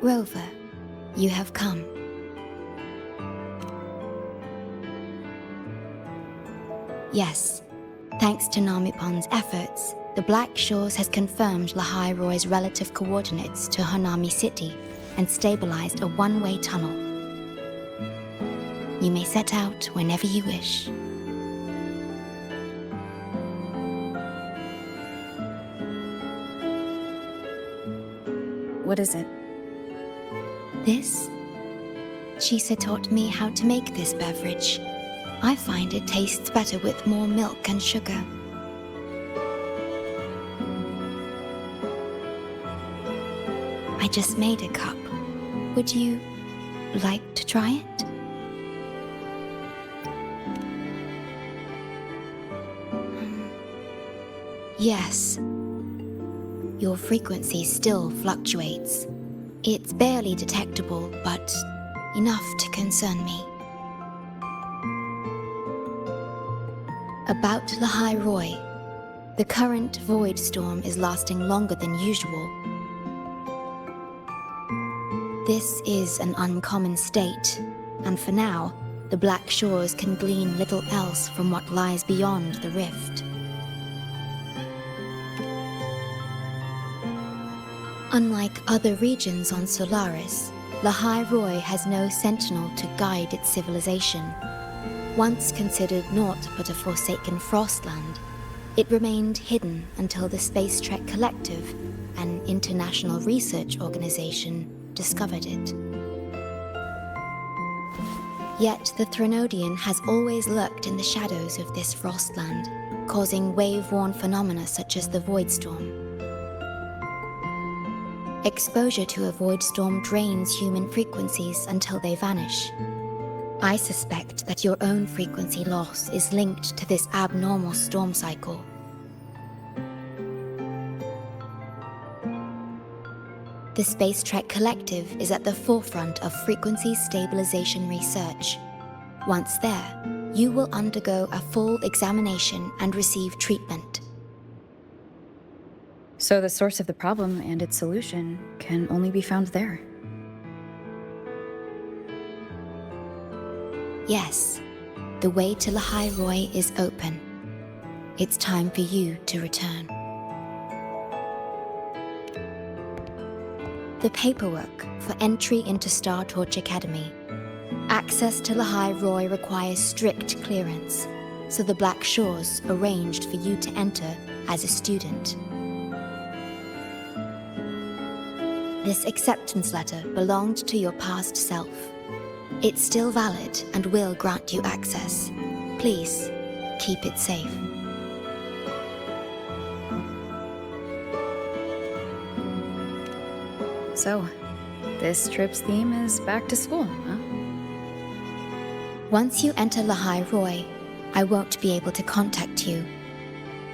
Rover, you have come. Yes, thanks to Namipon's efforts, the Black Shores has confirmed Lahai Roy's relative coordinates to Hanami City and stabilized a one-way tunnel. You may set out whenever you wish. What is it? This? Chisa taught me how to make this beverage. I find it tastes better with more milk and sugar. I just made a cup. Would you like to try it? Yes. Your frequency still fluctuates. It's barely detectable, but enough to concern me. About Lahai Roy, the current void storm is lasting longer than usual. This is an uncommon state, and for now, the Black Shores can glean little else from what lies beyond the rift. Unlike other regions on Solaris, Lahai Roy has no sentinel to guide its civilization. Once considered naught but a forsaken Frostland, it remained hidden until the Space Trek Collective, an international research organization, discovered it. Yet the Threnodian has always lurked in the shadows of this Frostland, causing wave-worn phenomena such as the void storm. Exposure to a void storm drains human frequencies until they vanish. I suspect that your own frequency loss is linked to this abnormal storm cycle. The Space Trek Collective is at the forefront of frequency stabilization research. Once there, you will undergo a full examination and receive treatment. So the source of the problem and its solution can only be found there. Yes, the way to Lahai Roy is open. It's time for you to return. The paperwork for entry into Startorch Academy. Access to Lahai Roy requires strict clearance, so the Black Shores arranged for you to enter as a student. This acceptance letter belonged to your past self. It's still valid and will grant you access. Please, keep it safe. So, this trip's theme is back to school, huh? Once you enter Lahai Roy, I won't be able to contact you,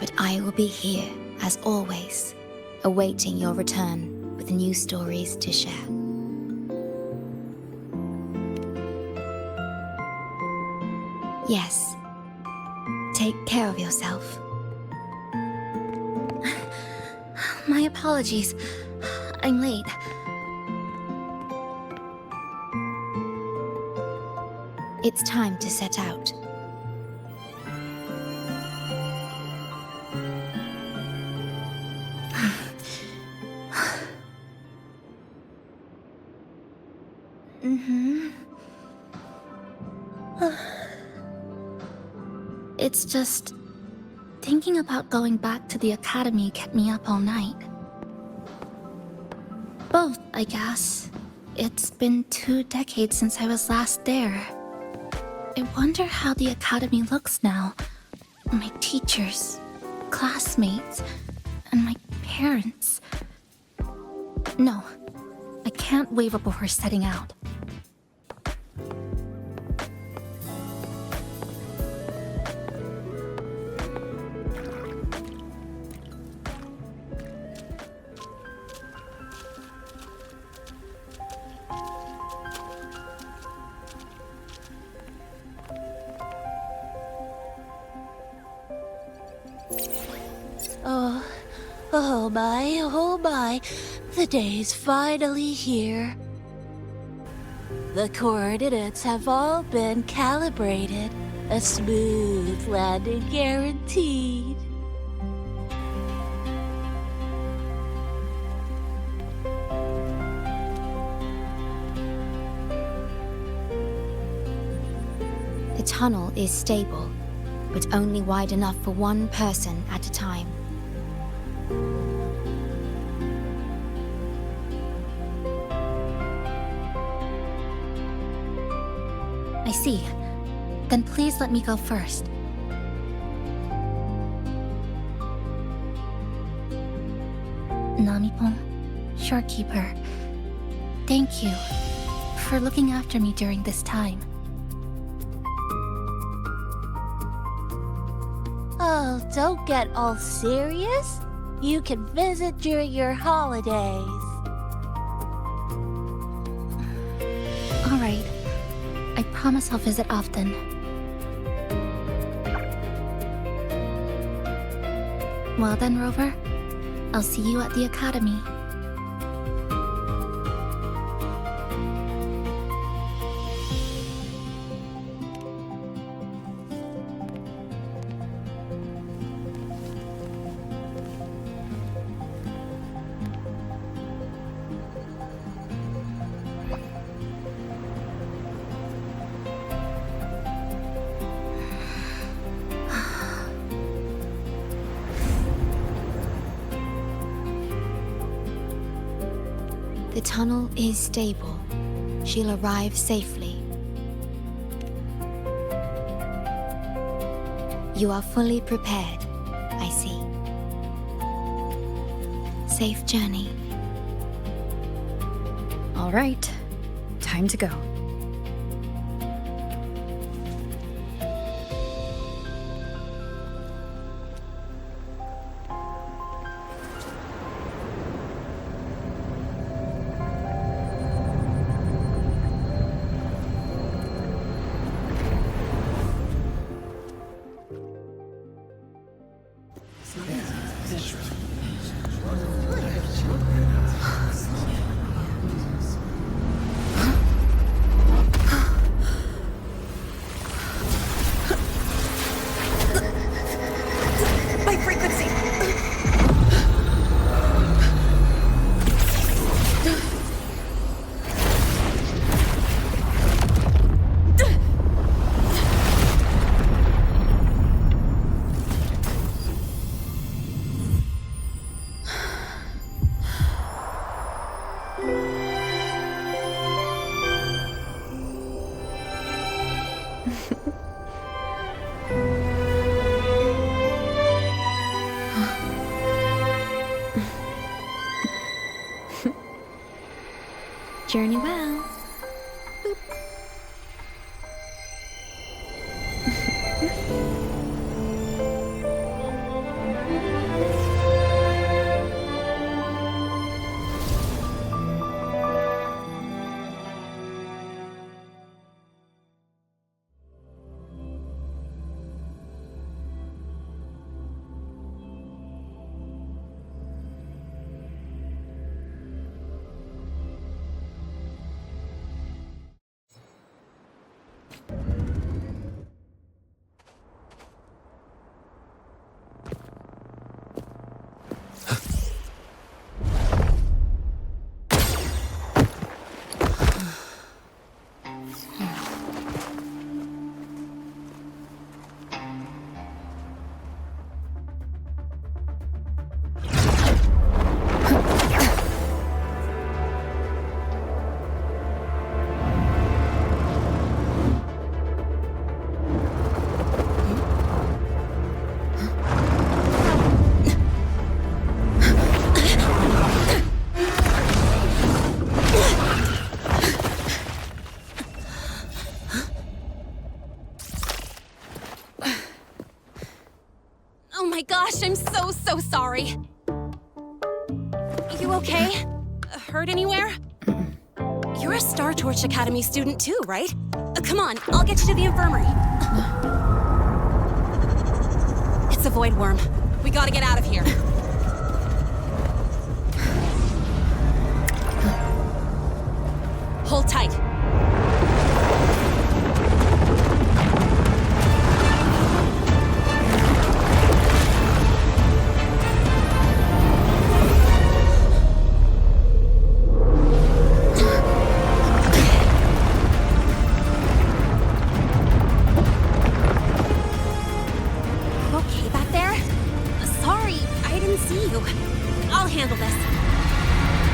but I will be here, as always, awaiting your return with new stories to share. Yes. Take care of yourself. My apologies. I'm late. It's time to set out. It's just... thinking about going back to the academy kept me up all night. Both, I guess. It's been 2 decades since I was last there. I wonder how the academy looks now. My teachers, classmates, and my parents. No, I can't waver before setting out. Oh my, the day's finally here. The coordinates have all been calibrated. A smooth landing guaranteed. The tunnel is stable, but only wide enough for one person at a time. I see. Then please let me go first. Namipon, Shorekeeper, thank you for looking after me during this time. Oh, don't get all serious. You can visit during your holidays. All right. I promise I'll visit often. Well then, Rover, I'll see you at the academy. The tunnel is stable. She'll arrive safely. You are fully prepared, I see. Safe journey. All right, time to go. Journey well. My gosh, I'm so sorry. You okay? Hurt anywhere? You're a Startorch Academy student too, right? Come on, I'll get you to the infirmary. It's a voidworm. We gotta get out of here. handle this.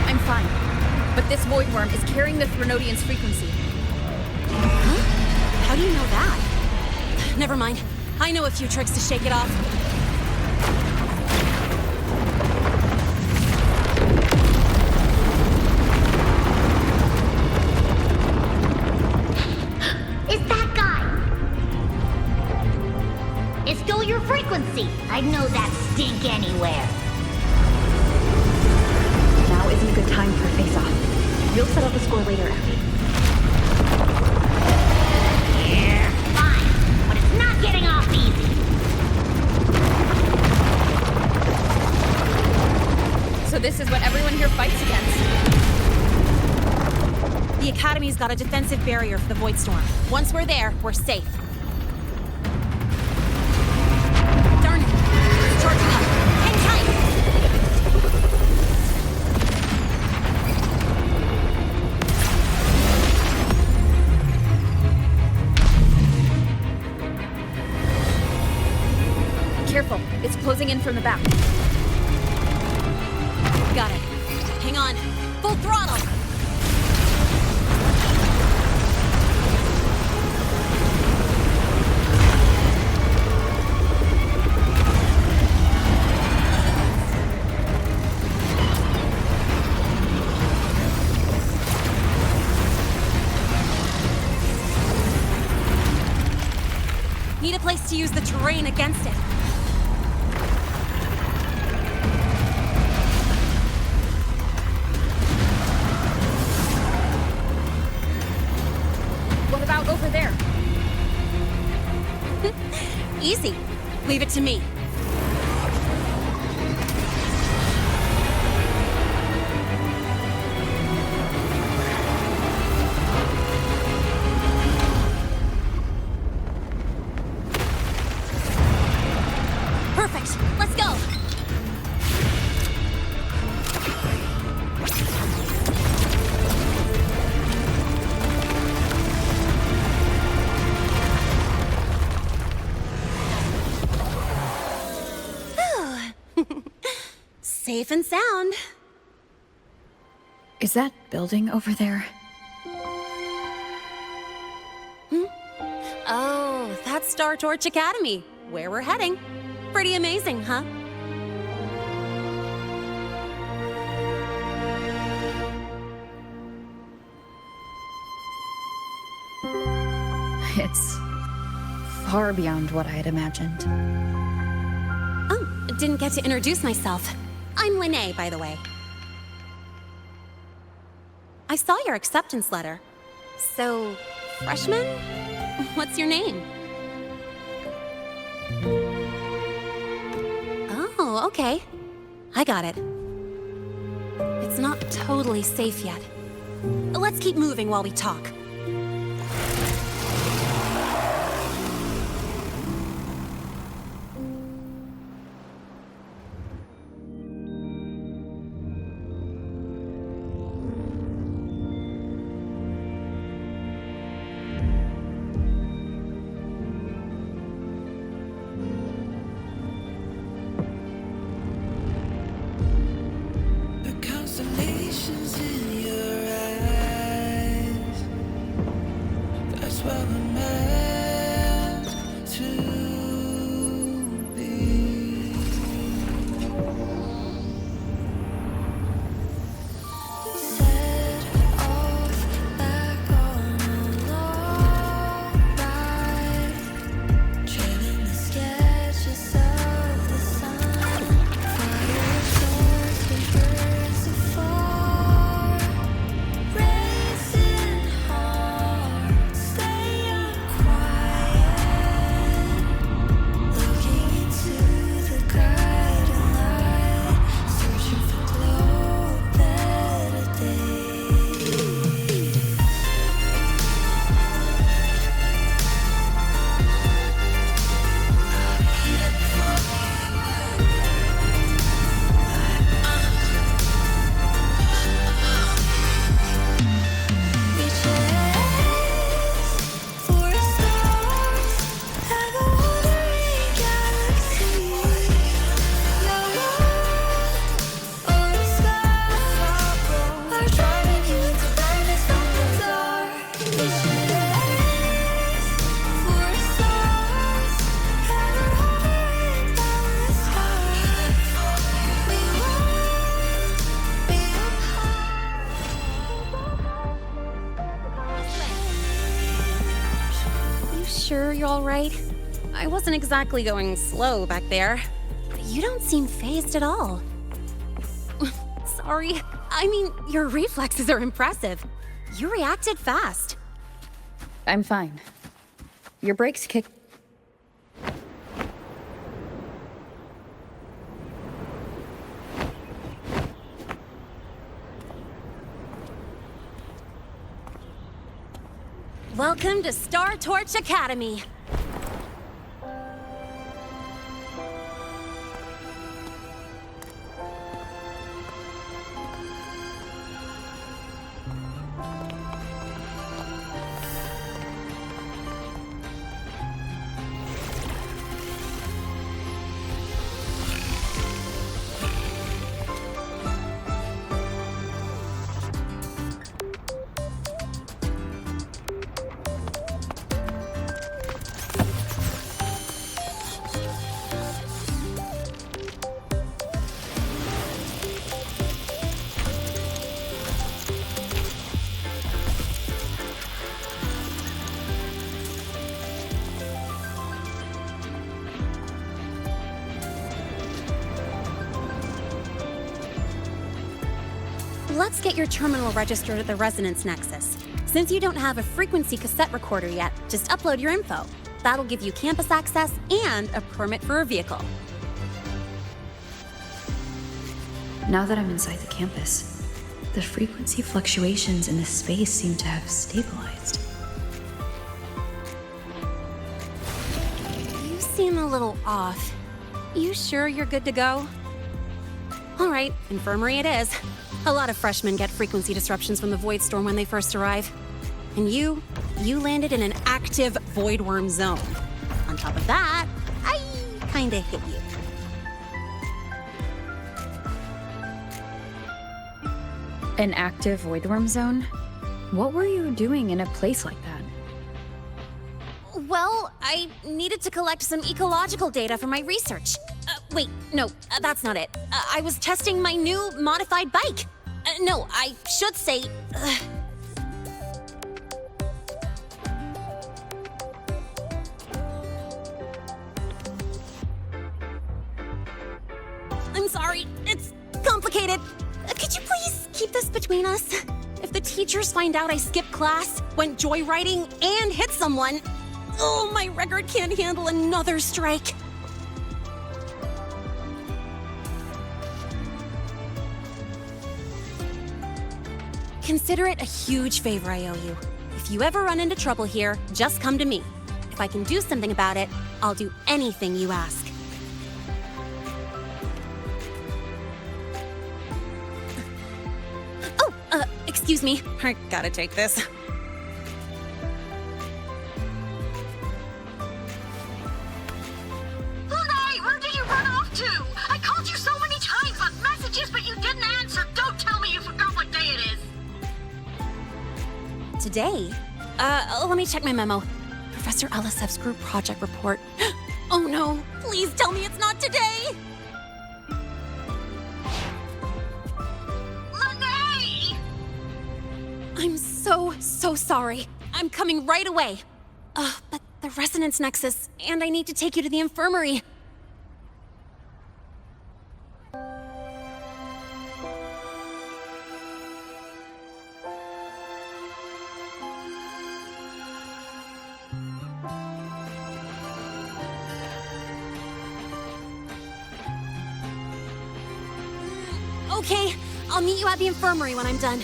I'm fine. But this voidworm is carrying the Threnodian's frequency. Huh? How do you know that? Never mind. I know a few tricks to shake it off. It's that guy! It stole your frequency! I'd know that stink anywhere. Now isn't a good time for a face-off. We'll settle the score later, Abby. Yeah, fine. But it's not getting off easy. So this is what everyone here fights against. The Academy's got a defensive barrier for the Void Storm. Once we're there, we're safe. Darn it! It's charging up. Hang tight! Careful, it's closing in from the back. Got it. Hang on. Full throttle! Need a place to use the terrain against it. What about over there? Easy. Leave it to me. Perfect. Let's go. Safe and sound. Is that building over there? Oh, that's Startorch Academy, where we're heading. Pretty amazing, huh? It's far beyond what I had imagined. Oh, didn't get to introduce myself. I'm Lynae, by the way. I saw your acceptance letter. So, freshman? What's your name? Oh, okay. I got it. It's not totally safe yet. Let's keep moving while we talk. The constellations in your eyes you're all right. I wasn't exactly going slow back there. But you don't seem phased at all. Sorry. I mean, your reflexes are impressive. You reacted fast. I'm fine. Your brakes kick. Welcome to Startorch Academy. Let's get your terminal registered at the Resonance Nexus. Since you don't have a frequency cassette recorder yet, just upload your info. That'll give you campus access and a permit for a vehicle. Now that I'm inside the campus, the frequency fluctuations in this space seem to have stabilized. You seem a little off. You sure you're good to go? All right, infirmary it is. A lot of freshmen get frequency disruptions from the void storm when they first arrive. And you landed in an active voidworm zone. On top of that, I kinda hit you. An active voidworm zone? What were you doing in a place like that? Well, I needed to collect some ecological data for my research. Wait, no, that's not it. I was testing my new modified bike. No, I should say... I'm sorry, it's complicated. Could you please keep this between us? If the teachers find out I skipped class, went joyriding, and hit someone, oh, my record can't handle another strike. Consider it a huge favor I owe you. If you ever run into trouble here, just come to me. If I can do something about it, I'll do anything you ask. Oh, excuse me. I gotta take this. Lahai, where did you run off to? I called you so many times on messages, but you didn't answer. Don't tell me you forgot what day it is. Today? Let me check my memo. Professor Elisev's group project report. Oh no, please tell me it's not today! Lynae! I'm so sorry. I'm coming right away. But the Resonance Nexus, and I need to take you to the infirmary. Okay, I'll meet you at the infirmary when I'm done.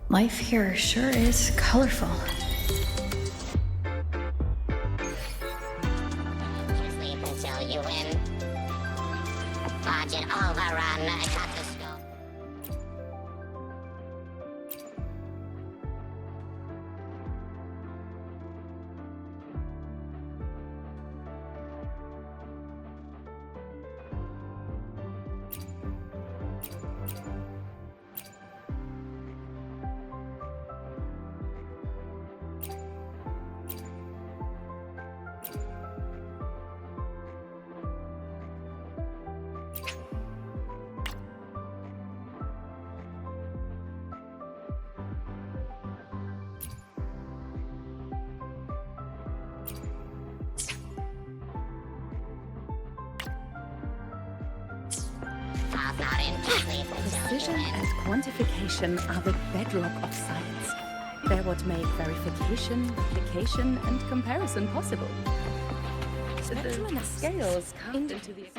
Life here sure is colorful. Sleep until you win. Budget overrun. I got to go. Precision and quantification are the bedrock of science. They're what make verification, replication, and comparison possible. The scales carved into the...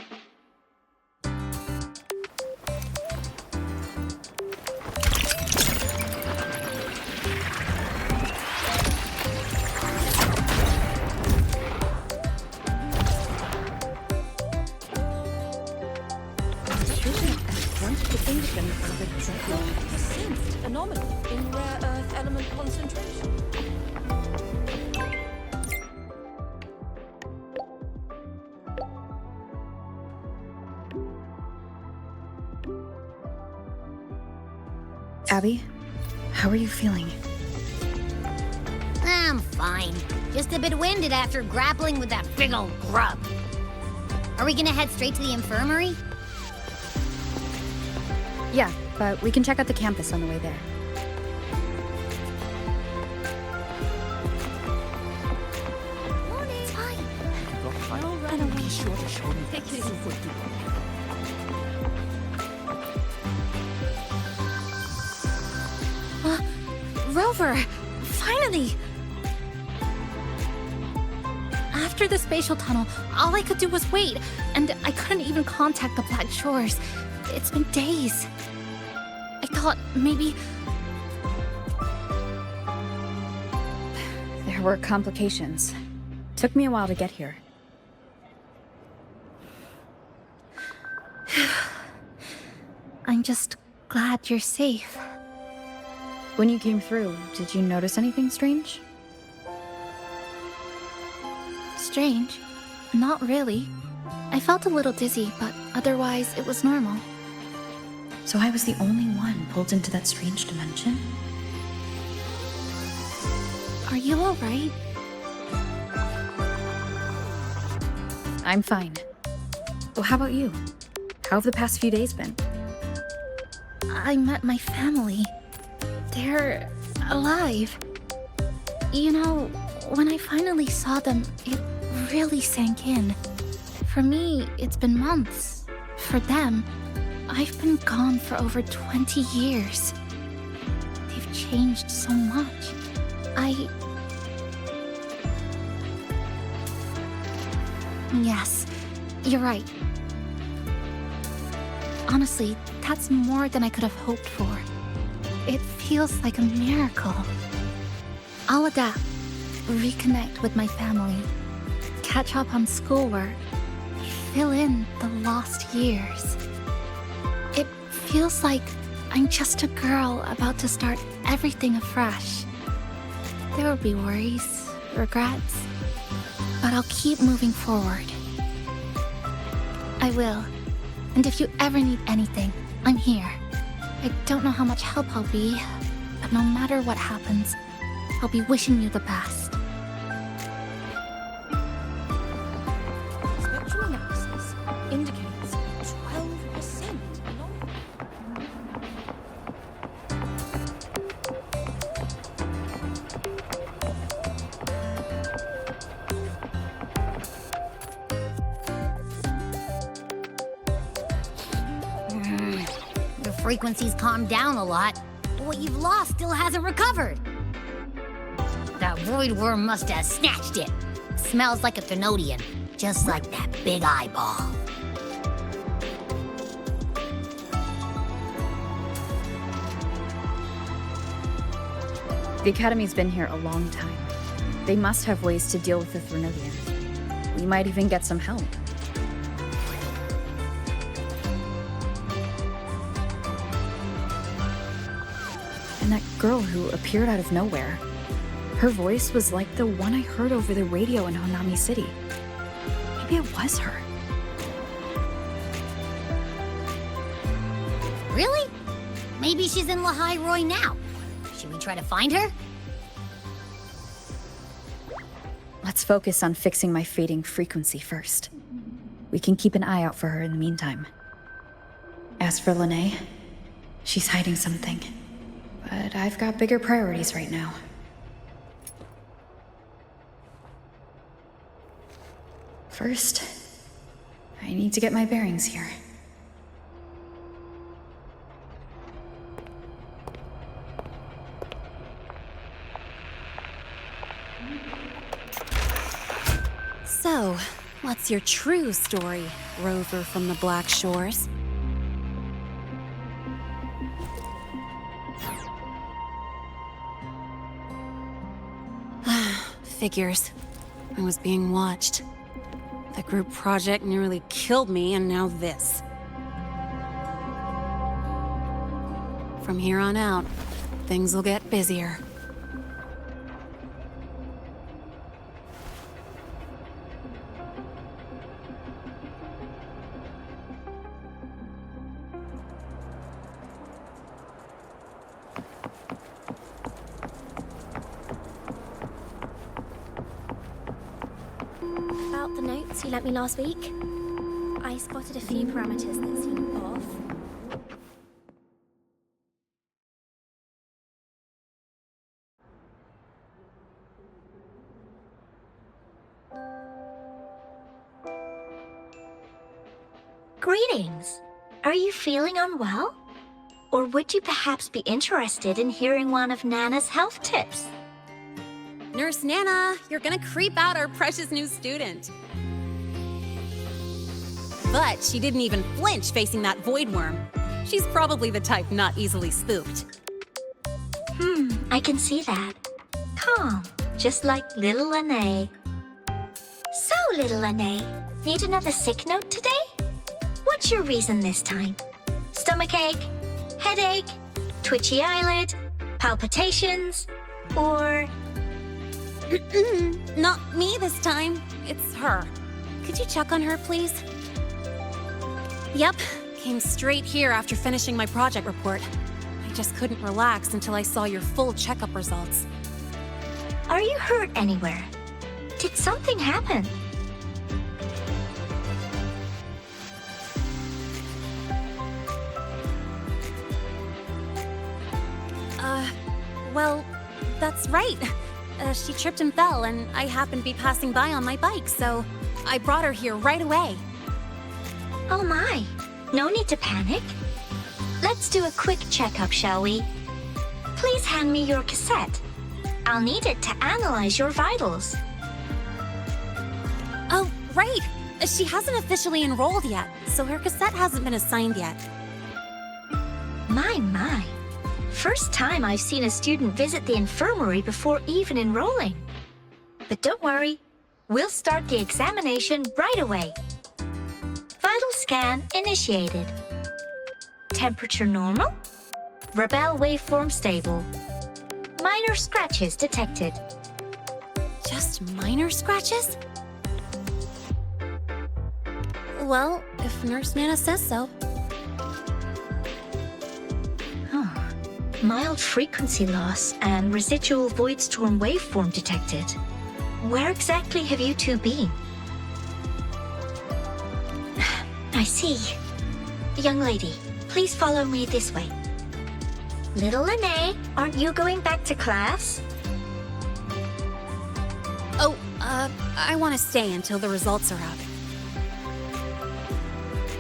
Anomaly in rare earth element concentration. Abby, how are you feeling? I'm fine. Just a bit winded after grappling with that big old grub. Are we gonna head straight to the infirmary? Yeah, but we can check out the campus on the way there. It's fine. I'll run away. Be sure to show me that Rover! Finally! After the spatial tunnel, all I could do was wait, and I couldn't even contact the Black Shores. It's been days. I thought maybe... There were complications. Took me a while to get here. I'm just glad you're safe. When you came through, did you notice anything strange? Strange? Not really. I felt a little dizzy, but otherwise it was normal. So I was the only one pulled into that strange dimension? Are you alright? I'm fine. Well, how about you? How have the past few days been? I met my family. They're alive. You know, when I finally saw them, it really sank in. For me, it's been months. For them, I've been gone for over 20 years. They've changed so much. Yes, you're right. Honestly, that's more than I could have hoped for. It feels like a miracle. I'll adapt, reconnect with my family, catch up on schoolwork, fill in the lost years. It feels like I'm just a girl about to start everything afresh. There will be worries, regrets, but I'll keep moving forward. I will. And if you ever need anything, I'm here. I don't know how much help I'll be, but no matter what happens, I'll be wishing you the best. Spectral analysis indicates 12% anomaly. The frequency's calmed down a lot, but what you've lost still hasn't recovered. That voidworm must have snatched it. Smells like a Thenodian, just like that big eyeball. The Academy's been here a long time. They must have ways to deal with the Thenodian. We might even get some help. And that girl who appeared out of nowhere. Her voice was like the one I heard over the radio in Honami City. Maybe it was her. Really? Maybe she's in Lahai Roy now. Should we try to find her? Let's focus on fixing my fading frequency first. We can keep an eye out for her in the meantime. As for lynae, she's hiding something. But I've got bigger priorities right now. First, I need to get my bearings here. So, what's your true story, rover from the Black Shores? Figures. I was being watched. The group project nearly killed me, and now this. From here on out, things will get busier. About the notes you lent me last week, I spotted a few parameters that seem off. Greetings. Are you feeling unwell? Or would you perhaps be interested in hearing one of Nana's health tips? Nurse Nana, you're gonna creep out our precious new student. But she didn't even flinch facing that voidworm. She's probably the type not easily spooked. I can see that. Calm, just like little lynae. So, little lynae, need another sick note today? What's your reason this time? Stomachache? Headache? Twitchy eyelid? Palpitations? Or... Not me this time. It's her. Could you check on her, please? Yep. Came straight here after finishing my project report. I just couldn't relax until I saw your full checkup results. Are you hurt anywhere? Did something happen? Well, that's right. She tripped and fell, and I happened to be passing by on my bike, so I brought her here right away. Oh my, no need to panic. Let's do a quick checkup, shall we? Please hand me your cassette. I'll need it to analyze your vitals. Oh, right. She hasn't officially enrolled yet, so her cassette hasn't been assigned yet. My. First time I've seen a student visit the infirmary before even enrolling. But don't worry, we'll start the examination right away. Vital scan initiated. Temperature normal. Rebel waveform stable. Minor scratches detected. Just minor scratches? Well, if Nurse Nana says so. Mild frequency loss and residual voidstorm waveform detected. Where exactly have you two been? I see. Young lady, please follow me this way. Little lynae, aren't you going back to class? Oh, I want to stay until the results are out.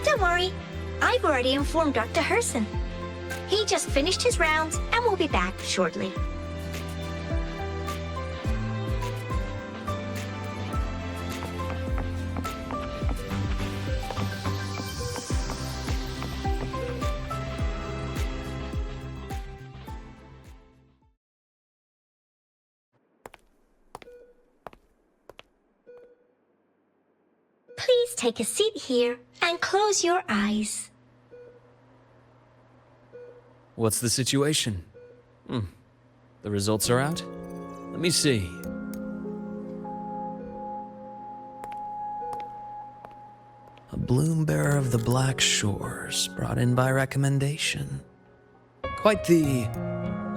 Don't worry, I've already informed Dr. Herssen. He just finished his rounds and will be back shortly. Please take a seat here and close your eyes. What's the situation? The results are out? Let me see. A bloom bearer of the Black Shores, brought in by recommendation. Quite the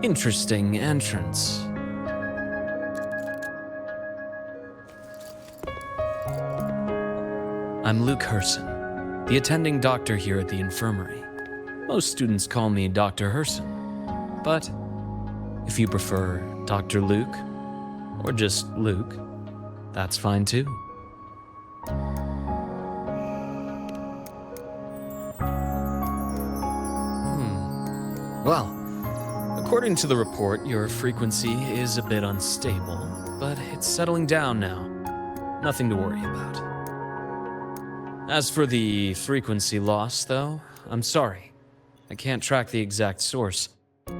interesting entrance. I'm Luke Herssen, the attending doctor here at the infirmary. Most students call me Dr. Herssen, but if you prefer Dr. Luke, or just Luke, that's fine too. Well, according to the report, your frequency is a bit unstable, but it's settling down now. Nothing to worry about. As for the frequency loss, though, I'm sorry. I can't track the exact source.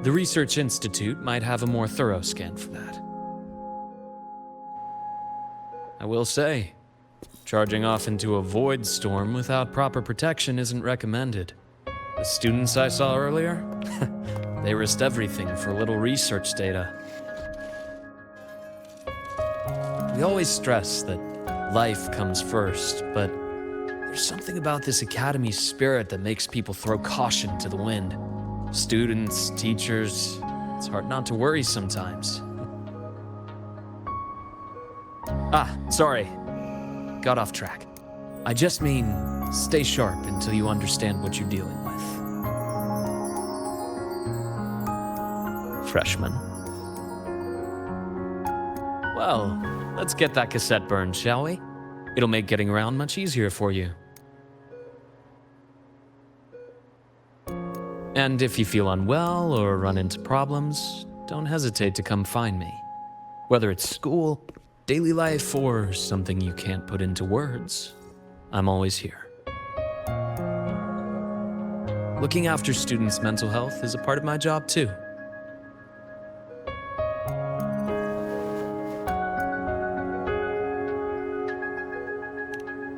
The Research Institute might have a more thorough scan for that. I will say, charging off into a void storm without proper protection isn't recommended. The students I saw earlier, they risked everything for a little research data. We always stress that life comes first, but there's something about this academy's spirit that makes people throw caution to the wind. Students, teachers, it's hard not to worry sometimes. Sorry. Got off track. I just mean, stay sharp until you understand what you're dealing with. Freshman. Well, let's get that cassette burned, shall we? It'll make getting around much easier for you. And if you feel unwell or run into problems, don't hesitate to come find me. Whether it's school, daily life, or something you can't put into words, I'm always here. Looking after students' mental health is a part of my job too.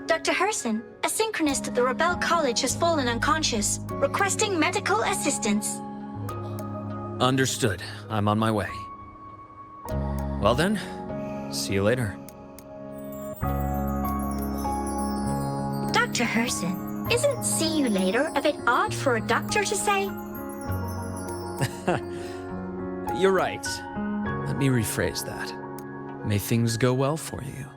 Dr. Herssen, a synchronist at the Rebel College has fallen unconscious, requesting medical assistance. Understood. I'm on my way. Well then, see you later. Dr. Herssen, isn't see you later a bit odd for a doctor to say? You're right. Let me rephrase that. May things go well for you.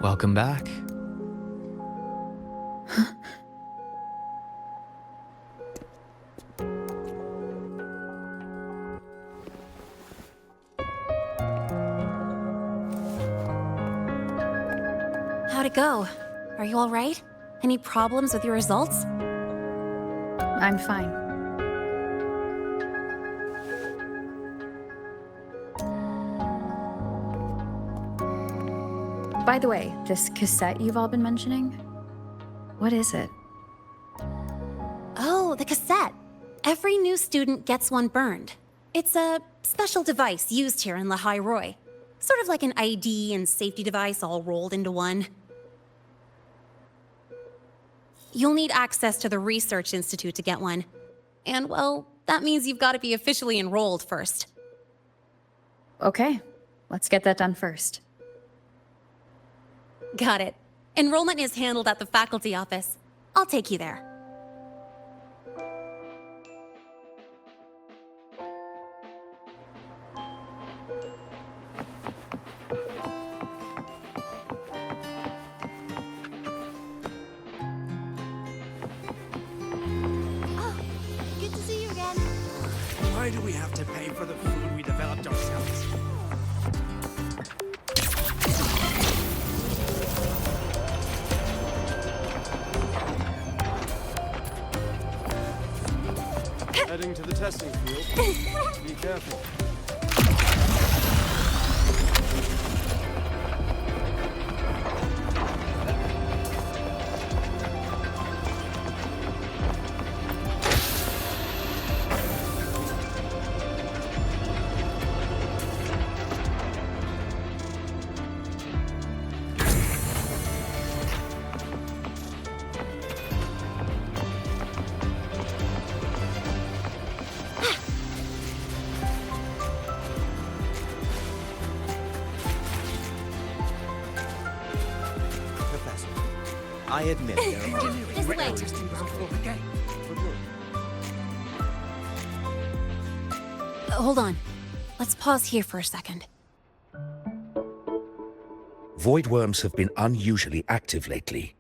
Welcome back. How'd it go? Are you all right? Any problems with your results? I'm fine. By the way, this cassette you've all been mentioning, what is it? Oh, the cassette. Every new student gets one burned. It's a special device used here in Lahai. Sort of like an ID and safety device all rolled into one. You'll need access to the Research Institute to get one. And, well, that means you've got to be officially enrolled first. Okay, let's get that done first. Got it. Enrollment is handled at the faculty office. I'll take you there. Good to see you again. Why do we have to pay for the food we developed ourselves? Heading to the testing field. Be careful. I admit there are This way. Hold on. Let's pause here for a second. Voidworms have been unusually active lately.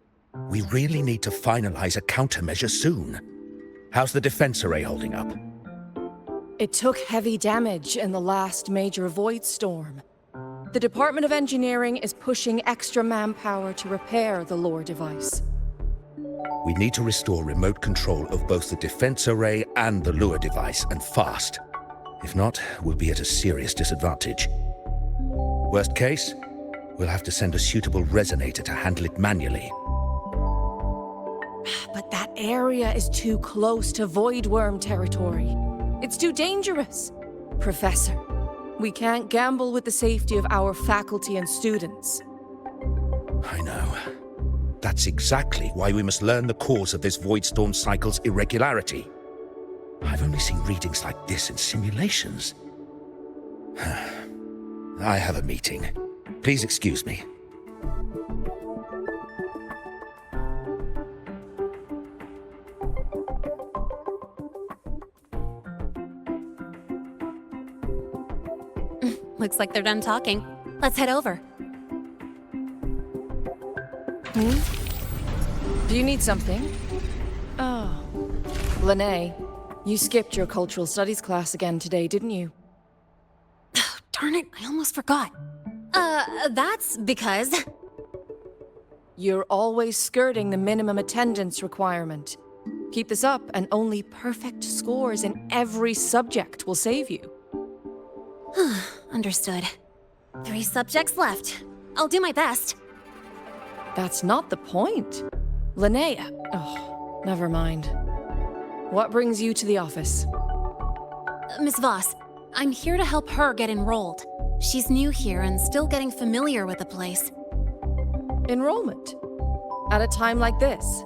We really need to finalize a countermeasure soon. How's the defense array holding up? It took heavy damage in the last major void storm. The Department of Engineering is pushing extra manpower to repair the lore device. We need to restore remote control of both the defense array and the lure device, and fast. If not, we'll be at a serious disadvantage. Worst case, we'll have to send a suitable resonator to handle it manually. But that area is too close to voidworm territory. It's too dangerous. Professor, we can't gamble with the safety of our faculty and students. I know. That's exactly why we must learn the cause of this Voidstorm cycle's irregularity. I've only seen readings like this in simulations. I have a meeting. Please excuse me. Looks like they're done talking. Let's head over. Do you need something? Oh. Lynae, you skipped your cultural studies class again today, didn't you? Darn it, I almost forgot. That's because... You're always skirting the minimum attendance requirement. Keep this up, and only perfect scores in every subject will save you. Understood. 3 subjects left. I'll do my best. That's not the point. Lynae... Oh, never mind. What brings you to the office? Miss Voss, I'm here to help her get enrolled. She's new here and still getting familiar with the place. Enrollment? At a time like this?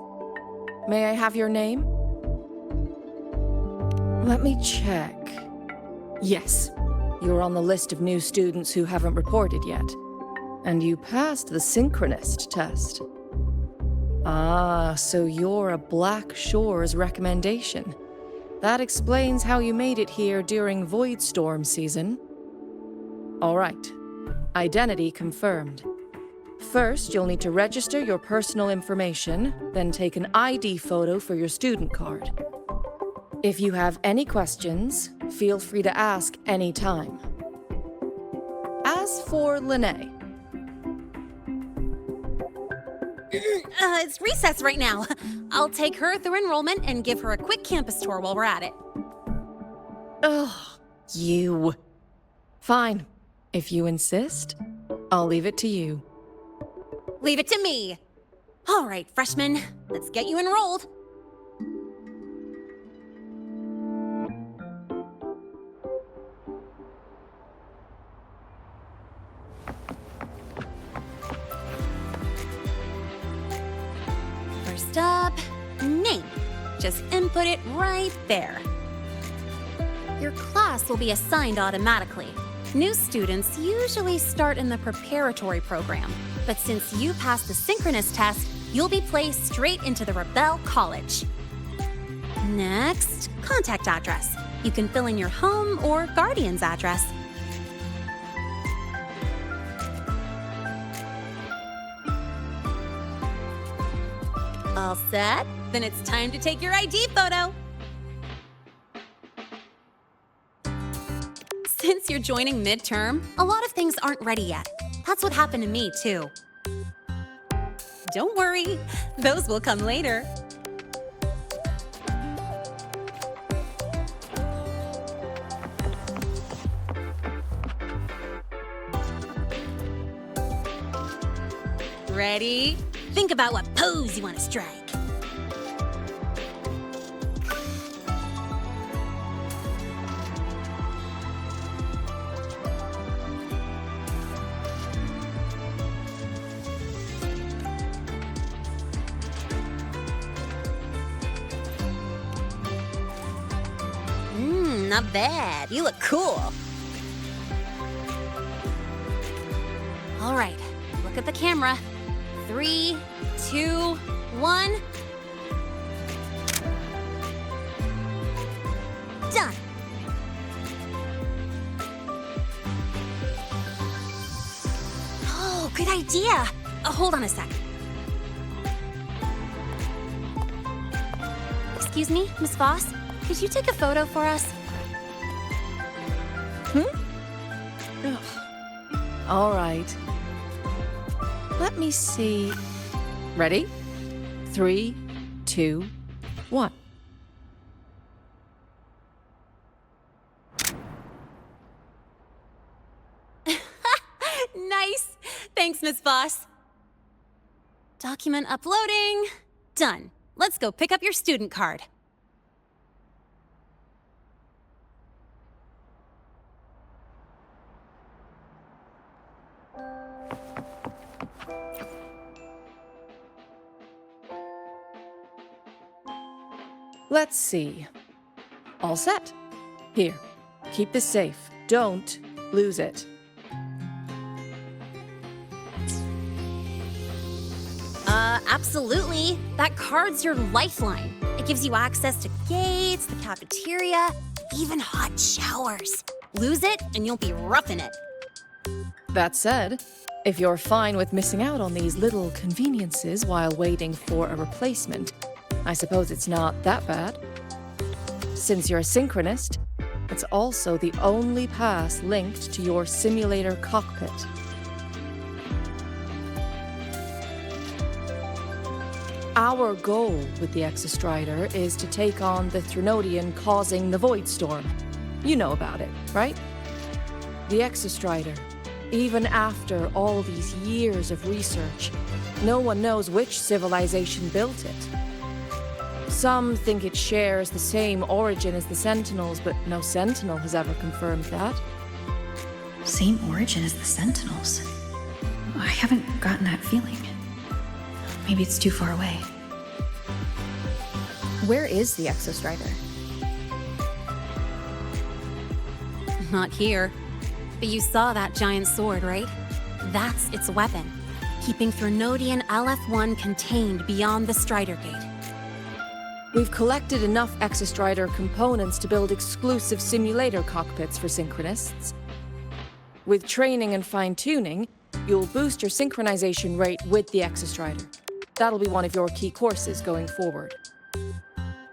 May I have your name? Let me check. Yes, you're on the list of new students who haven't reported yet. And you passed the synchronist test. Ah, so you're a Black Shore's recommendation. That explains how you made it here during Voidstorm season. All right. Identity confirmed. First, you'll need to register your personal information, then take an ID photo for your student card. If you have any questions, feel free to ask any time. As for Lynae... It's recess right now. I'll take her through enrollment and give her a quick campus tour while we're at it. Ugh, you. Fine. If you insist, I'll leave it to you. Leave it to me. All right, freshmen, let's get you enrolled. First up, name. Just input it right there. Your class will be assigned automatically. New students usually start in the preparatory program, but since you passed the synchronous test, you'll be placed straight into the Rebel College. Next, contact address. You can fill in your home or guardian's address. All set? Then it's time to take your ID photo. Since you're joining midterm, a lot of things aren't ready yet. That's what happened to me, too. Don't worry, those will come later. Ready? Think about what pose you want to strike. Not bad. You look cool. All right, look at the camera. 3, 2, 1. Done. Oh, good idea. Hold on a sec. Excuse me, Miss Voss? Could you take a photo for us? All right. Let me see. Ready? 3, 2, 1. Thanks, Miss Boss. Document uploading. Done. Let's go pick up your student card. Let's see. All set. Here, keep this safe. Don't lose it. Absolutely. That card's your lifeline. It gives you access to gates, the cafeteria, even hot showers. Lose it, and you'll be roughing it. That said, if you're fine with missing out on these little conveniences while waiting for a replacement, I suppose it's not that bad. Since you're a synchronist, it's also the only pass linked to your simulator cockpit. Our goal with the Exostrider is to take on the Thrunodian causing the Voidstorm. You know about it, right? The Exostrider, even after all these years of research, no one knows which civilization built it. Some think it shares the same origin as the Sentinels, but no Sentinel has ever confirmed that. Same origin as the Sentinels? I haven't gotten that feeling. Maybe it's too far away. Where is the Exostrider? Not here. But you saw that giant sword, right? That's its weapon, keeping Thrunodian LF1 contained beyond the Strider Gate. We've collected enough Exostrider components to build exclusive simulator cockpits for synchronists. With training and fine-tuning, you'll boost your synchronization rate with the Exostrider. That'll be one of your key courses going forward.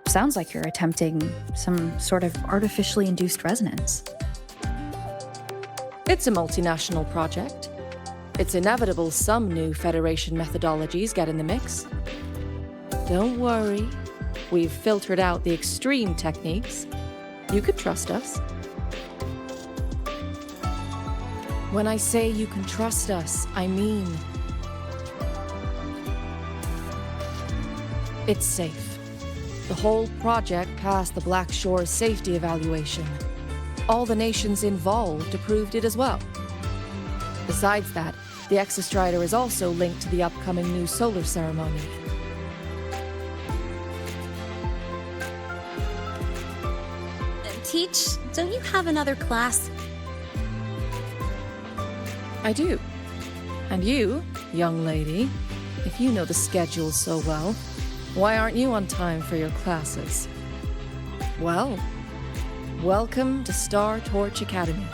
Sounds like you're attempting some sort of artificially induced resonance. It's a multinational project. It's inevitable some new Federation methodologies get in the mix. Don't worry. We've filtered out the extreme techniques. You could trust us. When I say you can trust us, I mean it's safe. The whole project passed the Black Shore's safety evaluation. All the nations involved approved it as well. Besides that, the Exostrider is also linked to the upcoming new solar ceremony. Teach, don't you have another class? I do. And you, young lady, if you know the schedule so well, why aren't you on time for your classes? Well, welcome to Startorch Academy.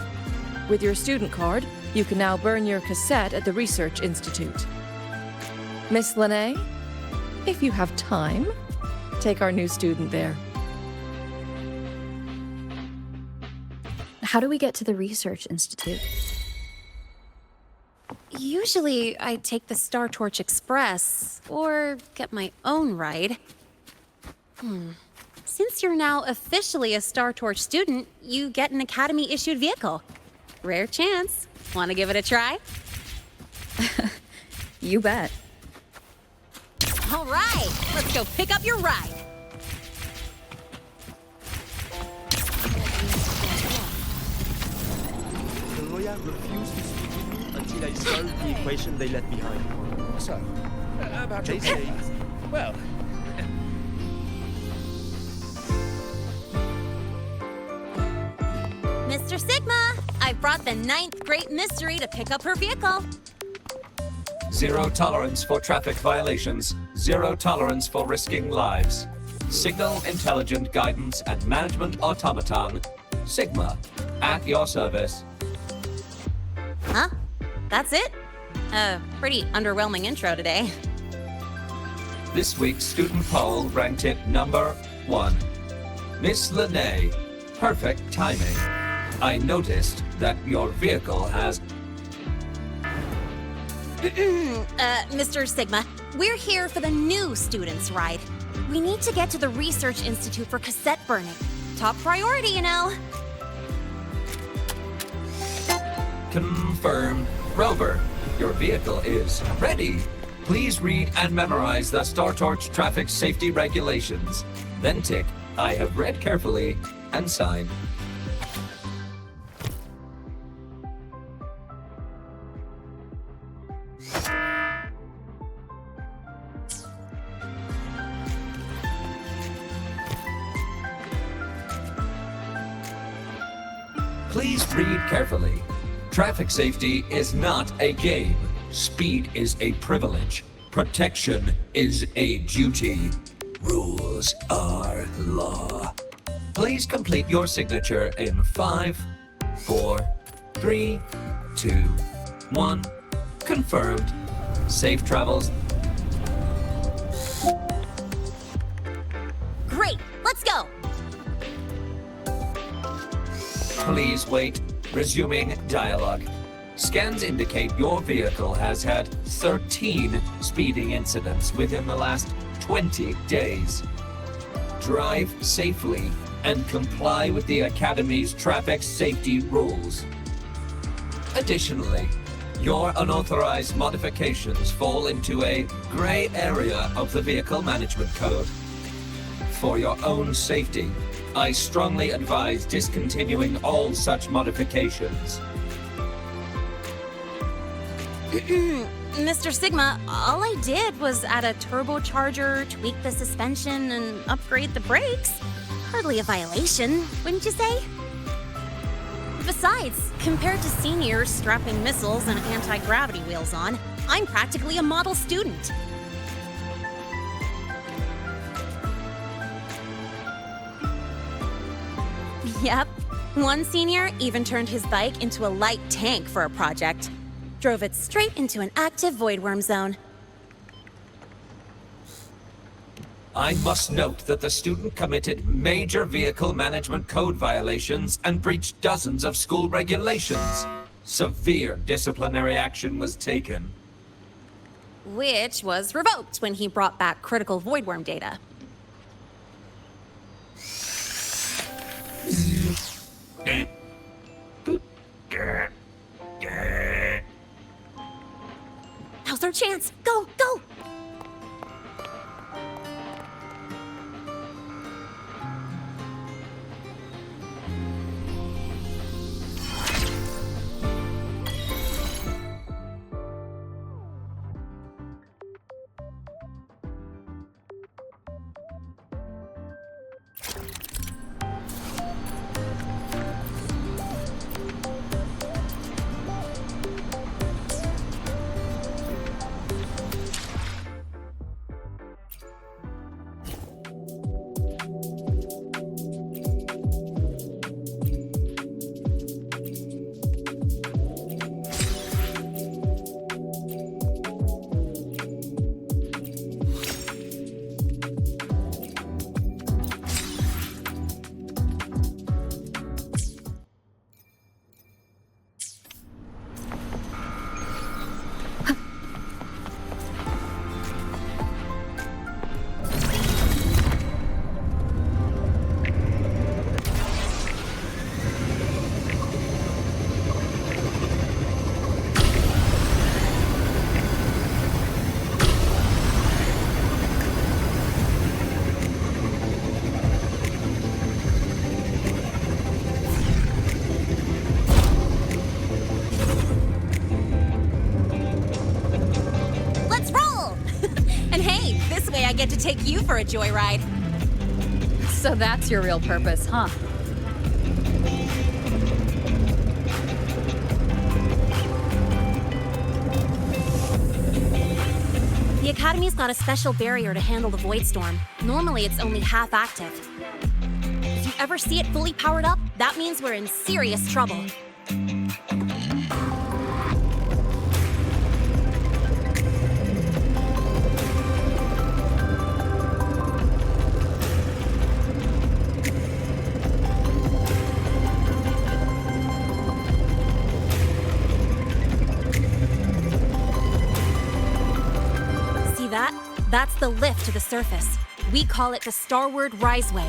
With your student card, you can now burn your cassette at the Research Institute. Miss Lynae, if you have time, take our new student there. How do we get to the Research Institute? Usually, I take the Startorch Express, or get my own ride. Since you're now officially a Startorch student, you get an Academy-issued vehicle. Rare chance. Want to give it a try? You bet. All right, let's go pick up your ride. The lawyer refused to speak with me until I solved the equation they left behind. So, about They your say, well, Mr. Sigma, I brought the 9th Great Mystery to pick up her vehicle. Zero tolerance for traffic violations. Zero tolerance for risking lives. Signal Intelligent Guidance and Management Automaton. Sigma, at your service. Huh? That's it? Pretty underwhelming intro today. This week's student poll ranked it number 1. Miss Lynae, perfect timing. I noticed that your vehicle has... Mr. Sigma, we're here for the new students' ride. We need to get to the Research Institute for cassette burning. Top priority, you know. Confirmed. Rover, Your vehicle is ready. Please read and memorize the startorch traffic safety regulations. Then tick, I have read carefully, and sign. Please read carefully. Traffic safety is not a game. Speed is a privilege. Protection is a duty. Rules are law. Please complete your signature in 5, 4, 3, 2, 1. Confirmed. Safe travels. Great, let's go! Please wait. Resuming dialogue. Scans indicate your vehicle has had 13 speeding incidents within the last 20 days. Drive safely and comply with the Academy's traffic safety rules. Additionally, your unauthorized modifications fall into a gray area of the Vehicle Management Code. For your own safety, I strongly advise discontinuing all such modifications. Mr. Sigma, all I did was add a turbocharger, tweak the suspension, and upgrade the brakes. Hardly a violation, wouldn't you say? Besides, compared to seniors strapping missiles and anti-gravity wheels on, I'm practically a model student. Yep, one senior even turned his bike into a light tank for a project. Drove it straight into an active voidworm zone. I must note that the student committed major Vehicle Management Code violations and breached dozens of school regulations. Severe disciplinary action was taken. Which was revoked when he brought back critical voidworm data. Now's our chance! Go, go! I get to take you for a joyride. So that's your real purpose, huh? The Academy's got a special barrier to handle the Void Storm. Normally, it's only half active. If you ever see it fully powered up, that means we're in serious trouble. That's the lift to the surface. We call it the Starward Riseway.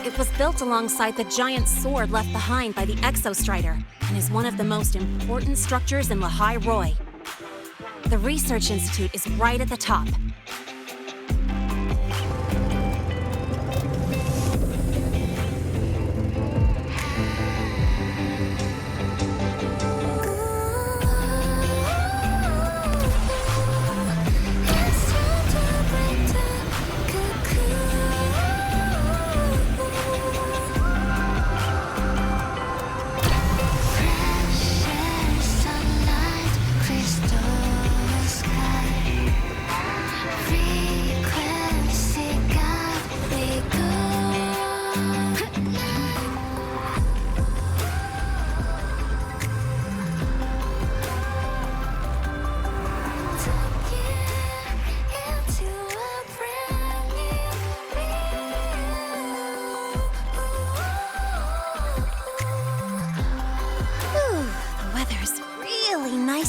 It was built alongside the giant sword left behind by the Exostrider and is one of the most important structures in Lahai. The research institute is right at the top.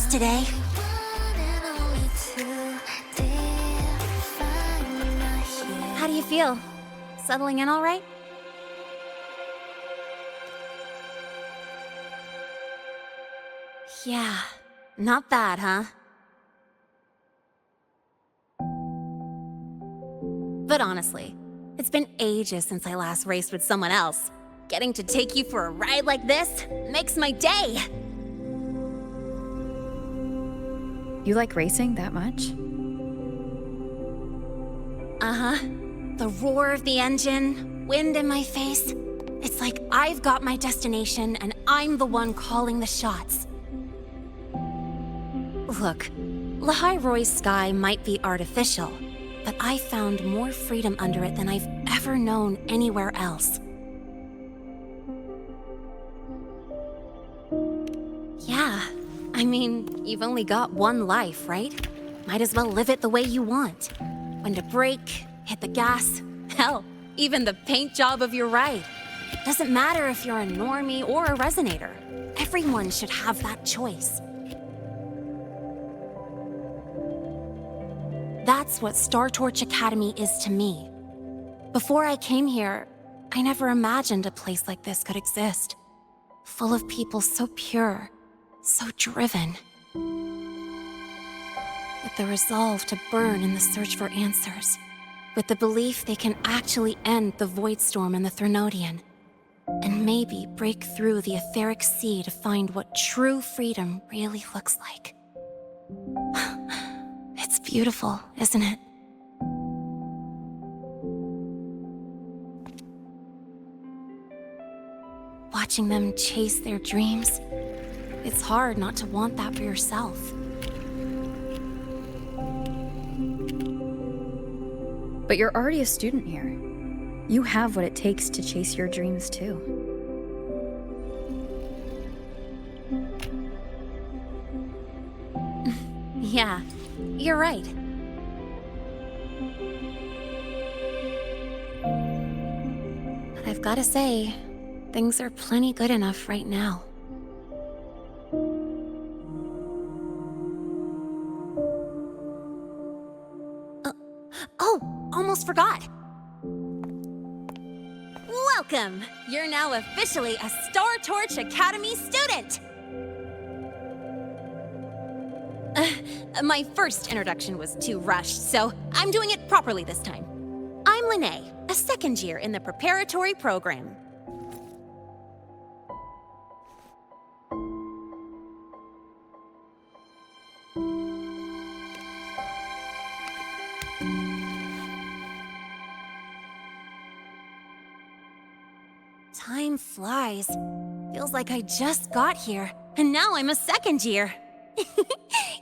Today. How do you feel? Settling in all right? Yeah, not bad, huh? But honestly, it's been ages since I last raced with someone else. Getting to take you for a ride like this makes my day! You like racing that much? Uh-huh. The roar of the engine, wind in my face. It's like I've got my destination and I'm the one calling the shots. Look, Lahai Roy's sky might be artificial, but I found more freedom under it than I've ever known anywhere else. Yeah. I mean, you've only got one life, right? Might as well live it the way you want. When to brake, hit the gas, hell, even the paint job of your ride. Doesn't matter if you're a normie or a resonator. Everyone should have that choice. That's what Startorch Academy is to me. Before I came here, I never imagined a place like this could exist. Full of people so pure. So driven. With the resolve to burn in the search for answers. With the belief they can actually end the Voidstorm and the Threnodian. And maybe break through the etheric sea to find what true freedom really looks like. It's beautiful, isn't it? Watching them chase their dreams. It's hard not to want that for yourself. But you're already a student here. You have what it takes to chase your dreams too. Yeah, you're right. But I've gotta say, things are plenty good enough right now. Almost forgot. Welcome! You're now officially a Startorch Academy student! My first introduction was too rushed, so I'm doing it properly this time. I'm Lynae, a second year in the preparatory program. Time flies. Feels like I just got here, and now I'm a second year.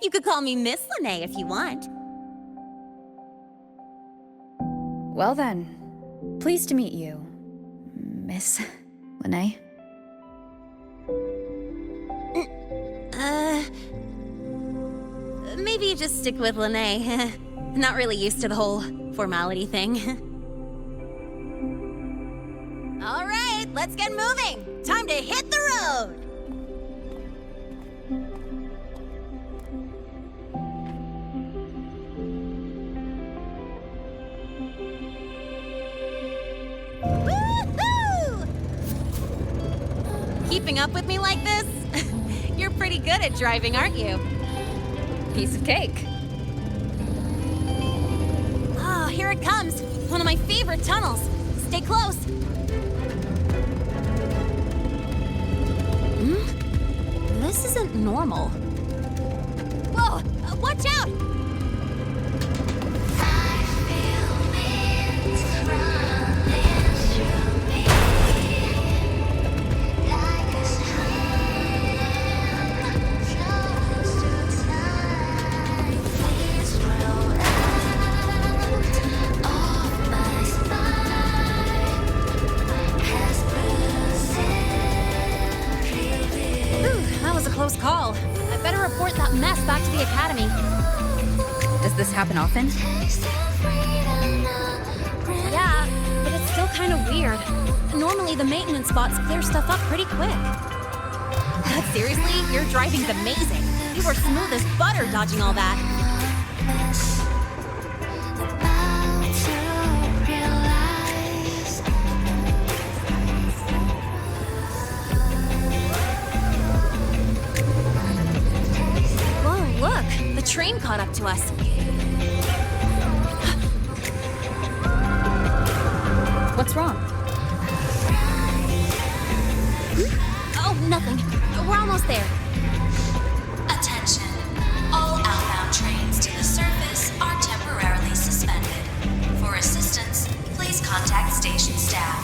You could call me Miss Lynae if you want. Well then, pleased to meet you, Miss Lynae. Maybe just stick with Lynae. Not really used to the whole formality thing. All right, let's get moving. Time to hit the road. Woohoo! Keeping up with me like this? You're pretty good at driving, aren't you? Piece of cake. Oh, here it comes! One of my favorite tunnels! Stay close! This isn't normal. Whoa! Watch out! Close call. I better report that mess back to the academy. Does this happen often? Yeah, but it's still kind of weird. Normally the maintenance spots clear stuff up pretty quick. But seriously, your driving's amazing. You were smooth as butter dodging all that. Look, the train caught up to us. What's wrong? Oh, nothing. We're almost there. Attention. All outbound trains to the surface are temporarily suspended. For assistance, please contact station staff.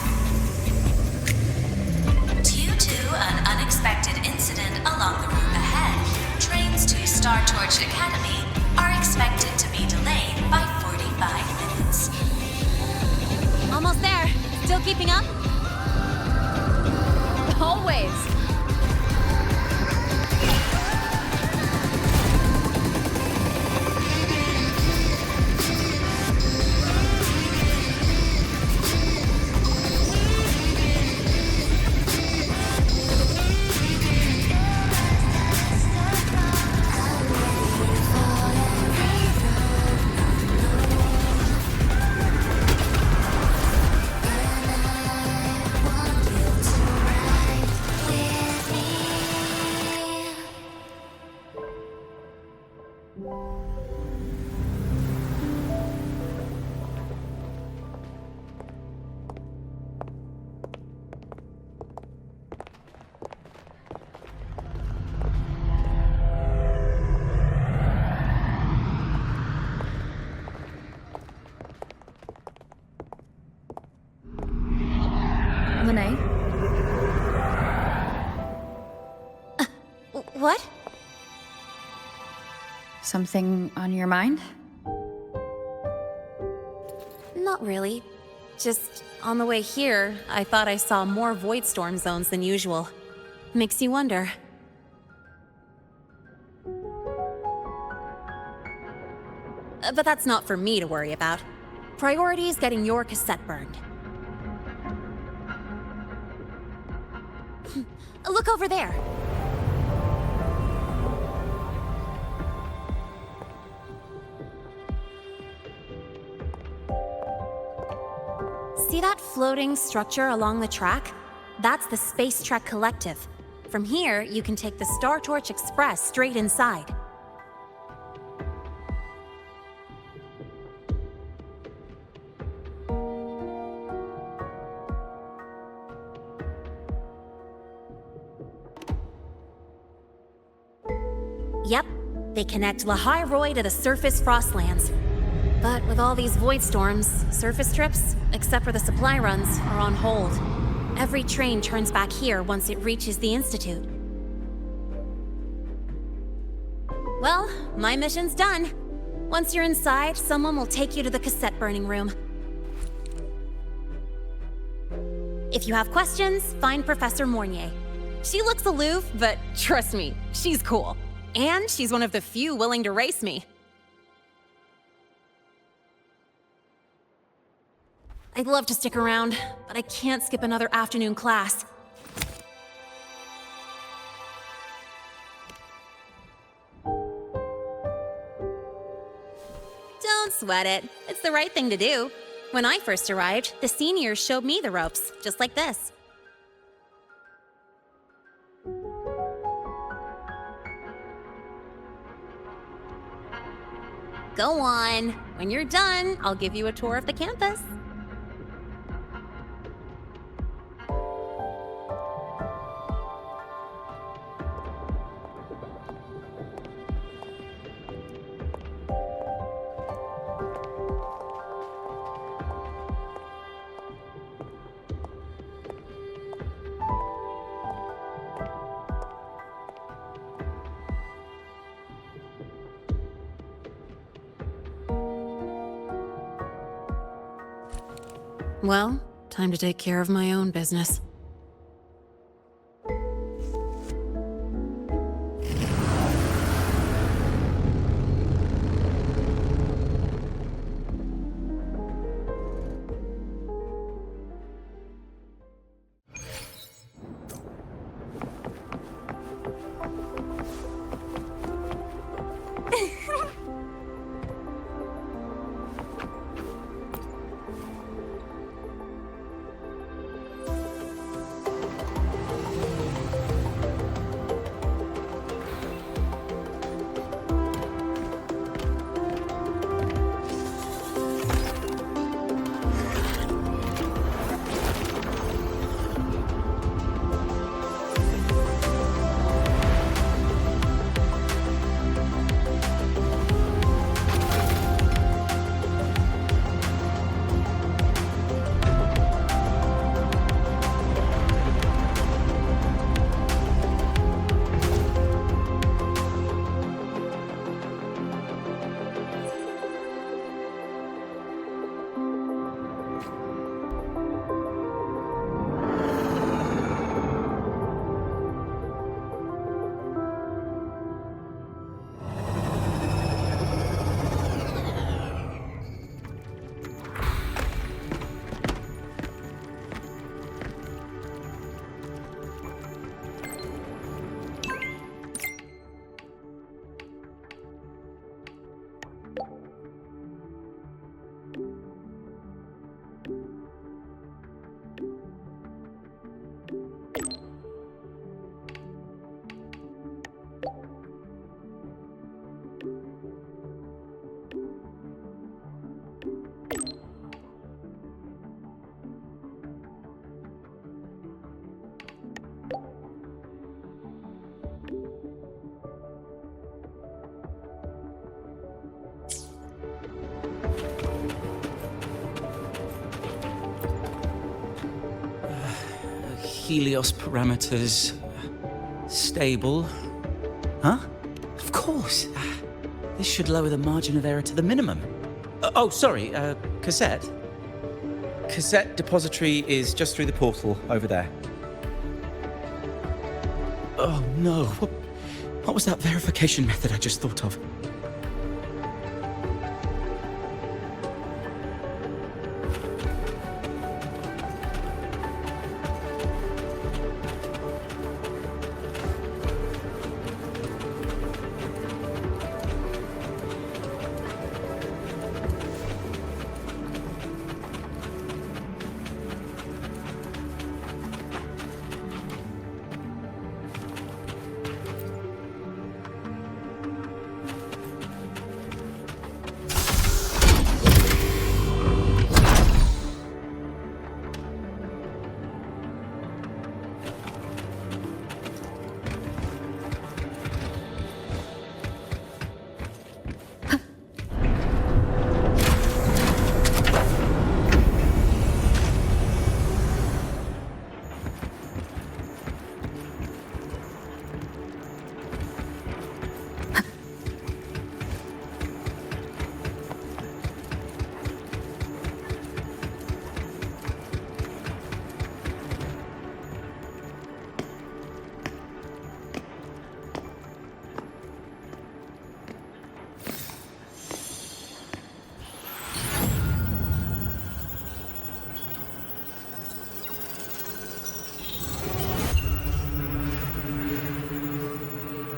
Due to an unexpected incident along the route ahead, trains to Startorch Academy are expected to be delayed by 45 minutes. Almost there. Still keeping up? Always. Lynae? What? Something on your mind? Not really. Just on the way here, I thought I saw more void storm zones than usual. Makes you wonder. But that's not for me to worry about. Priority is getting your cassette burned. Look over there. See that floating structure along the track? That's the Space Trek Collective. From here, you can take the Startorch Express straight inside. Yep, they connect Lahai to the surface Frostlands. But with all these void storms, surface trips, except for the supply runs, are on hold. Every train turns back here once it reaches the Institute. Well, my mission's done. Once you're inside, someone will take you to the cassette burning room. If you have questions, find Professor Mornye. She looks aloof, but trust me, she's cool. And she's one of the few willing to race me. I'd love to stick around, but I can't skip another afternoon class. Don't sweat it. It's the right thing to do. When I first arrived, the seniors showed me the ropes, just like this. Go on. When you're done, I'll give you a tour of the campus. Well, time to take care of my own business. Helios parameters stable. Huh? Of course. This should lower the margin of error to the minimum. Oh, sorry, cassette. Cassette depository is just through the portal over there. Oh no, what was that verification method I just thought of?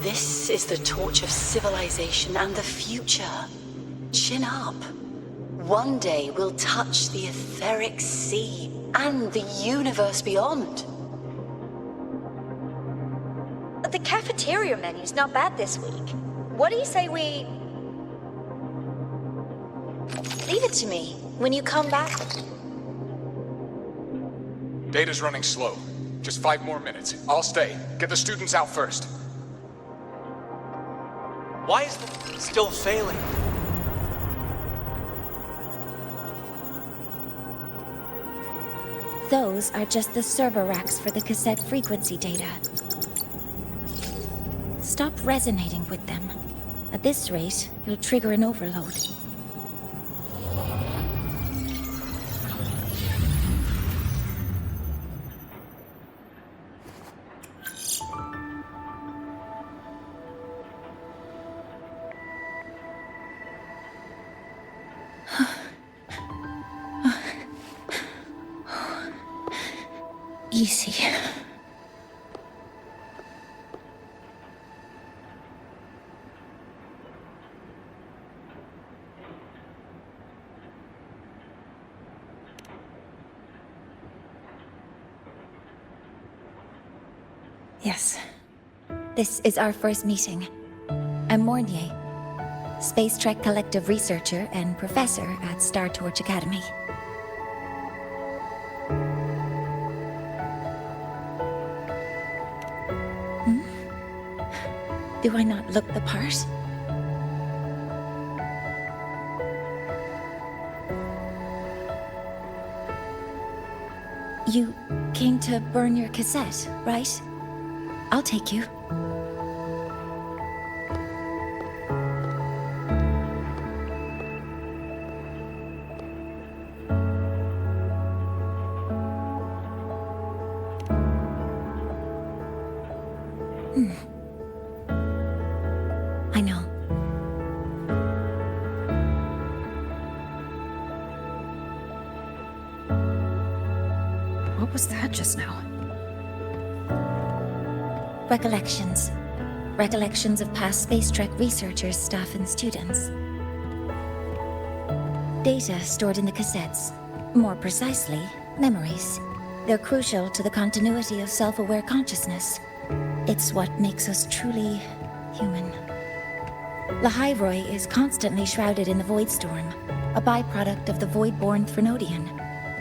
This is the torch of civilization and the future. Chin up. One day we'll touch the etheric sea and the universe beyond. The cafeteria menu's not bad this week. What do you say we... Leave it to me. When you come back... Data's running slow. Just 5 more minutes. I'll stay. Get the students out first. Why is it still failing? Those are just the server racks for the cassette frequency data. Stop resonating with them. At this rate, you'll trigger an overload. Easy. Yes. This is our first meeting. I'm Mornye, Space Trek Collective researcher and professor at Startorch Academy. Do I not look the part? You came to burn your cassette, right? I'll take you. I know. What was that just now? Recollections. Recollections of past Space Trek researchers, staff, and students. Data stored in the cassettes. More precisely, memories. They're crucial to the continuity of self-aware consciousness. It's what makes us truly human. Lahai is constantly shrouded in the Voidstorm, a byproduct of the void-born Thrunodian.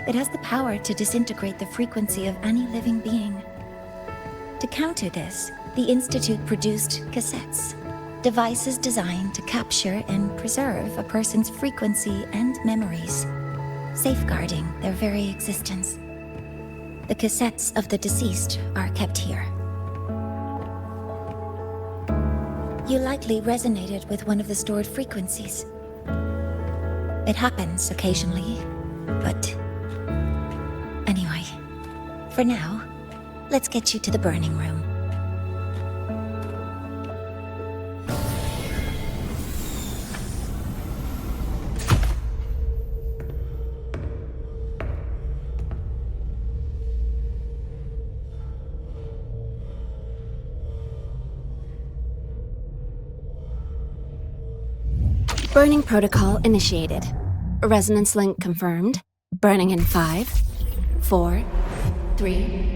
It has the power to disintegrate the frequency of any living being. To counter this, the Institute produced cassettes, devices designed to capture and preserve a person's frequency and memories, safeguarding their very existence. The cassettes of the deceased are kept here. You likely resonated with one of the stored frequencies. It happens occasionally, but... Anyway, for now, let's get you to the burning room. Burning protocol initiated. Resonance link confirmed. Burning in 5, 4, 3...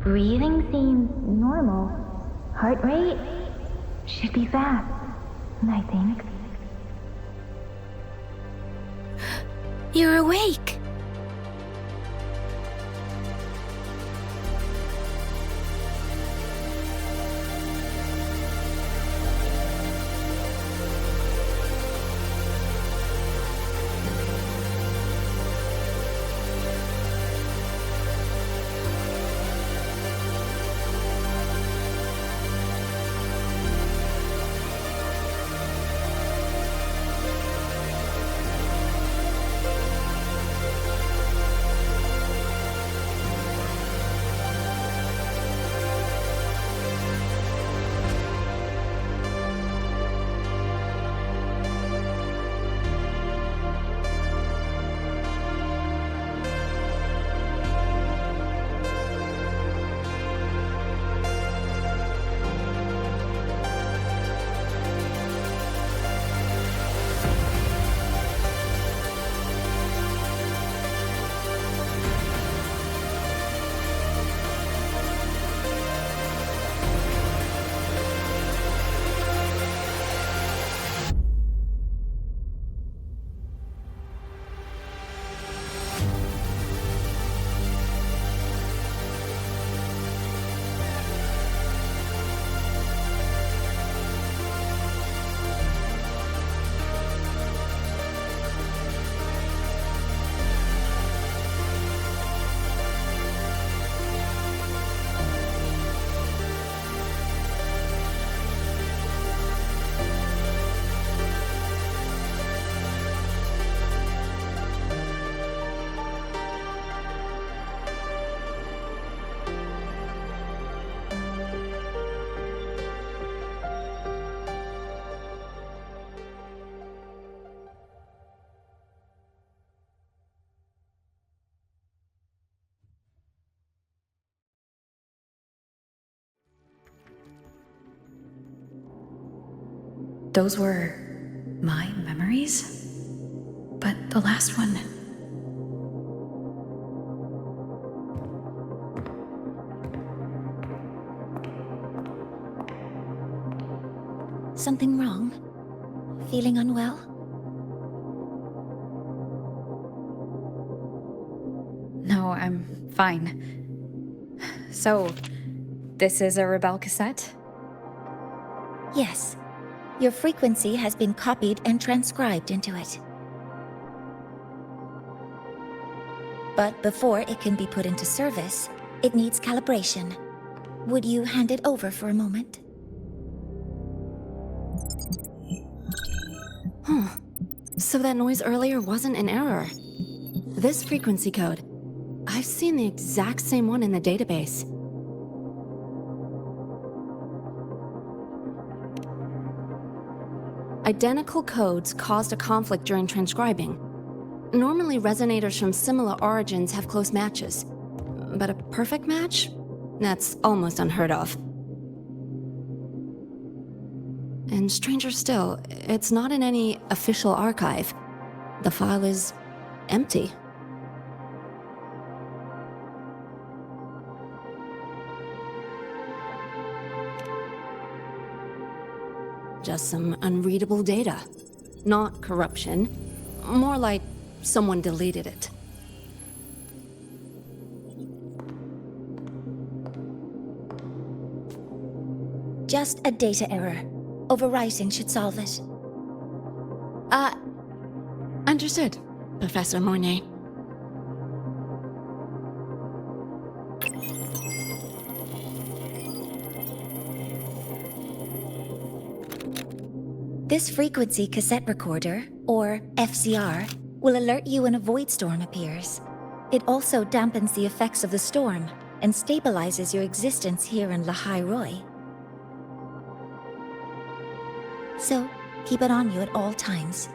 Breathing seems normal. Heart rate should be fast, I think. You're awake! Those were my memories? But the last one... Something wrong? Feeling unwell? No, I'm fine. So, this is a Rebel cassette? Yes. Your frequency has been copied and transcribed into it. But before it can be put into service, it needs calibration. Would you hand it over for a moment? Huh. So that noise earlier wasn't an error. This frequency code, I've seen the exact same one in the database. Identical codes caused a conflict during transcribing. Normally, resonators from similar origins have close matches. But a perfect match? That's almost unheard of. And stranger still, it's not in any official archive. The file is empty. Just some unreadable data. Not corruption. More like someone deleted it. Just a data error. Overwriting should solve it. Understood, Professor Mornye. This frequency cassette recorder, or FCR, will alert you when a void storm appears. It also dampens the effects of the storm and stabilizes your existence here in Lahai. So, keep it on you at all times.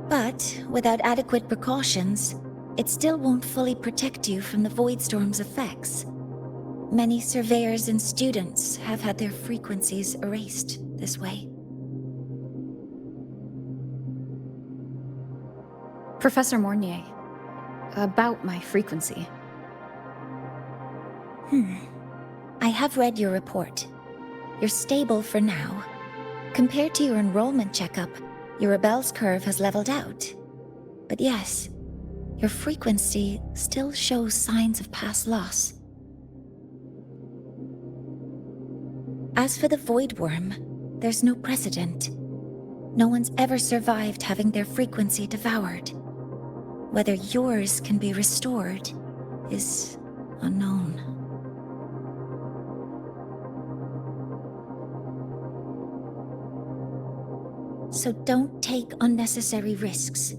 But without adequate precautions, it still won't fully protect you from the void storm's effects. Many surveyors and students have had their frequencies erased this way. Professor Mornye, about my frequency. I have read your report. You're stable for now. Compared to your enrollment checkup, your rebel's curve has leveled out. But yes, your frequency still shows signs of past loss. As for the voidworm, there's no precedent. No one's ever survived having their frequency devoured. Whether yours can be restored is unknown. So don't take unnecessary risks.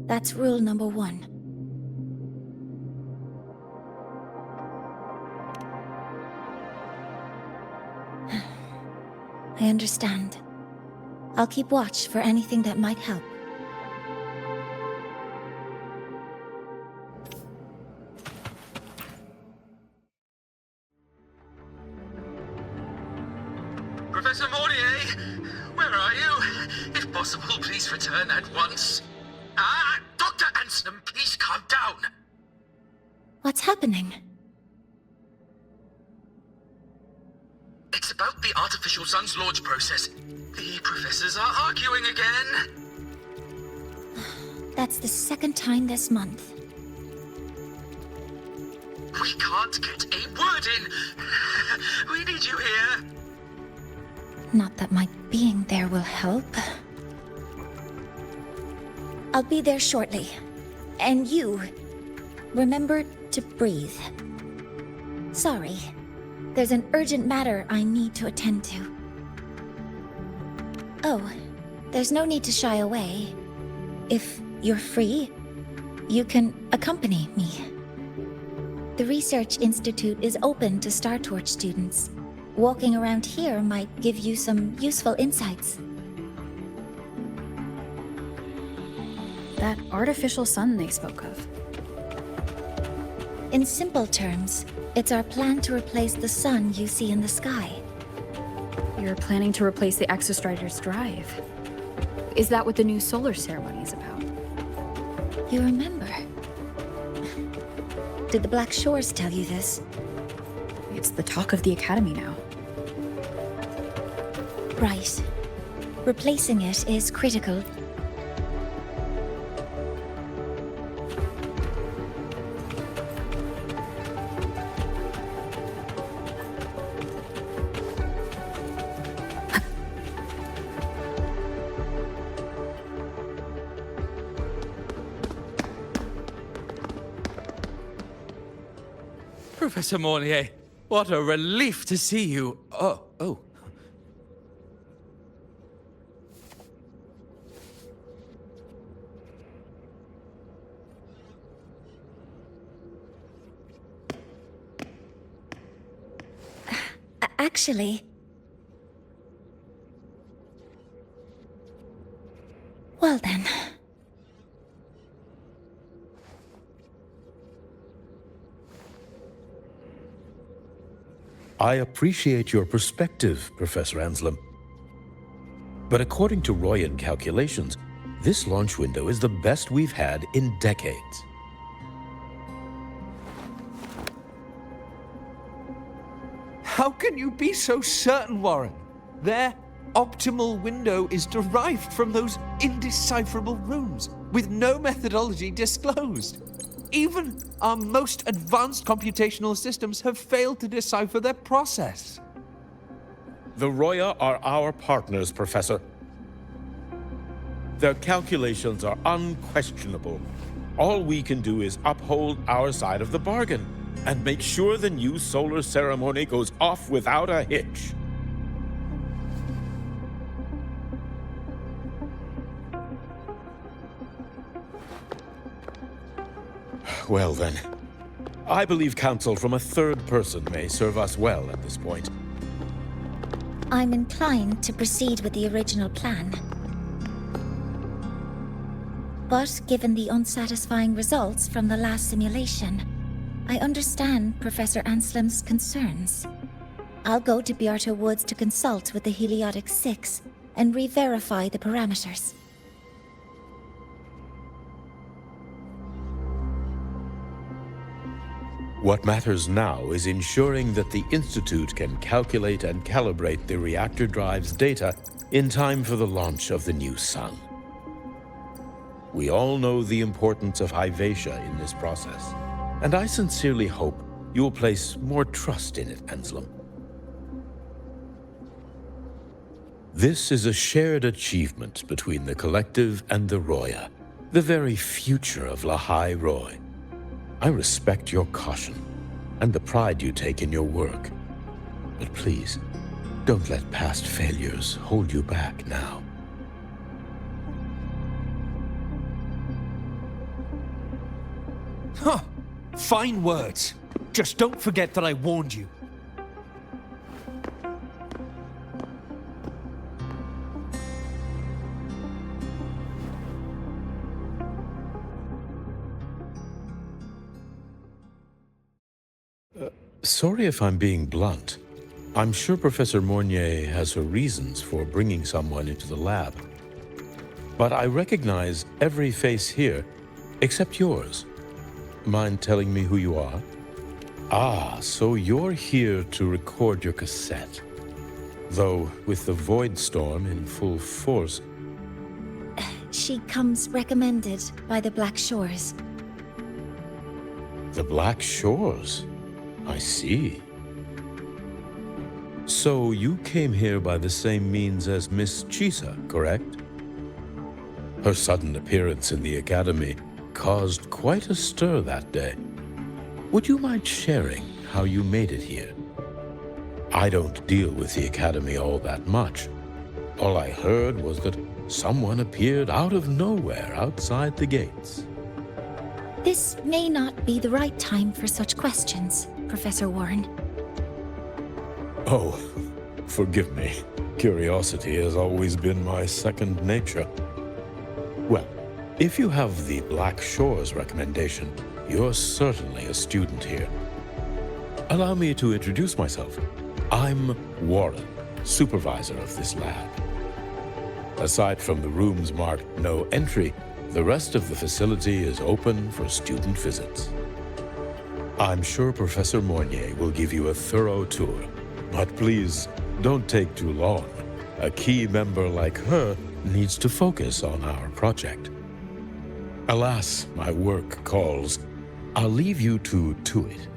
That's rule number 1. I understand. I'll keep watch for anything that might help. Professor Mornye, where are you? If possible, please return at once. Dr. Ansem, please calm down. What's happening? It's about the artificial sun's launch process. The professors are arguing again. That's the second time this month. We can't get a word in. We need you here. Not that my being there will help. I'll be there shortly. And you, remember to breathe. Sorry. There's an urgent matter I need to attend to. Oh, there's no need to shy away. If you're free, you can accompany me. The Research Institute is open to StarTorch students. Walking around here might give you some useful insights. That artificial sun they spoke of. In simple terms, it's our plan to replace the sun you see in the sky. You're planning to replace the Exostrider's drive. Is that what the new solar ceremony is about? You remember? Did the Black Shores tell you this? It's the talk of the Academy now. Right. Replacing it is critical. Professor Mornye, what a relief to see you. Oh. Actually... Well then... I appreciate your perspective, Professor Anselm. But according to Royan calculations, this launch window is the best we've had in decades. How can you be so certain, Warren? Their optimal window is derived from those indecipherable runes, with no methodology disclosed. Even our most advanced computational systems have failed to decipher their process. The Roya are our partners, Professor. Their calculations are unquestionable. All we can do is uphold our side of the bargain and make sure the new solar ceremony goes off without a hitch. Well then, I believe counsel from a third person may serve us well at this point. I'm inclined to proceed with the original plan. But given the unsatisfying results from the last simulation, I understand Professor Anselm's concerns. I'll go to Beata Woods to consult with the Heliotic 6 and re-verify the parameters. What matters now is ensuring that the Institute can calculate and calibrate the reactor drive's data in time for the launch of the new sun. We all know the importance of Hyvatia in this process, and I sincerely hope you will place more trust in it, Anselm. This is a shared achievement between the Collective and the Roya, the very future of Lahai Roy. I respect your caution and the pride you take in your work. But please, don't let past failures hold you back now. Huh. Fine words. Just don't forget that I warned you. Sorry if I'm being blunt. I'm sure Professor Mornye has her reasons for bringing someone into the lab. But I recognize every face here, except yours. Mind telling me who you are? Ah, so you're here to record your cassette. Though, with the void storm in full force... She comes recommended by the Black Shores. The Black Shores? I see. So you came here by the same means as Miss Chisa, correct? Her sudden appearance in the Academy caused quite a stir that day. Would you mind sharing how you made it here? I don't deal with the Academy all that much. All I heard was that someone appeared out of nowhere outside the gates. This may not be the right time for such questions, Professor Warren. Oh, forgive me. Curiosity has always been my second nature. Well, if you have the Black Shores recommendation, you're certainly a student here. Allow me to introduce myself. I'm Warren, supervisor of this lab. Aside from the rooms marked no entry, the rest of the facility is open for student visits. I'm sure Professor Mornye will give you a thorough tour, but please don't take too long. A key member like her needs to focus on our project. Alas, my work calls. I'll leave you to it.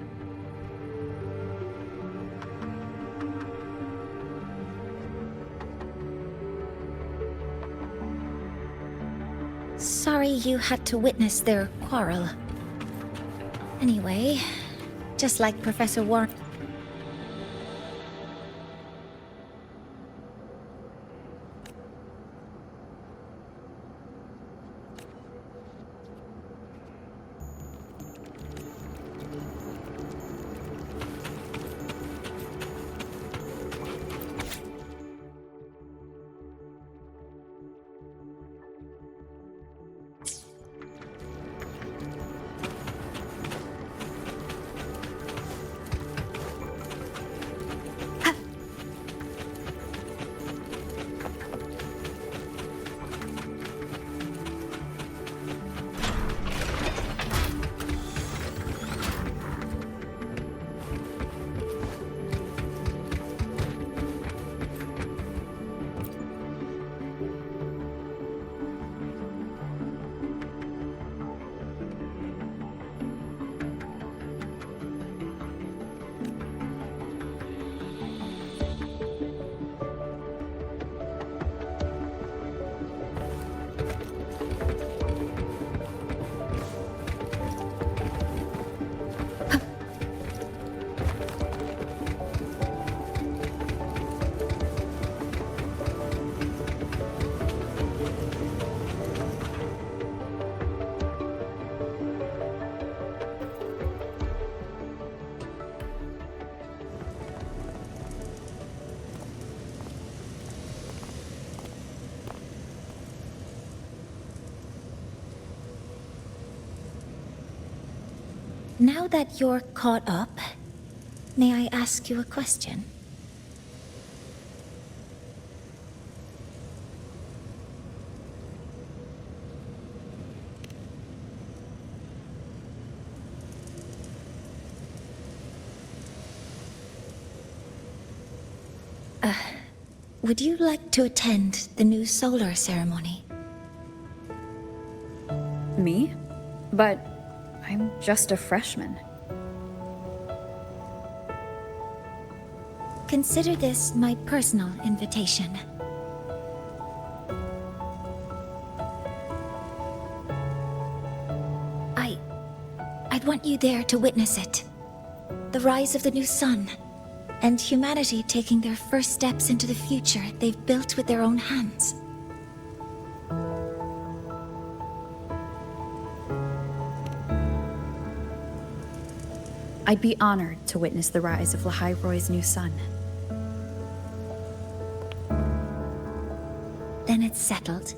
Sorry you had to witness their quarrel. Anyway, just like Professor Warren... Now that you're caught up, may I ask you a question? Would you like to attend the new solar ceremony? Me? But I'm just a freshman. Consider this my personal invitation. I'd want you there to witness it. The rise of the new sun, and humanity taking their first steps into the future they've built with their own hands. I'd be honored to witness the rise of Lahai Roy's new sun. Then it's settled.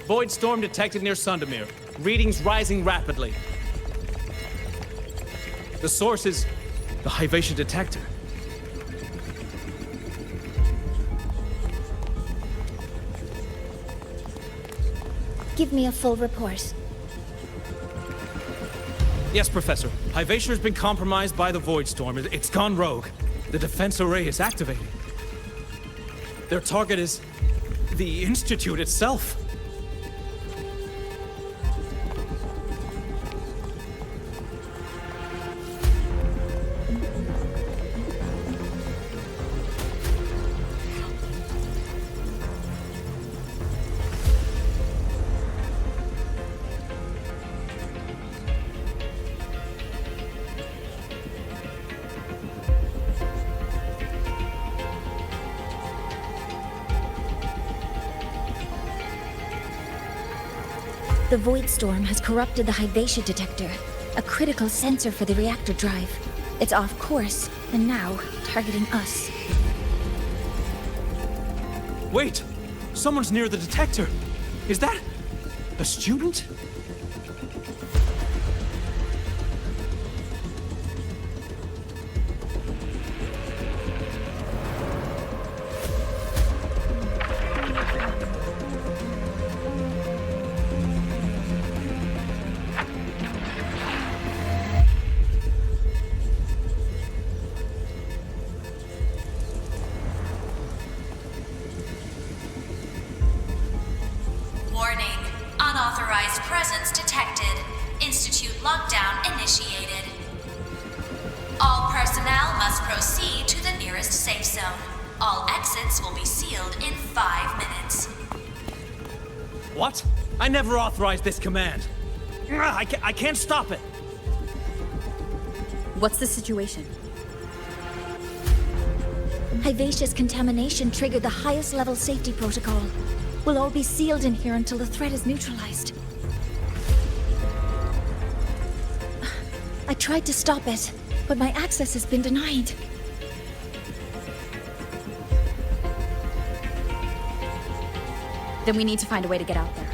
Void storm detected near Sundermere. Readings rising rapidly. The source is the Hivation detector. Give me a full report. Yes, Professor. Hivation has been compromised by the Void Storm. It's gone rogue. The defense array is activated. Their target is the Institute itself. The void storm has corrupted the Hyvatia detector, a critical sensor for the reactor drive. It's off course, and now targeting us. Wait! Someone's near the detector! Is that a student? Warning. Unauthorized presence detected. Institute lockdown initiated. All personnel must proceed to the nearest safe zone. All exits will be sealed in 5 minutes. What? I never authorized this command. I can't stop it. What's the situation? Hyvatia's contamination triggered the highest level safety protocol. We'll all be sealed in here until the threat is neutralized. I tried to stop it, but my access has been denied. Then we need to find a way to get out there.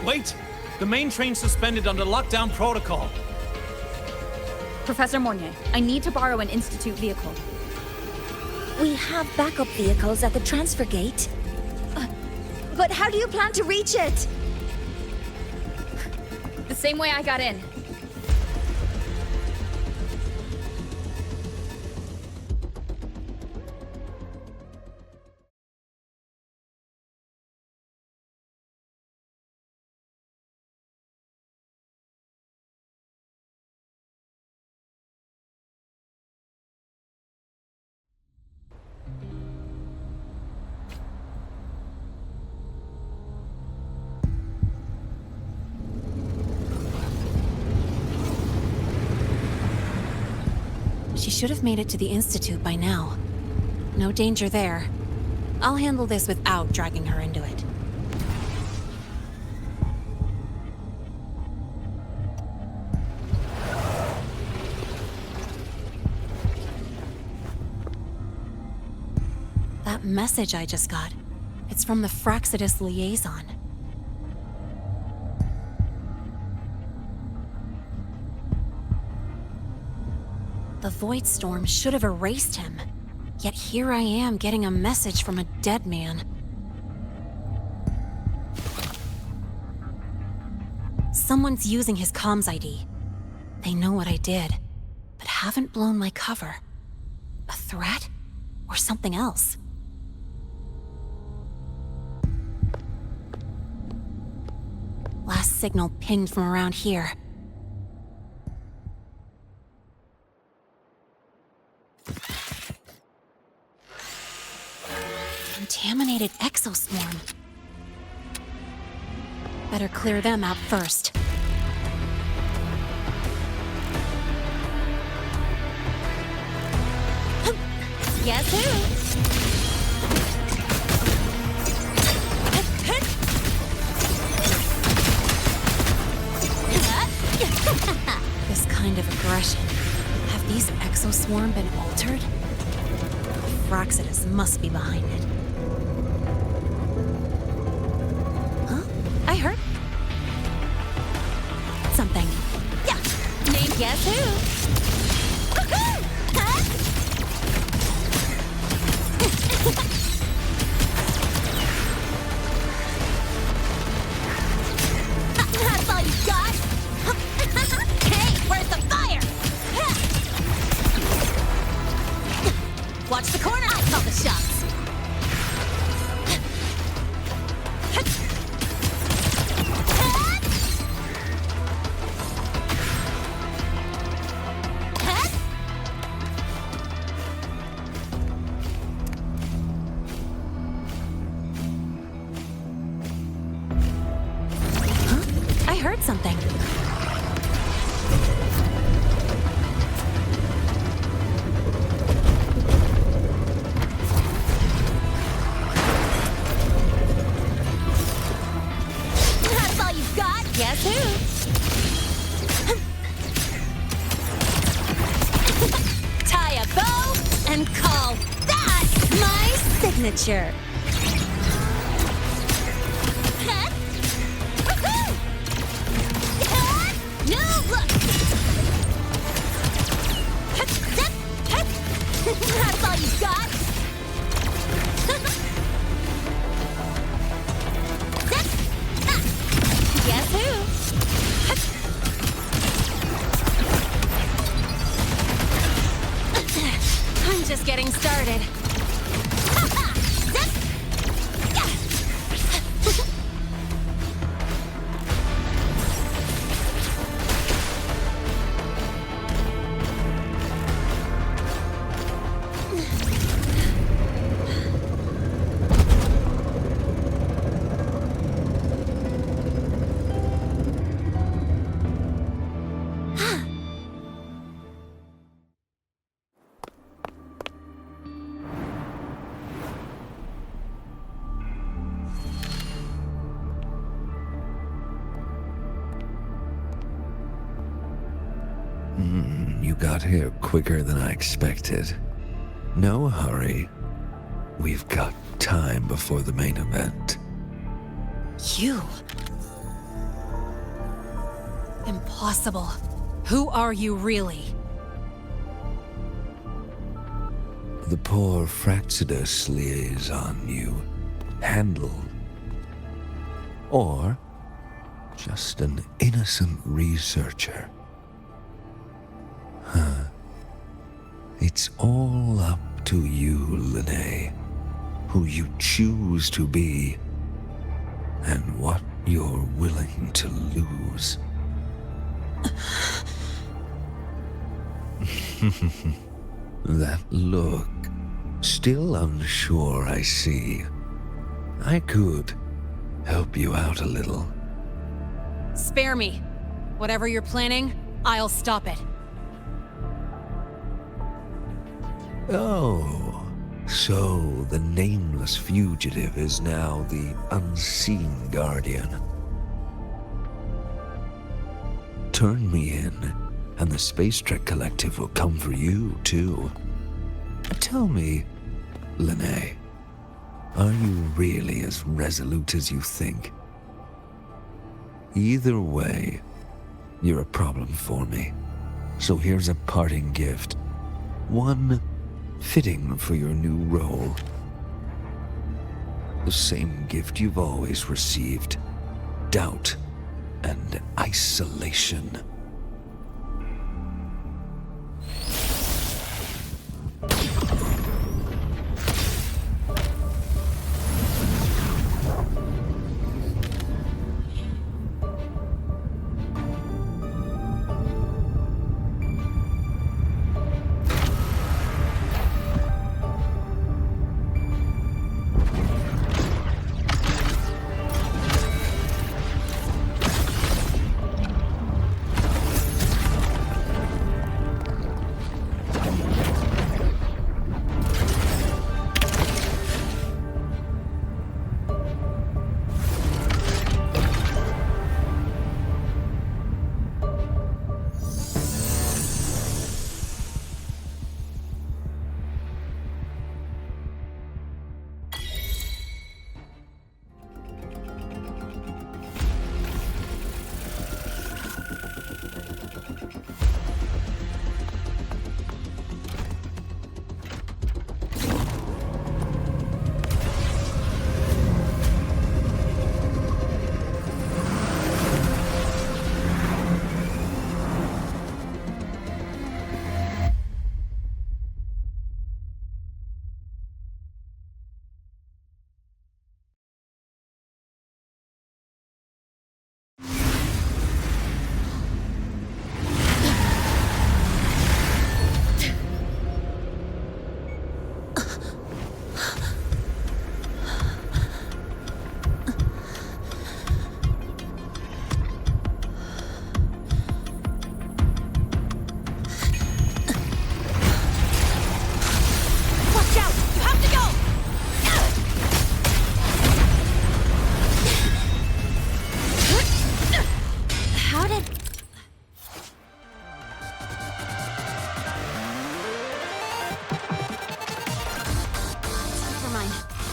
Wait! The main train's suspended under lockdown protocol. Professor Mornye, I need to borrow an Institute vehicle. We have backup vehicles at the transfer gate. But how do you plan to reach it? The same way I got in. She should have made it to the Institute by now. No danger there. I'll handle this without dragging her into it. That message I just got, it's from the Frostlands liaison. The void storm should have erased him. Yet here I am getting a message from a dead man. Someone's using his comms ID. They know what I did, but haven't blown my cover. A threat? Or something else? Last signal pinged from around here. Contaminated exoswarm. Better clear them out first. Guess who? This kind of aggression. Have these exoswarm been altered? Frostlands must be behind it. Huh? I heard something. Yeah. Name guess who? Woohoo! Huh? That's all you got? Hey, where's the fire? Watch the corner. I call the shots. I heard something. signature. That's all you got? Guess who? I'm just getting started. You got here quicker than I expected. No hurry. We've got time before the main event. You? Impossible. Who are you really? The poor Fraxidus liaison you handled. Or just an innocent researcher. It's all up to you, lynae, who you choose to be, and what you're willing to lose. That look, still unsure, I see. I could help you out a little. Spare me. Whatever you're planning, I'll stop it. Oh, so the nameless fugitive is now the unseen guardian. Turn me in, and the Space Trek Collective will come for you, too. Tell me, lynae, are you really as resolute as you think? Either way, you're a problem for me. So here's a parting gift. One fitting for your new role. The same gift you've always received. Doubt and isolation.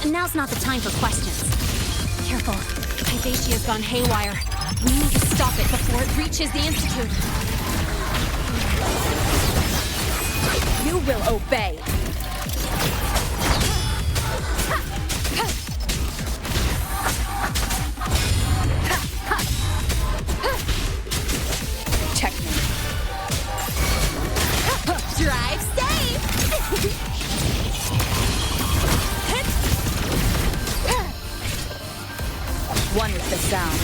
Now's not the time for questions. Careful. Hypatia's gone haywire. We need to stop it before it reaches the Institute. You will obey. Checkmate. Drive safe! One with the sound.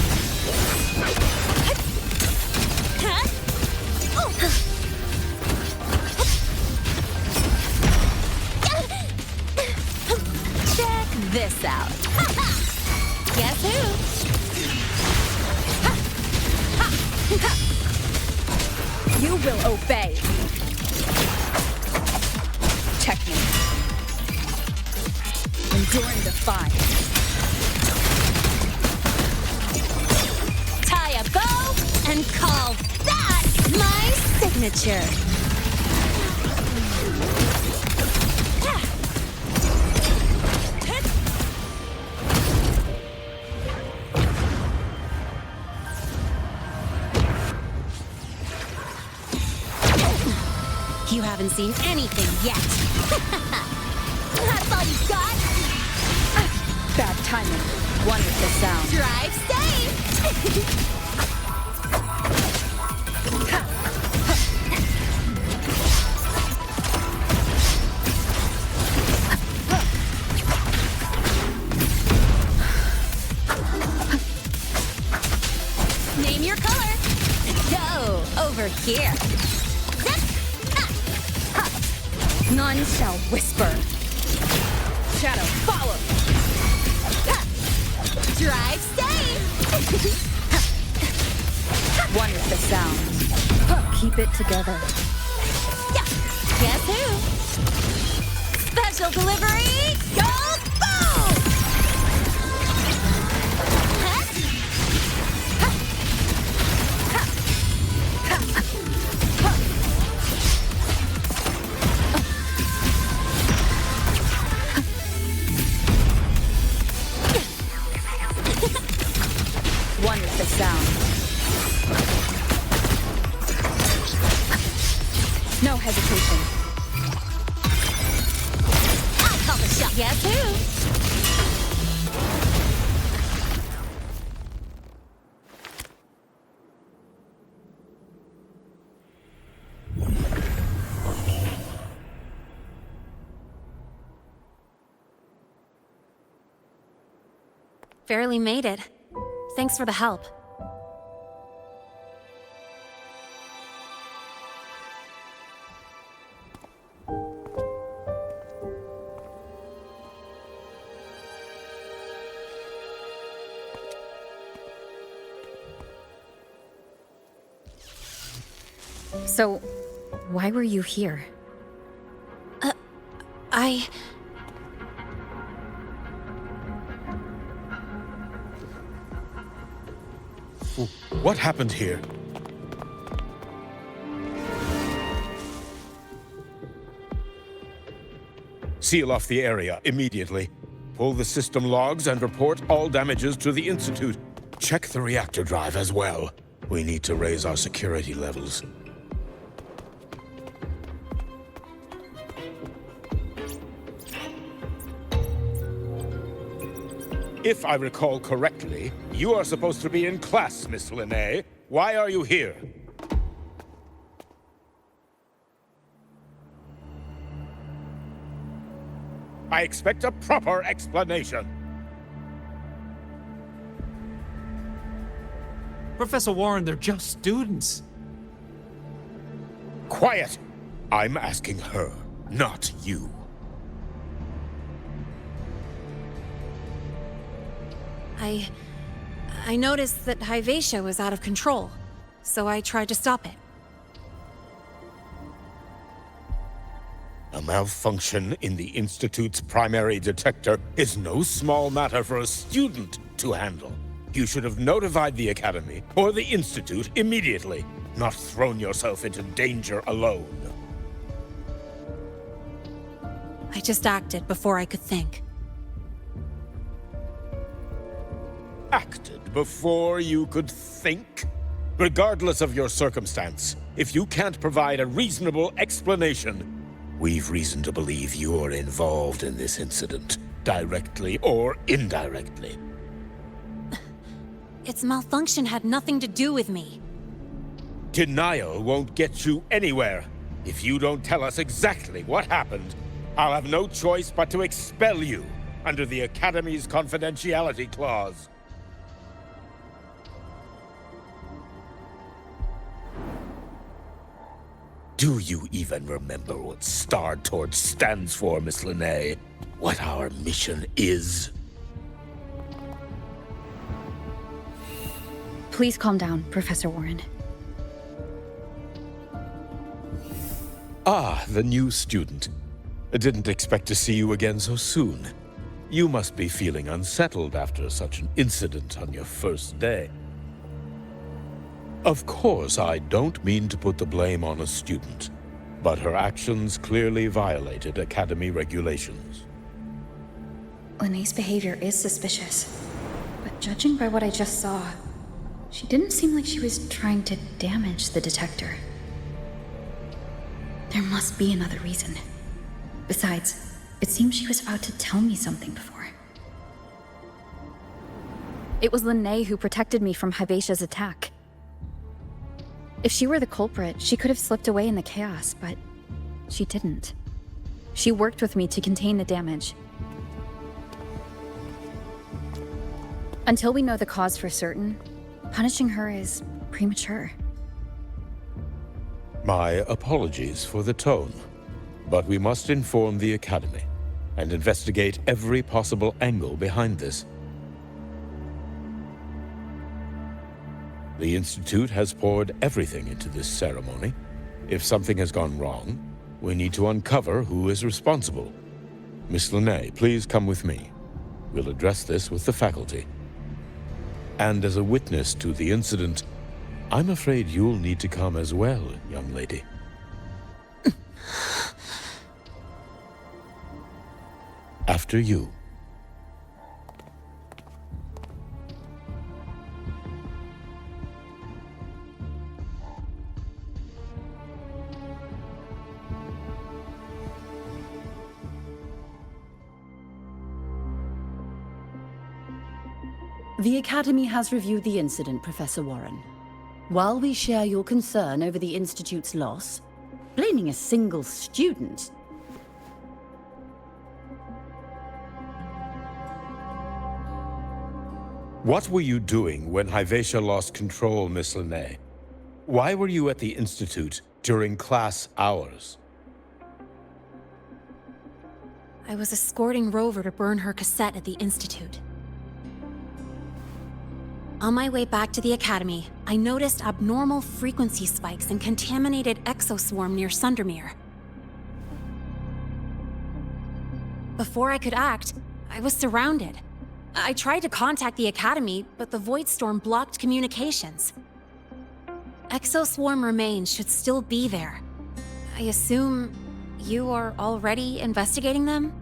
Check this out. Guess who? You will obey. Checkmate. Enduring the fire. Tie a bow and call that my signature. You haven't seen anything yet. That's all you got? Bad timing. One with the sound. Drive safe! Name your color. Go over here. None shall whisper. Shadow, follow. Drive safe. One with the sound. Keep it together. Guess who? Special delivery goes boom! One with the sound. No hesitation. I'll call the shot. Guess who? Barely made it. Thanks for the help. So, why were you here? What happened here? Seal off the area immediately. Pull the system logs and report all damages to the Institute. Check the reactor drive as well. We need to raise our security levels. If I recall correctly, you are supposed to be in class, Miss Lynae. Why are you here? I expect a proper explanation. Professor Warren, they're just students. Quiet! I'm asking her, not you. I noticed that Hypatia was out of control, so I tried to stop it. A malfunction in the Institute's primary detector is no small matter for a student to handle. You should have notified the Academy or the Institute immediately, not thrown yourself into danger alone. I just acted before I could think. acted before you could think? Regardless of your circumstance, if you can't provide a reasonable explanation, we've reason to believe you're involved in this incident, directly or indirectly. Its malfunction had nothing to do with me. Denial won't get you anywhere. If you don't tell us exactly what happened, I'll have no choice but to expel you under the Academy's confidentiality clause. Do you even remember what startorch stands for, Miss Lynae? What our mission is? Please calm down, Professor Warren. Ah, the new student. I didn't expect to see you again so soon. You must be feeling unsettled after such an incident on your first day. Of course, I don't mean to put the blame on a student, but her actions clearly violated Academy regulations. Lynae's behavior is suspicious, but judging by what I just saw, she didn't seem like she was trying to damage the detector. There must be another reason. Besides, it seemed she was about to tell me something before. It was Lynae who protected me from Hybatia's attack. If she were the culprit, she could have slipped away in the chaos, but she didn't. She worked with me to contain the damage. Until we know the cause for certain, punishing her is premature. My apologies for the tone, but we must inform the Academy and investigate every possible angle behind this. The Institute has poured everything into this ceremony. If something has gone wrong, we need to uncover who is responsible. Miss Lynae, please come with me. We'll address this with the faculty. And as a witness to the incident, I'm afraid you'll need to come as well, young lady. After you. The Academy has reviewed the incident, Professor Warren. While we share your concern over the Institute's loss, blaming a single student... What were you doing when Hyvatia lost control, Miss Lynae? Why were you at the Institute during class hours? I was escorting Rover to burn her cassette at the Institute. On my way back to the Academy, I noticed abnormal frequency spikes and contaminated exoswarm near Sundermere. Before I could act, I was surrounded. I tried to contact the Academy, but the Voidstorm blocked communications. Exoswarm remains should still be there. I assume you are already investigating them?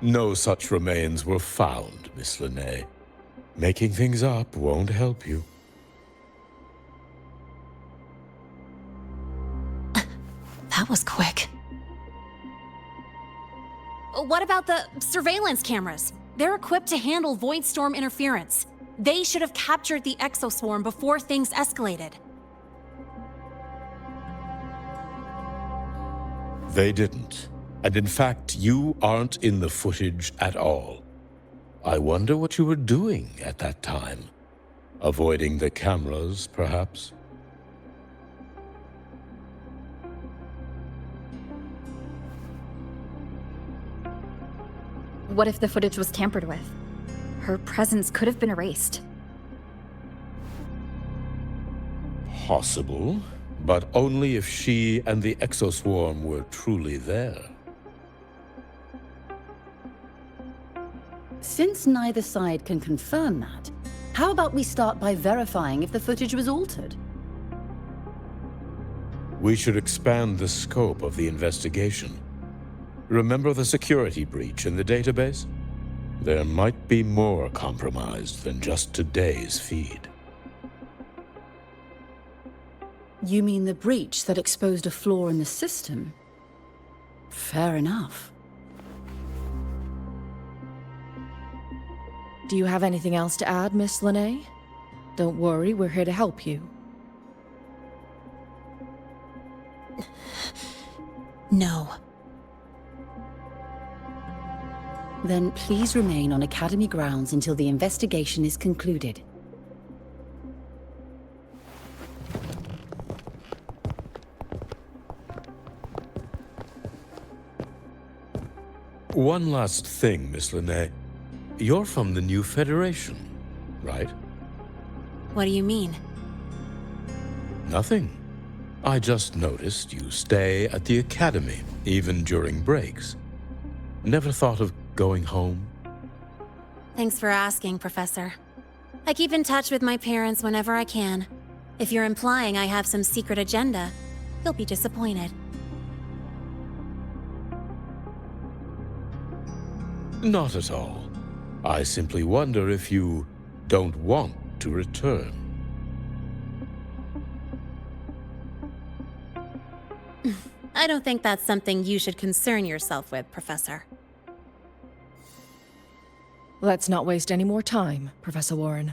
No such remains were found, Miss Lynae. Making things up won't help you. That was quick. What about the surveillance cameras? They're equipped to handle Voidstorm interference. They should have captured the exoswarm before things escalated. They didn't. And in fact, you aren't in the footage at all. I wonder what you were doing at that time. Avoiding the cameras, perhaps? What if the footage was tampered with? Her presence could have been erased. Possible, but only if she and the exoswarm were truly there. Since neither side can confirm that, how about we start by verifying if the footage was altered? We should expand the scope of the investigation. Remember the security breach in the database? There might be more compromised than just today's feed. You mean the breach that exposed a flaw in the system? Fair enough. Do you have anything else to add, Miss Lynae? Don't worry, we're here to help you. No. Then please remain on Academy grounds until the investigation is concluded. One last thing, Miss Lynae. You're from the new Federation, right? What do you mean? Nothing. I just noticed you stay at the Academy, even during breaks. Never thought of going home? Thanks for asking, Professor. I keep in touch with my parents whenever I can. If you're implying I have some secret agenda, you'll be disappointed. Not at all. I simply wonder if you don't want to return. I don't think that's something you should concern yourself with, Professor. Let's not waste any more time, Professor Warren.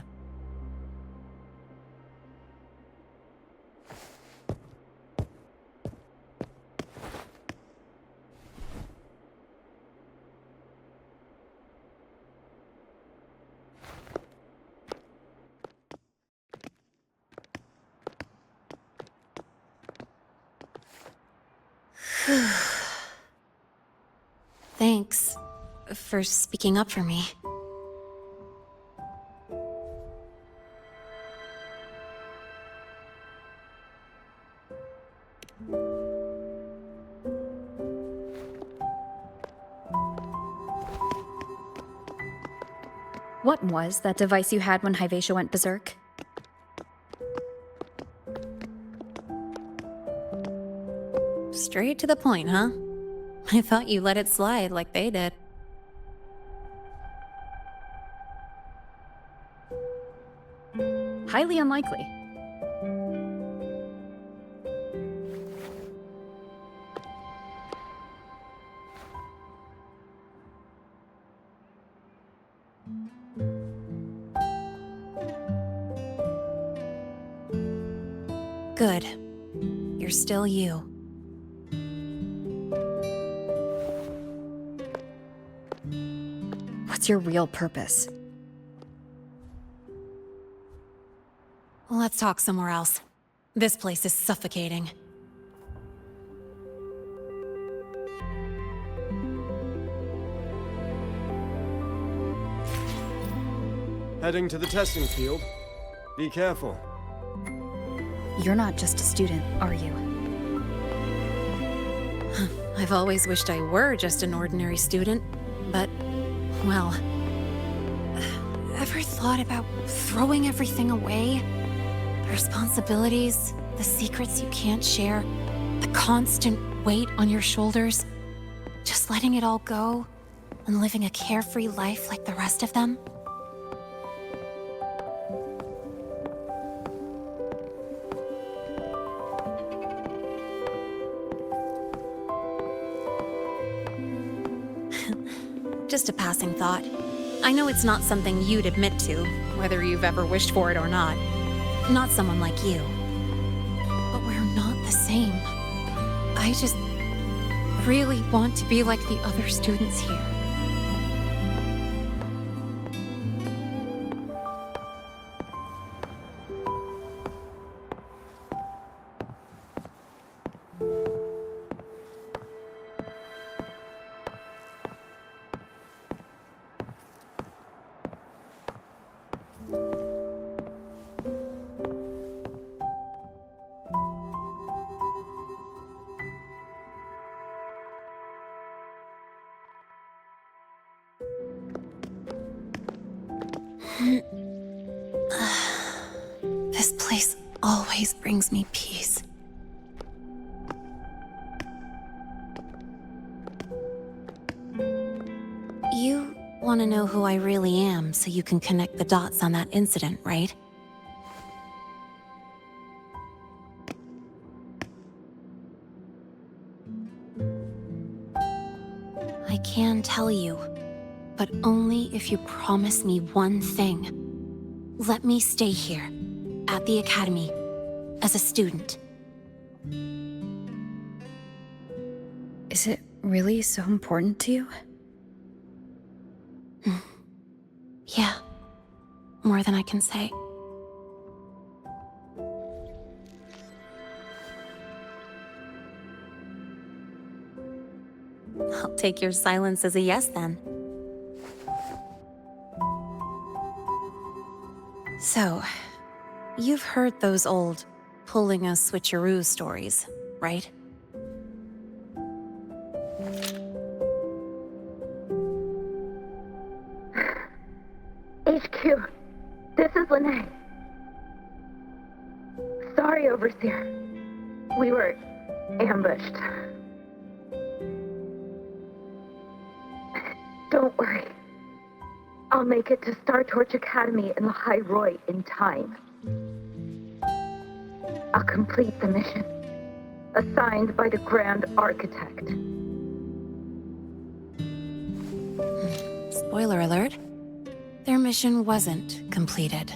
Thanks for speaking up for me. What was that device you had when Hyvatia went berserk? Straight to the point, huh? I thought you let it slide like they did. Highly unlikely. Good. You're still you. What's your real purpose? Let's talk somewhere else. This place is suffocating. Heading to the testing field. Be careful. You're not just a student, are you? I've always wished I were just an ordinary student, but, well... Ever thought about throwing everything away? The responsibilities, the secrets you can't share, the constant weight on your shoulders. Just letting it all go and living a carefree life like the rest of them? Just a passing thought. I know it's not something you'd admit to, whether you've ever wished for it or not. Not someone like you. But we're not the same. I just really want to be like the other students here. This place always brings me peace. want to know who I really am so you can connect the dots on that incident, right? I can tell you, but only if you promise me one thing. Let me stay here, at the Academy, as a student. Is it really so important to you? Yeah, more than I can say. I'll take your silence as a yes, then. So, you've heard those old pulling a switcheroo stories, right? HQ, this is Lynae. Sorry, Overseer. We were ambushed. Don't worry. I'll make it to Startorch Academy in Lahai in time. I'll complete the mission, assigned by the Grand Architect. Spoiler alert. Their mission wasn't completed.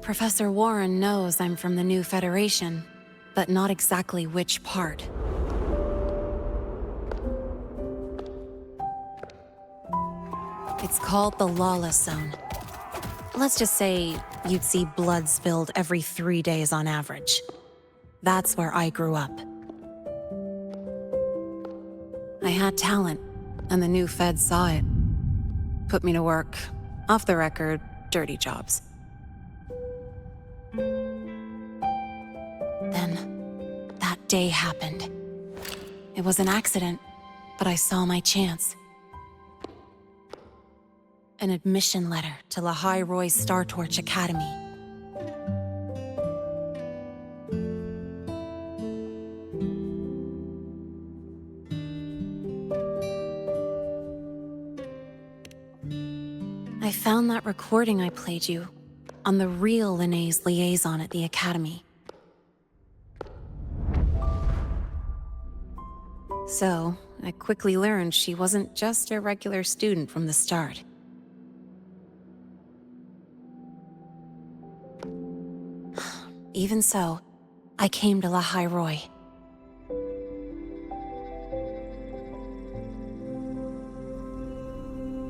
Professor Warren knows I'm from the new Federation, but not exactly which part. It's called the Lawless Zone. Let's just say you'd see blood spilled every 3 days on average. That's where I grew up. I had talent, and the new feds saw it. Put me to work, off the record, dirty jobs. Then, that day happened. It was an accident, but I saw my chance. An admission letter to Lahai Startorch Academy. I found that recording I played you on the real Lynae's liaison at the Academy. So, I quickly learned she wasn't just a regular student from the start. Even so, I came to Lahai.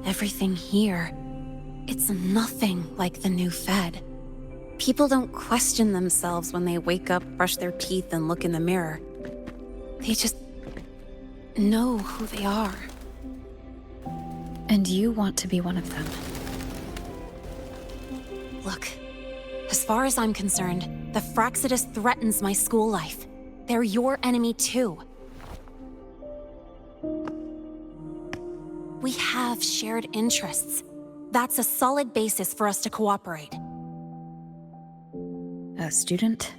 Everything here, it's nothing like the new Fed. People don't question themselves when they wake up, brush their teeth, and look in the mirror. They just know who they are. And you want to be one of them. Look, as far as I'm concerned, the Frostlands threatens my school life. They're your enemy too. We have shared interests. That's a solid basis for us to cooperate. A student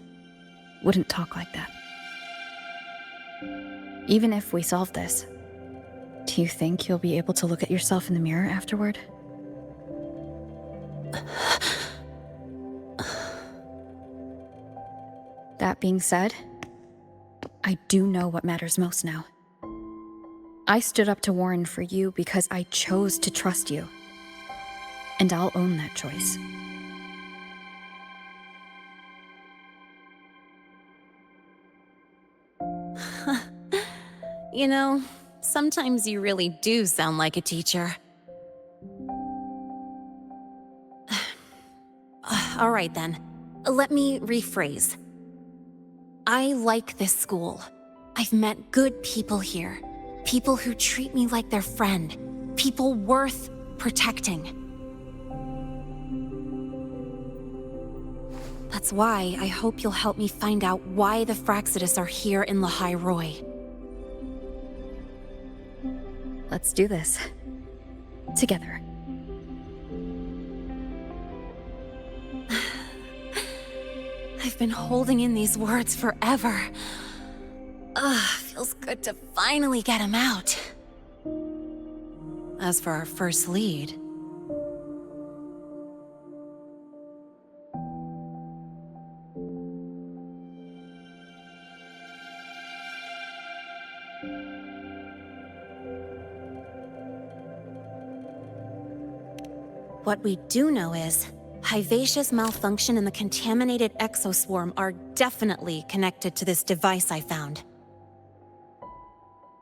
wouldn't talk like that. Even if we solve this, do you think you'll be able to look at yourself in the mirror afterward? That being said, I do know what matters most now. I stood up to Warren for you because I chose to trust you. And I'll own that choice. You know, sometimes you really do sound like a teacher. All right then, let me rephrase. I like this school. I've met good people here. People who treat me like their friend. People worth protecting. That's why I hope you'll help me find out why the Frostlands are here in Lahai. Let's do this. Together. I've been holding in these words forever. Feels good to finally get them out. As for our first lead... What we do know is, Hivacia's malfunction and the contaminated exoswarm are definitely connected to this device I found.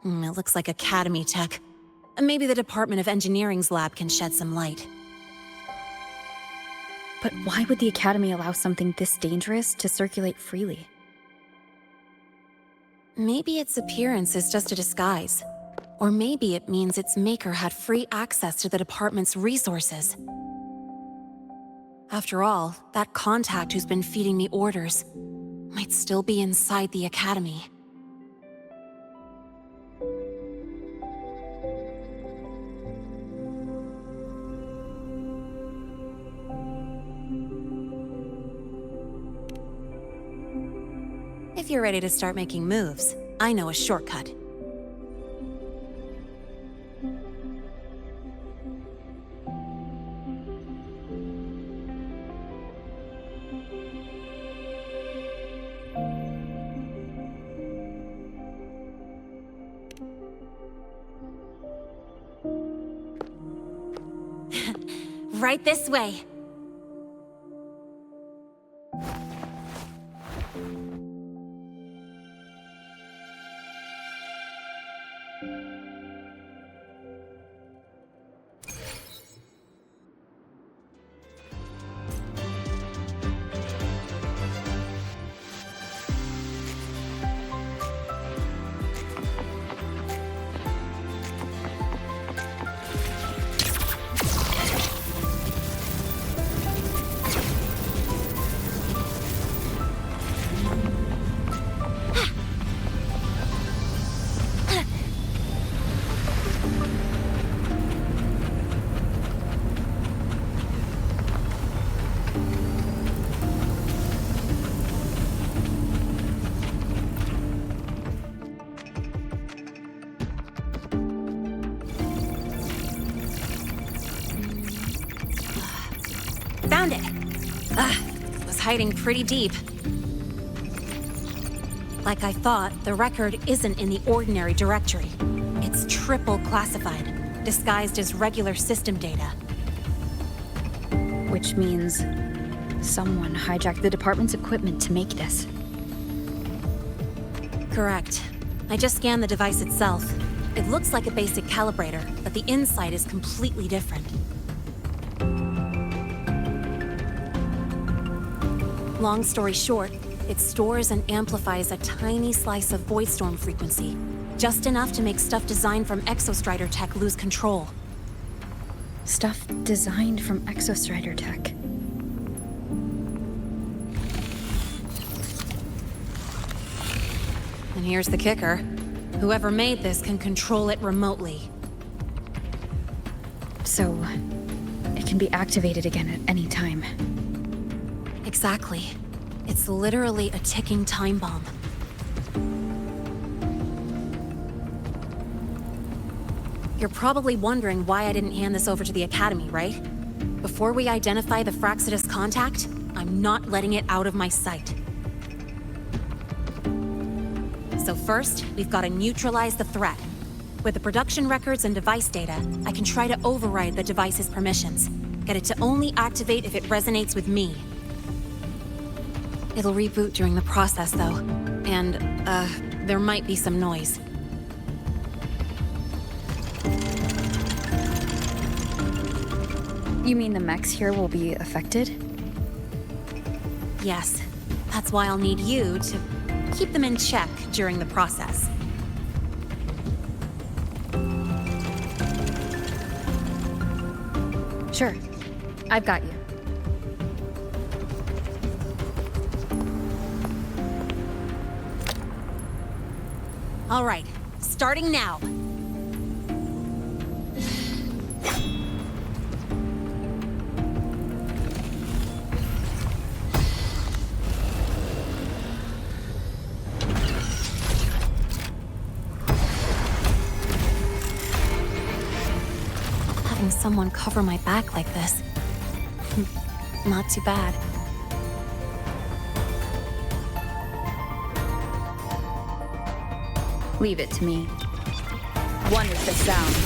It looks like Academy tech. Maybe the Department of Engineering's lab can shed some light. But why would the Academy allow something this dangerous to circulate freely? Maybe its appearance is just a disguise. Or maybe it means its maker had free access to the department's resources. After all, that contact who's been feeding me orders might still be inside the Academy. If you're ready to start making moves, I know a shortcut. Right this way. Found it! Was hiding pretty deep. Like I thought, the record isn't in the ordinary directory. It's triple classified, disguised as regular system data. Which means someone hijacked the department's equipment to make this. Correct. I just scanned the device itself. It looks like a basic calibrator, but the inside is completely different. Long story short, it stores and amplifies a tiny slice of voidstorm frequency, just enough to make stuff designed from Exostrider tech lose control. Stuff designed from Exostrider tech. And here's the kicker. Whoever made this can control it remotely. So, it can be activated again at any time. Exactly. It's literally a ticking time bomb. You're probably wondering why I didn't hand this over to the Academy, right? Before we identify the Fractsidus contact, I'm not letting it out of my sight. So first, we've got to neutralize the threat. With the production records and device data, I can try to override the device's permissions. Get it to only activate if it resonates with me. It'll reboot during the process, though. And, there might be some noise. You mean the mechs here will be affected? Yes. That's why I'll need you to keep them in check during the process. Sure. I've got you. All right, starting now. having someone cover my back like this. Not too bad. Leave it to me. One is the sound.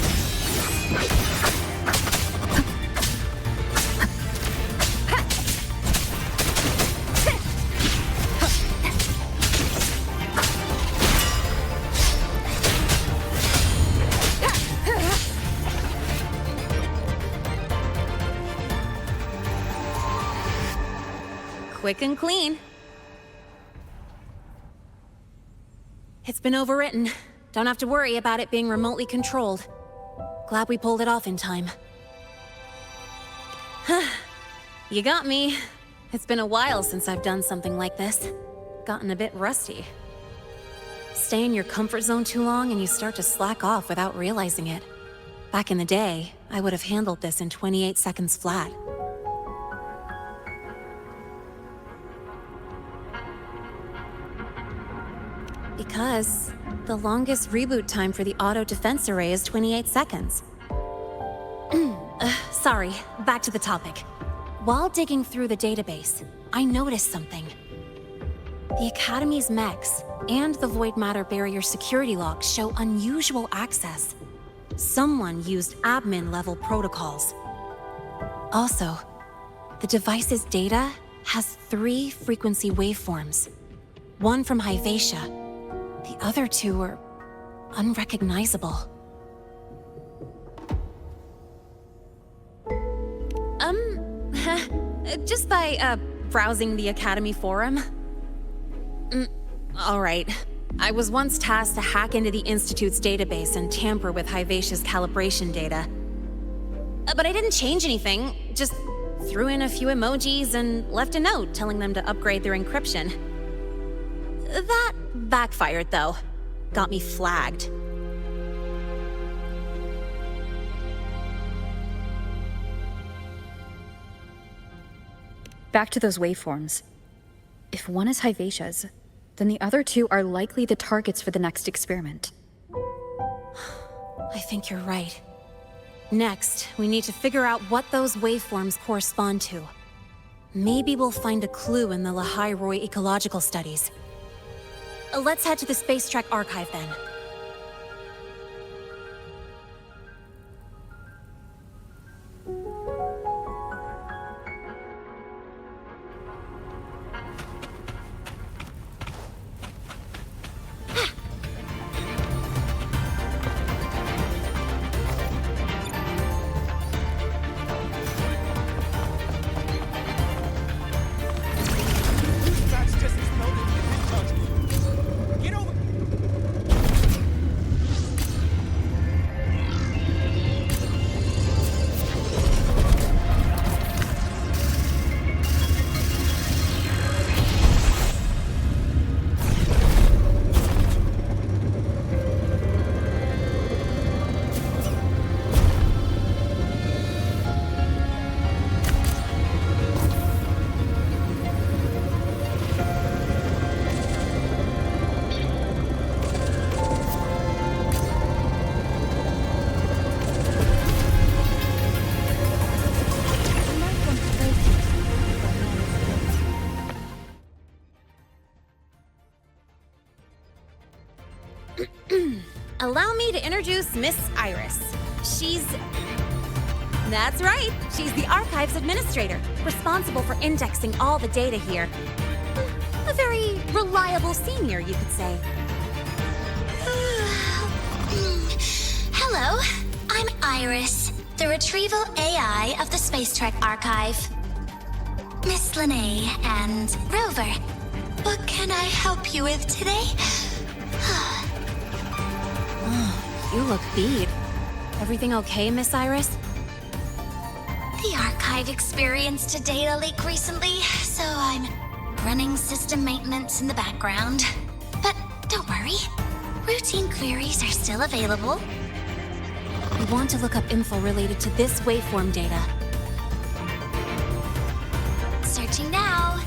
Quick and clean. It's been overwritten. Don't have to worry about it being remotely controlled. Glad we pulled it off in time. You got me. It's been a while since I've done something like this. Gotten a bit rusty. Stay in your comfort zone too long and you start to slack off without realizing it. Back in the day, I would have handled this in 28 seconds flat. Because the longest reboot time for the auto defense array is 28 seconds. Sorry, back to the topic. While digging through the database, I noticed something. The Academy's mechs and the void matter barrier security logs show unusual access. Someone used admin-level protocols. Also, the device's data has 3 frequency waveforms. One from Hyvatia. The other 2 are unrecognizable. Just by, browsing the Academy forum. Alright. I was once tasked to hack into the Institute's database and tamper with Hyvatia's calibration data. But I didn't change anything, just threw in a few emojis and left a note telling them to upgrade their encryption. That backfired, though. Got me flagged. Back to those waveforms. If one is Hyvatia's, then the other 2 are likely the targets for the next experiment. I think you're right. Next, we need to figure out what those waveforms correspond to. Maybe we'll find a clue in the Lahai ecological studies. Let's head to the Space Trek archive then. Allow me to introduce Miss Iris. That's right, she's the Archives Administrator, responsible for indexing all the data here. A very reliable senior, you could say. Hello, I'm Iris, the retrieval AI of the Space Trek Archive. Miss Lynae and Rover, what can I help you with today? You look beat. Everything okay, Miss Iris? The archive experienced a data leak recently, so I'm running system maintenance in the background. But don't worry, routine queries are still available. We want to look up info related to this waveform data. Searching now.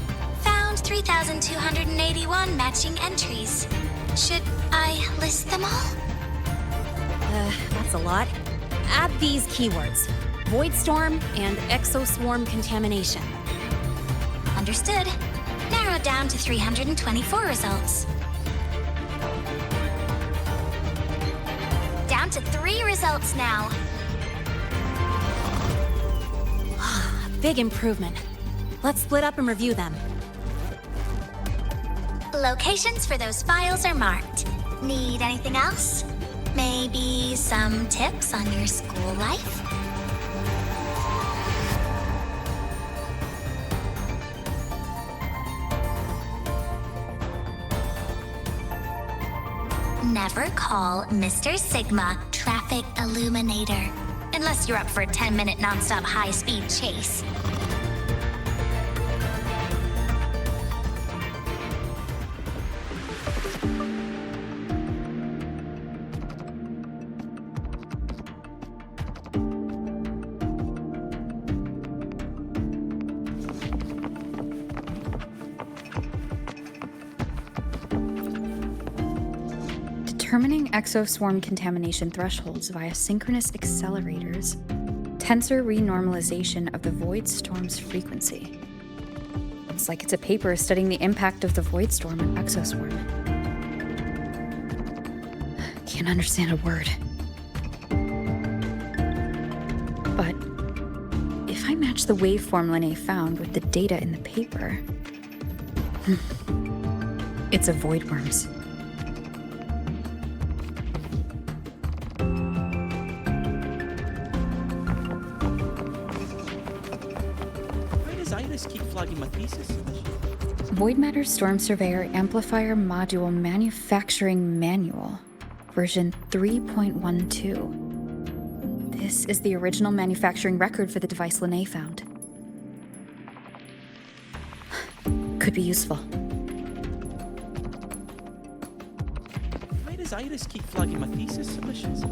Found 3,281 matching entries. Should I list them all? That's a lot. Add these keywords. Voidstorm and exoswarm contamination. Understood. Narrowed down to 324 results. Down to 3 results now. Big improvement. Let's split up and review them. Locations for those files are marked. Need anything else? Maybe some tips on your school life? Never call Mr. Sigma Traffic Illuminator, unless you're up for a 10-minute non-stop high-speed chase. Determining exoswarm contamination thresholds via synchronous accelerators, tensor renormalization of the voidstorm's frequency. Looks like it's a paper studying the impact of the voidstorm on exoswarm. Can't understand a word. But if I match the waveform lynae found with the data in the paper, it's a voidworm's. Keep flagging my thesis. Void Matter Storm Surveyor Amplifier Module Manufacturing Manual, version 3.12. This is the original manufacturing record for the device lynae found. Could be useful. Why does Iris keep flagging my thesis submissions?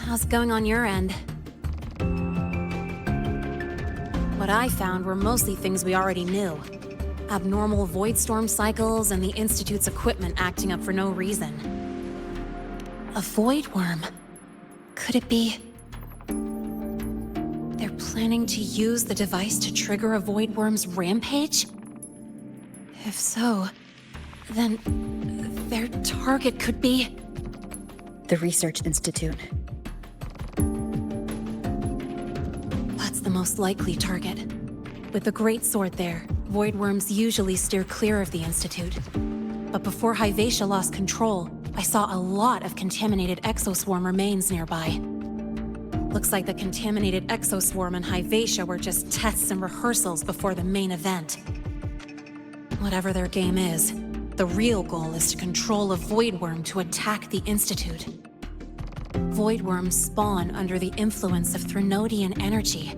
How's it going on your end? What I found were mostly things we already knew. Abnormal voidstorm cycles and the Institute's equipment acting up for no reason. A voidworm. Could it be... they're planning to use the device to trigger a voidworm's rampage? If so, then their target could be... the Research Institute. That's the most likely target. With the Great Sword there, voidworms usually steer clear of the Institute. But before Hyvatia lost control, I saw a lot of contaminated exoswarm remains nearby. Looks like the contaminated exoswarm and Hyvatia were just tests and rehearsals before the main event. Whatever their game is, the real goal is to control a voidworm to attack the Institute. Voidworms spawn under the influence of Threnodian energy.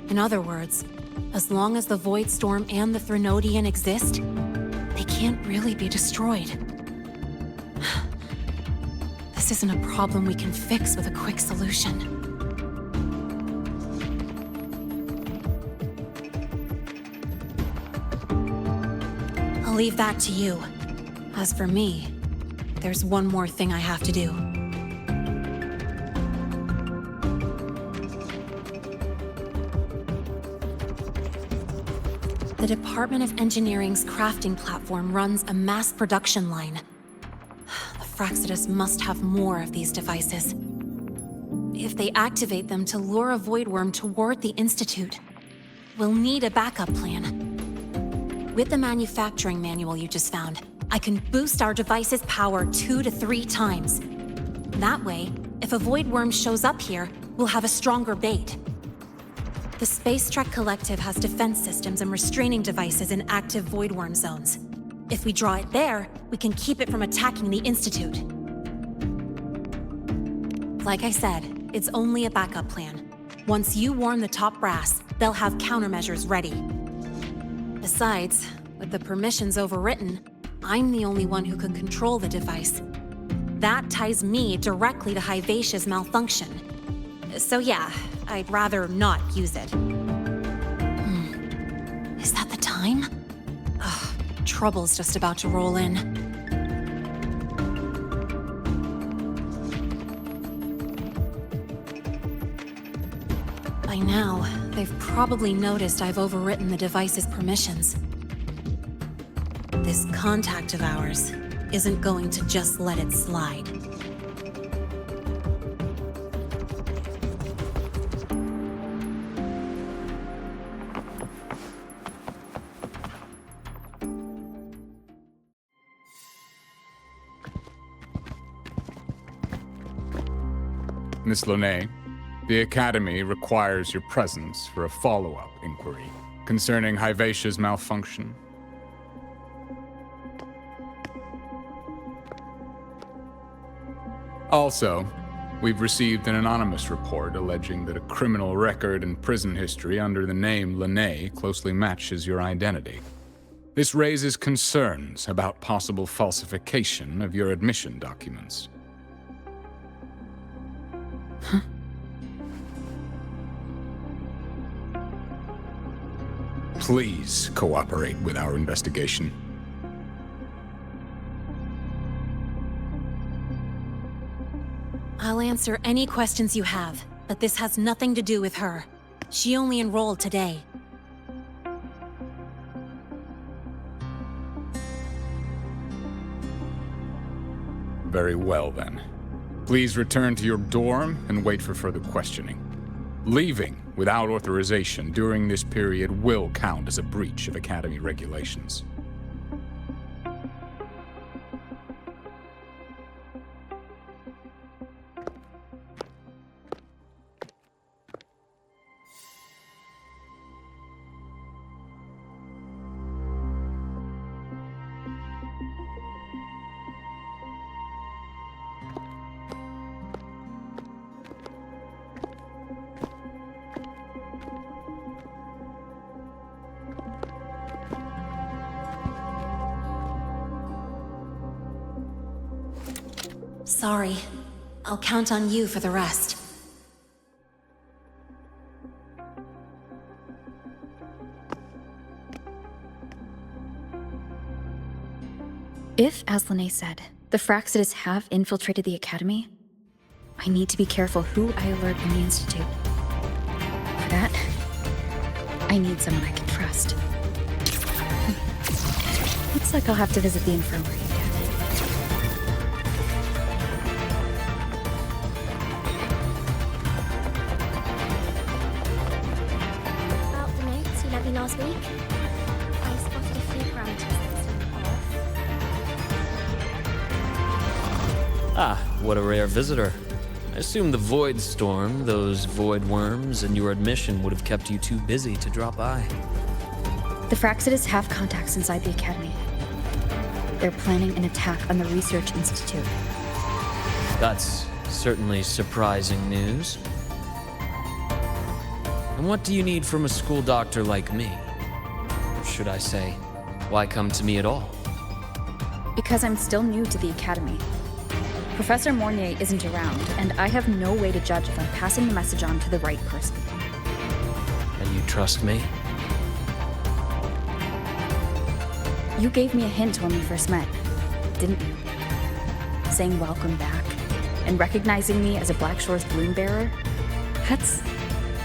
In other words, as long as the Voidstorm and the Threnodian exist, they can't really be destroyed. This isn't a problem we can fix with a quick solution. I'll leave that to you. As for me, there's one more thing I have to do. The Department of Engineering's crafting platform runs a mass production line. The Fraxidus must have more of these devices. If they activate them to lure a voidworm toward the Institute, we'll need a backup plan. With the manufacturing manual you just found, I can boost our device's power 2 to 3 times. That way, if a voidworm shows up here, we'll have a stronger bait. The Space Trek Collective has defense systems and restraining devices in active voidworm zones. If we draw it there, we can keep it from attacking the Institute. Like I said, it's only a backup plan. Once you warn the top brass, they'll have countermeasures ready. Besides, with the permissions overwritten, I'm the only one who can control the device. That ties me directly to Hivacia's malfunction. So yeah, I'd rather not use it. Is that the time? Ugh, trouble's just about to roll in. By now, they've probably noticed I've overwritten the device's permissions. This contact of ours isn't going to just let it slide. Miss Lynae, the Academy requires your presence for a follow-up inquiry concerning Hivacia's malfunction. Also, we've received an anonymous report alleging that a criminal record and prison history under the name Lynae closely matches your identity. This raises concerns about possible falsification of your admission documents. Please cooperate with our investigation. I'll answer any questions you have, but this has nothing to do with her. She only enrolled today. Very well, then. Please return to your dorm and wait for further questioning. Leaving without authorization during this period will count as a breach of Academy regulations. Sorry. I'll count on you for the rest. If, as Lynae said, the Fractsidus have infiltrated the Academy, I need to be careful who I alert in the Institute. For that, I need someone I can trust. Looks like I'll have to visit the infirmary again. About the notes you lent me last week, I spotted a few parameters that seemed off. Ah, what a rare visitor. I assume the void storm, those void worms, and your admission would have kept you too busy to drop by. The Fractsidus have contacts inside the Academy. They're planning an attack on the Research Institute. That's certainly surprising news. And what do you need from a school doctor like me? Or should I say, why come to me at all? Because I'm still new to the Academy. Professor Mornye isn't around, and I have no way to judge if I'm passing the message on to the right person. And you trust me? You gave me a hint when we first met, didn't you? Saying welcome back, and recognizing me as a Black Shore's bloom bearer? That's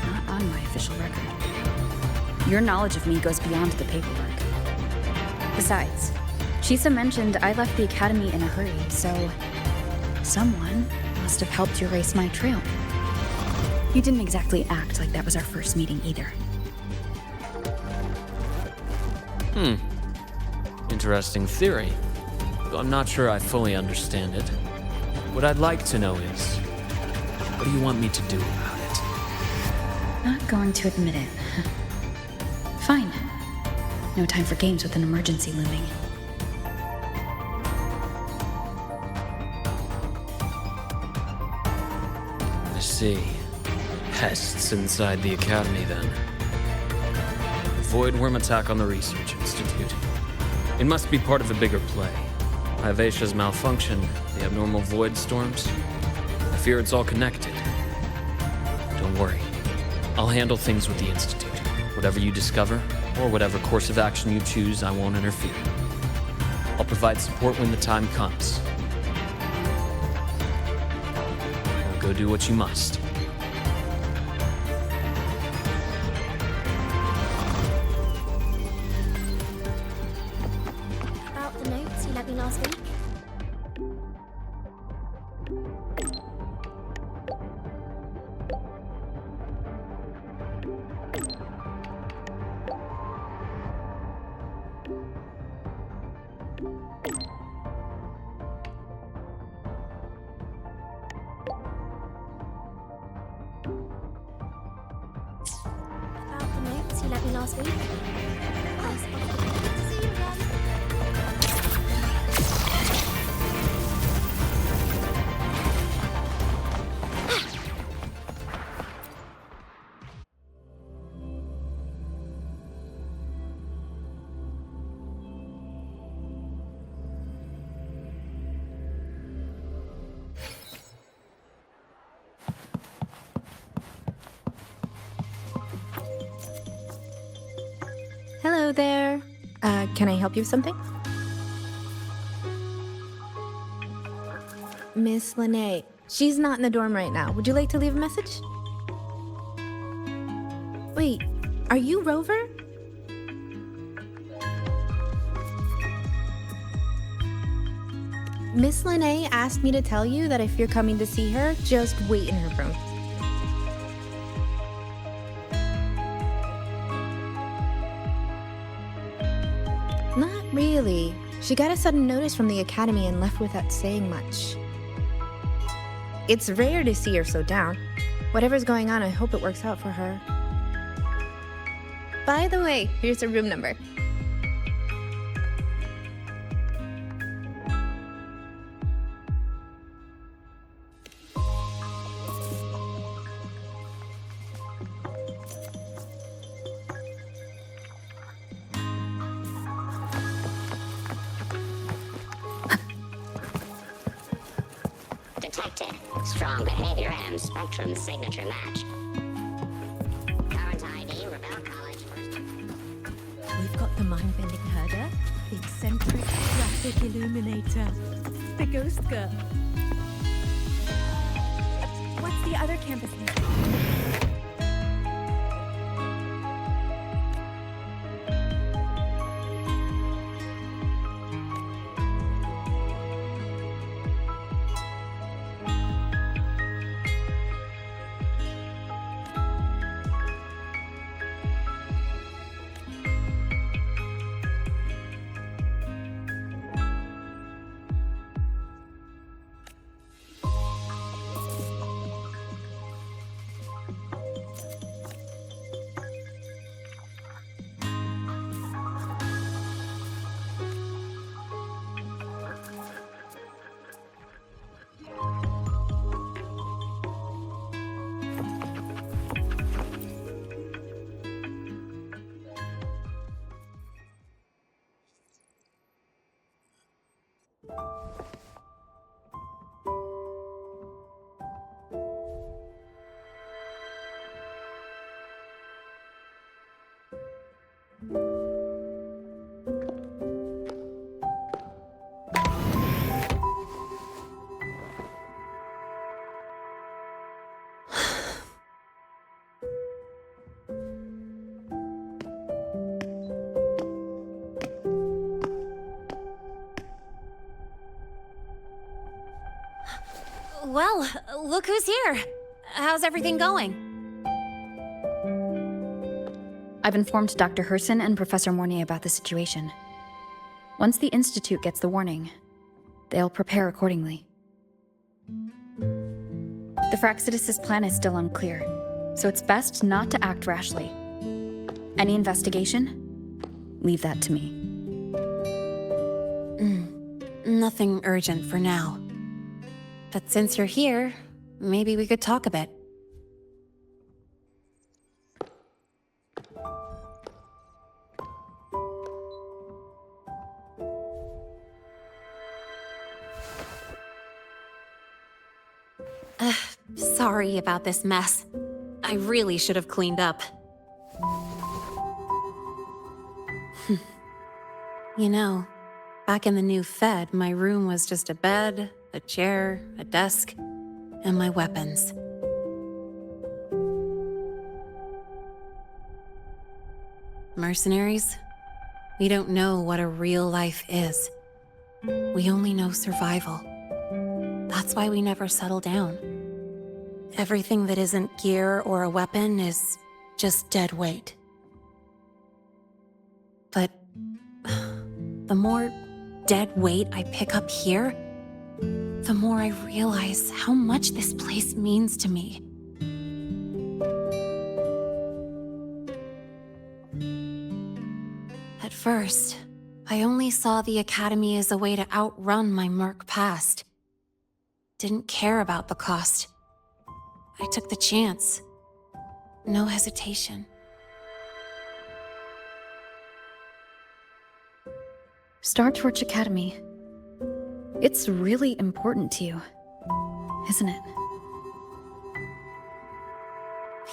not on my official record. Your knowledge of me goes beyond the paperwork. Besides, Shisa mentioned I left the Academy in a hurry, so someone must have helped you erase my trail. You didn't exactly act like that was our first meeting either. Interesting theory. though I'm not sure I fully understand it. What I'd like to know is, what do you want me to do about it? Not going to admit it. Fine. No time for games with an emergency looming. I see. Pests inside the Academy, then. Voidworm attack on the Research Institute. It must be part of a bigger play. Vivacia's malfunction, the abnormal void storms. I fear it's all connected. Don't worry. I'll handle things with the Institute. Whatever you discover, or whatever course of action you choose, I won't interfere. I'll provide support when the time comes. Now go do what you must. About the notes you lent me last week? About the notes you lent me last week? Oh, see you again. Hello there. Can I help you with something? Miss Lynae. She's not in the dorm right now. Would you like to leave a message? Wait, are you Rover? Miss Lynae asked me to tell you that if you're coming to see her, just wait in her room. Not really. She got a sudden notice from the Academy and left without saying much. It's rare to see her so down. Whatever's going on, I hope it works out for her. By the way, here's her room number. Detected. Strong behavior and spectrum signature match. Current ID, Rebel College. We've got the mind-bending herder, the eccentric graphic illuminator, the ghost girl. What's the other campus name? Well, look who's here. How's everything going? I've informed Dr. Herssen and Professor Mornye about the situation. Once the Institute gets the warning, they'll prepare accordingly. The Fractsidus' plan is still unclear, so it's best not to act rashly. Any investigation? Leave that to me. Nothing urgent for now. But since you're here, maybe we could talk a bit. Sorry about this mess. I really should have cleaned up. You know, back in the new Fed, my room was just a bed, a chair, a desk, and my weapons. Mercenaries? We don't know what a real life is. We only know survival. That's why we never settle down. Everything that isn't gear or a weapon is just dead weight. But the more dead weight I pick up here, the more I realize how much this place means to me. At first, I only saw the Academy as a way to outrun my merc past. Didn't care about the cost. I took the chance. No hesitation. Startorch Academy. It's really important to you, isn't it?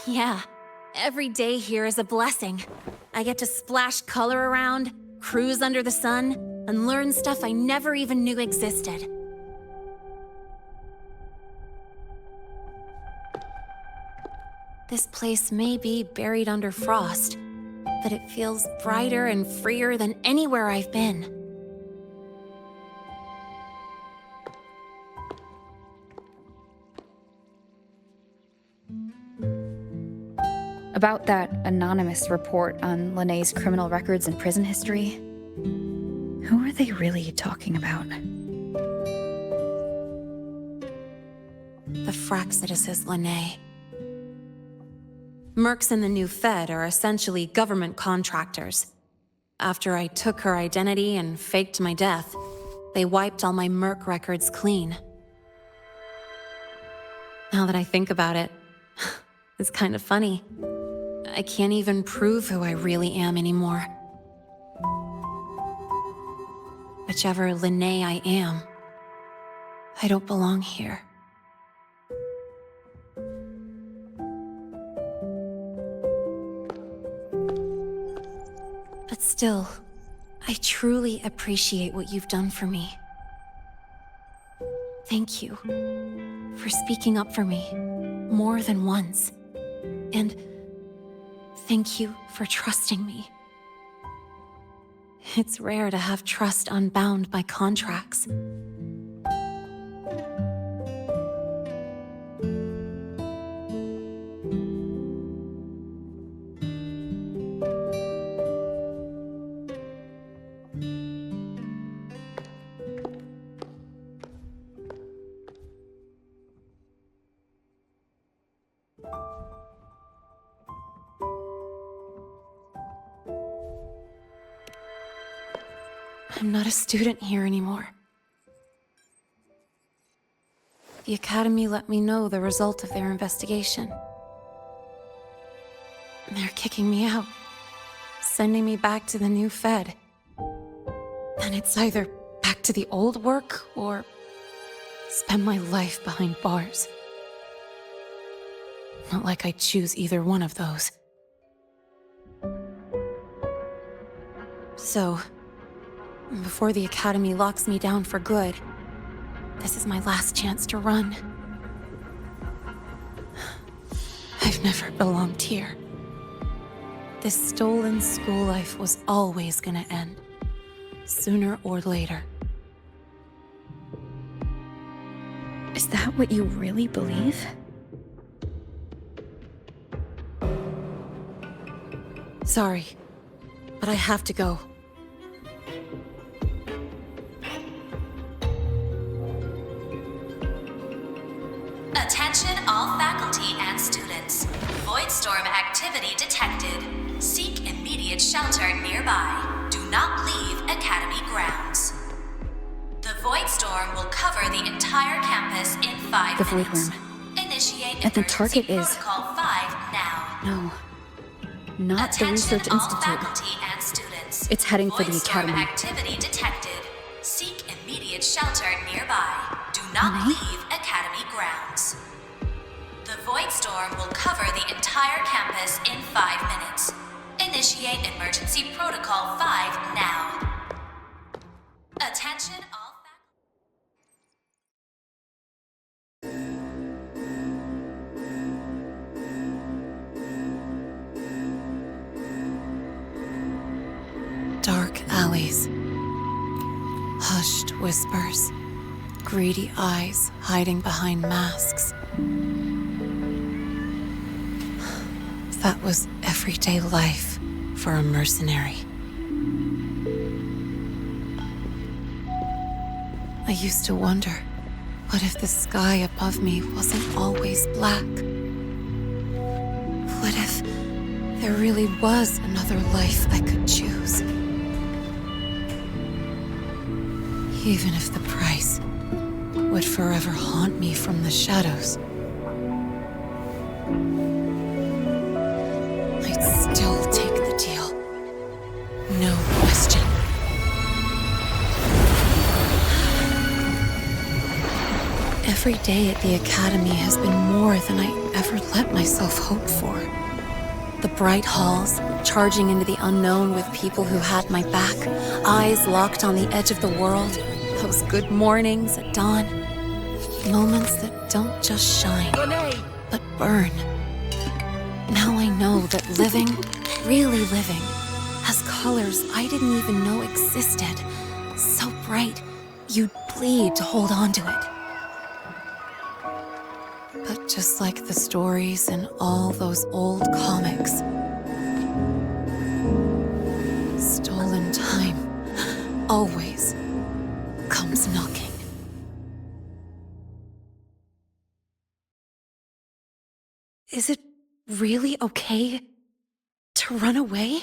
Yeah, every day here is a blessing. I get to splash color around, cruise under the sun, and learn stuff I never even knew existed. This place may be buried under frost, but it feels brighter and freer than anywhere I've been. About that anonymous report on lynae's criminal records and prison history, who are they really talking about? The Fractsidus is lynae. Mercs in the new Fed are essentially government contractors. After I took her identity and faked my death, they wiped all my merc records clean. Now that I think about it, it's kind of funny. I can't even prove who I really am anymore. Whichever lynae I am, I don't belong here. But still, I truly appreciate what you've done for me. Thank you for speaking up for me more than once. And thank you for trusting me. It's rare to have trust unbound by contracts. I'm not a student here anymore. The Academy let me know the result of their investigation. They're kicking me out, sending me back to the new Fed. And it's either back to the old work or spend my life behind bars. Not like I choose either one of those. So, before the Academy locks me down for good, this is my last chance to run. I've never belonged here. This stolen school life was always gonna end, sooner or later. Is that what you really believe? Sorry, but I have to go. storm activity detected. Seek immediate shelter nearby. Do not leave Academy grounds. The void storm will cover the entire campus in 5 The minutes. voidworm. Initiate And the emergency target is... protocol 5 now. No. Not the Attention Research all Institute. faculty and students. It's heading for Void the storm Academy. activity detected. Seek immediate shelter nearby. Do not leave Academy grounds. The void storm will cover the entire campus in 5 minutes. Initiate emergency protocol 5 now. Attention all Dark alleys, hushed whispers, greedy eyes hiding behind masks. That was everyday life for a mercenary. I used to wonder, what if the sky above me wasn't always black? What if there really was another life I could choose? Even if the price would forever haunt me from the shadows, I'd still take the deal. No question. Every day at the Academy has been more than I ever let myself hope for. The bright halls, charging into the unknown with people who had my back, eyes locked on the edge of the world, those good mornings at dawn, moments that don't just shine, but burn. Now I know that living, really living, has colors I didn't even know existed. So bright, you'd bleed to hold on to it. But just like the stories in all those old comics, stolen time always comes knocking. Is it really okay to run away?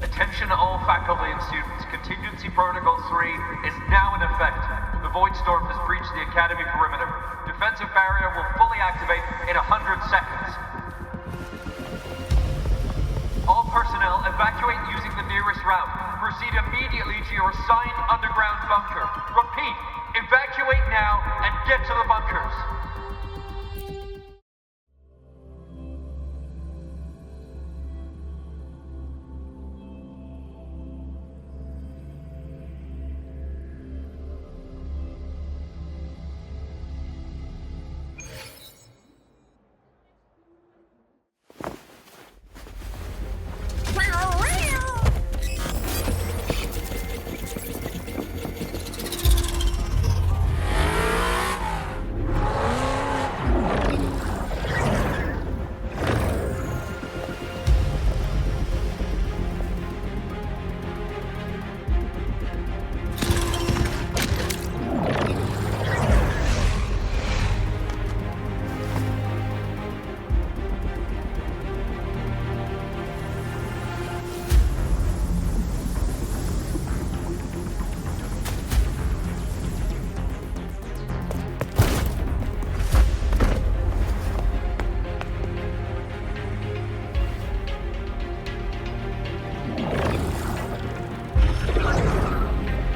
Attention all faculty and students. Contingency Protocol 3 is now in effect. The Void Storm has breached the Academy perimeter. Defensive barrier will fully activate in 100 seconds. All personnel evacuate using the nearest route. Proceed immediately to your assigned underground bunker. Repeat, evacuate now and get to the bunkers.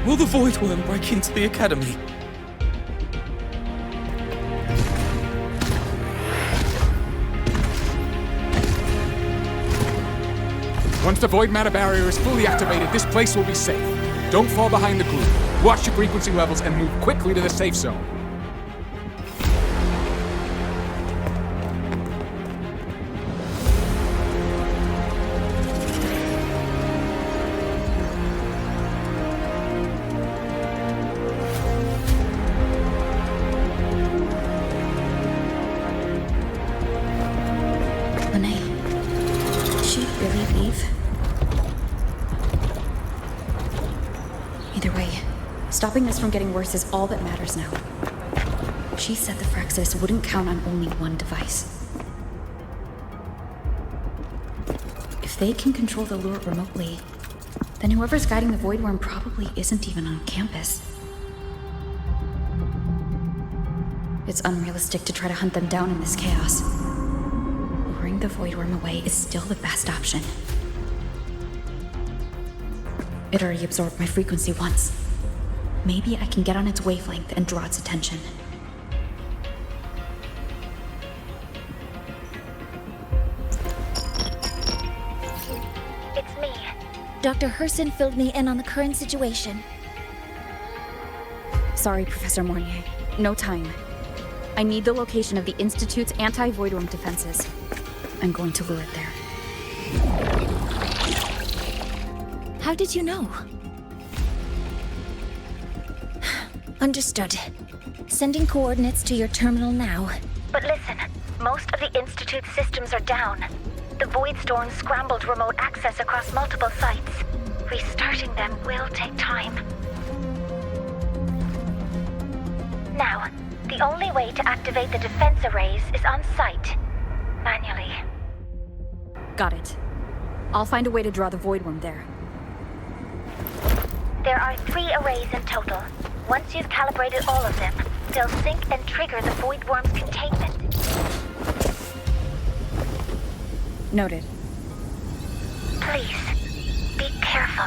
Will the voidworm break into the Academy? Once the void matter barrier is fully activated, this place will be safe. Don't fall behind the group. Watch your frequency levels and move quickly to the safe zone. Stopping this from getting worse is all that matters now. She said the Phyrexis wouldn't count on only one device. If they can control the lure remotely, then whoever's guiding the voidworm probably isn't even on campus. It's unrealistic to try to hunt them down in this chaos. Luring the voidworm away is still the best option. It already absorbed my frequency once. Maybe I can get on its wavelength and draw its attention. It's me. Dr. Herssen filled me in on the current situation. Sorry, Professor Mornye. No time. I need the location of the Institute's anti-voidworm defenses. I'm going to lure it there. How did you know? Understood. Sending coordinates to your terminal now. But listen, most of the Institute's systems are down. The void storm scrambled remote access across multiple sites. Restarting them will take time. Now, the only way to activate the defense arrays is on site. Manually. Got it. I'll find a way to draw the voidworm there. There are 3 arrays in total. Once you've calibrated all of them, they'll sync and trigger the voidworm's containment. Noted. Please, be careful.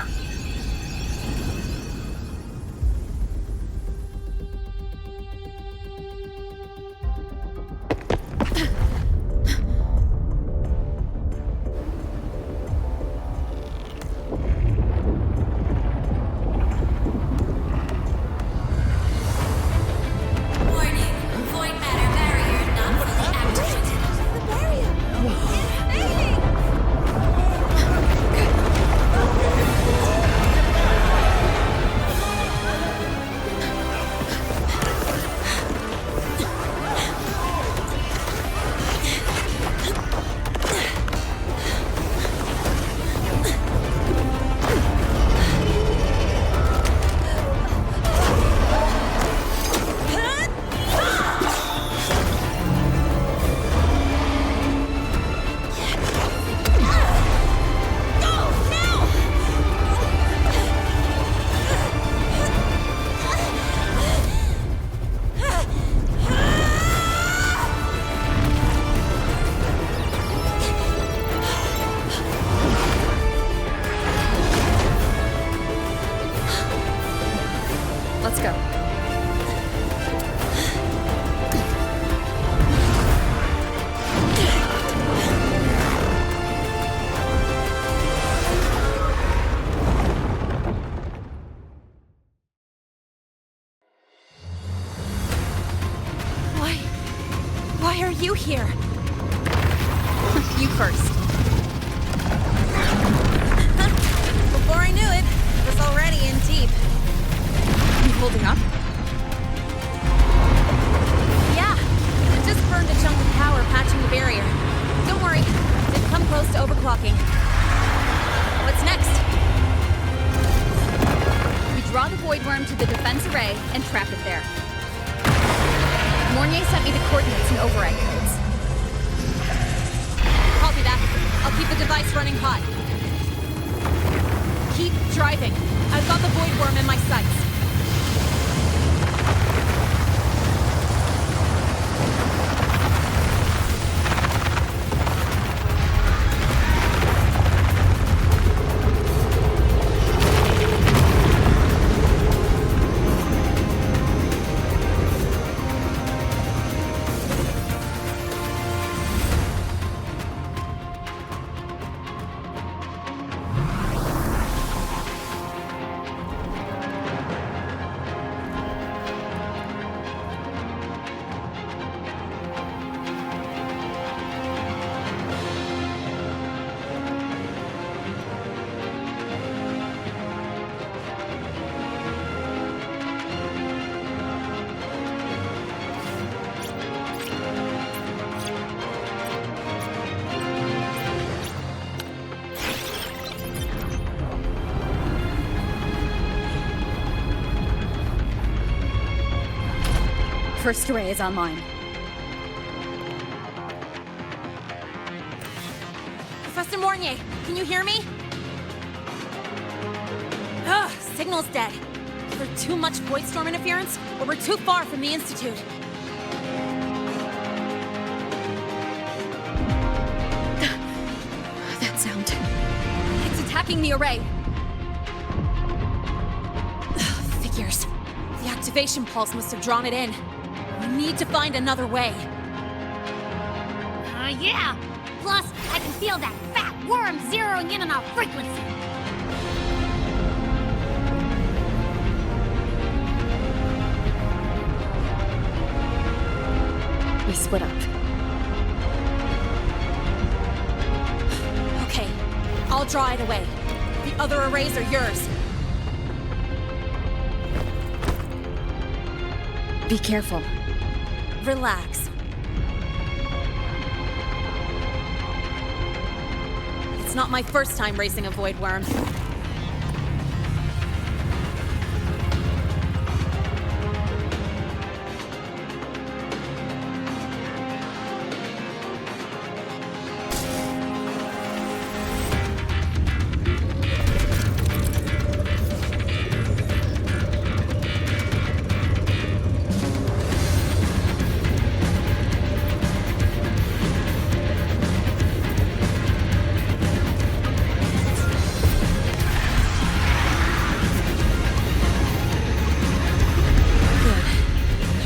Let's go. Why are you here? You first. Before I knew it, I was already in deep. You holding up? Yeah, I just burned a chunk of power patching the barrier. Don't worry, didn't come close to overclocking. What's next? We draw the voidworm to the defense array and trap it there. Mornye sent me the coordinates and override codes. Copy that. I'll keep the device running hot. Keep driving. I've got the voidworm in my sights. First array is online. Professor Mornye, can you hear me? Ugh, signal's dead. Either too much voidstorm interference, or we're too far from the Institute. That sound. It's attacking the array. Figures. The activation pulse must have drawn it in. We need to find another way. Yeah! Plus, I can feel that fat worm zeroing in on our frequency. We split up. Okay, I'll draw it away. The other arrays are yours. Be careful. Relax. It's not my first time racing a voidworm.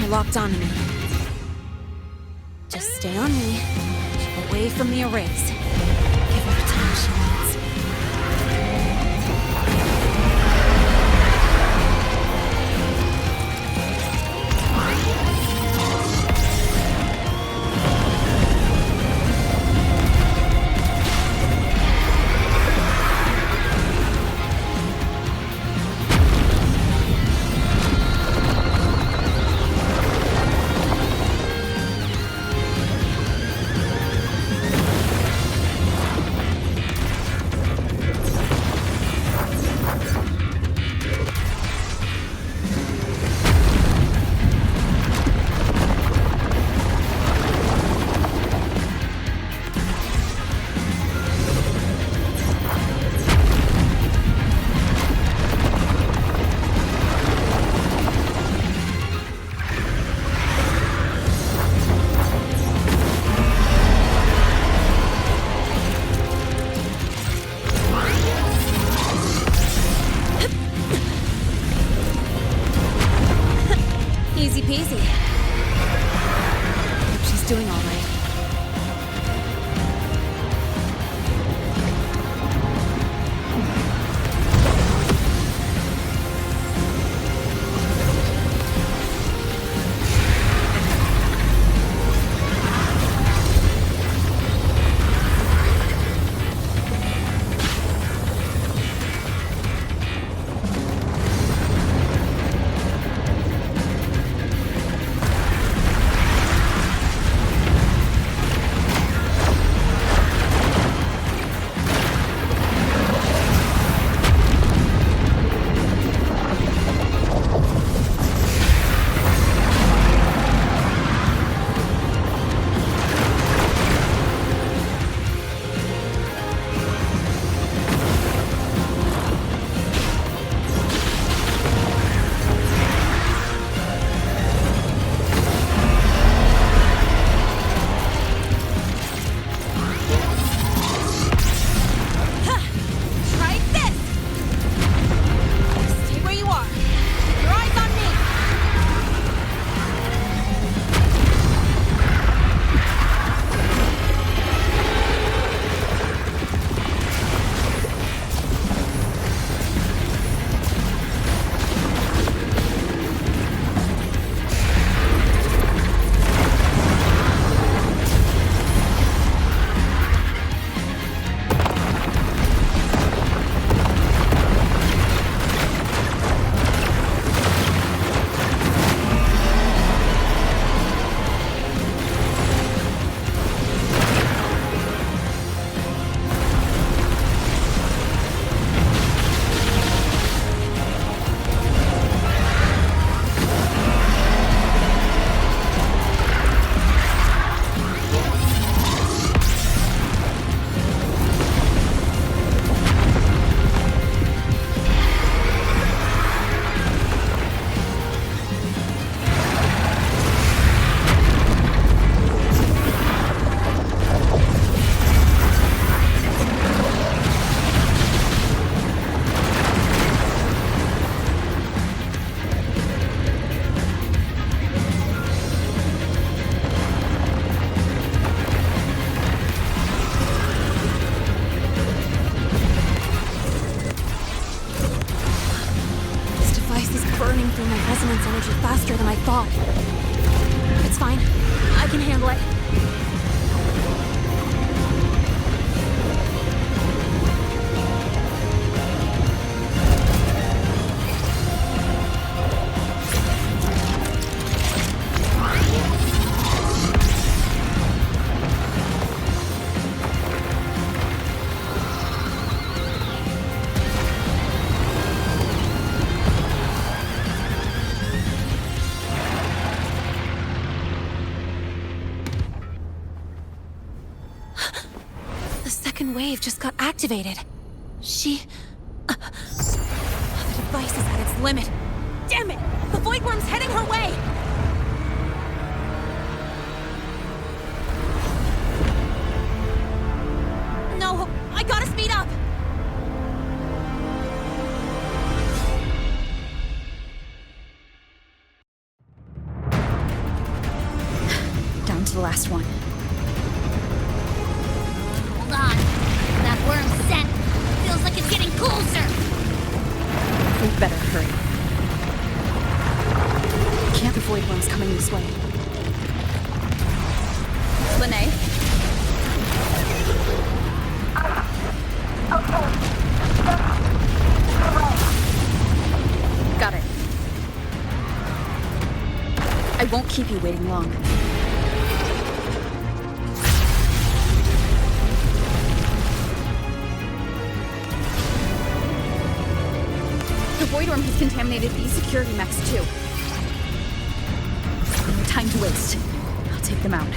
Locked onto me. Just stay on me, away from the arrays. Give her the time she needs. Easy peasy. Hope she's doing all right. faster than I thought. It's fine. I can handle it. Wave just got activated. The device is at its limit. Damn it! The voidworm's heading her way! No, I gotta speed up! Down to the last one. Hold on. That worm's scent feels like it's getting closer. We'd better hurry. Can't the voidworm's coming this way? Lynae? Got it. I won't keep you waiting long. The voidworm has contaminated these security mechs too. No time to waste. I'll take them out.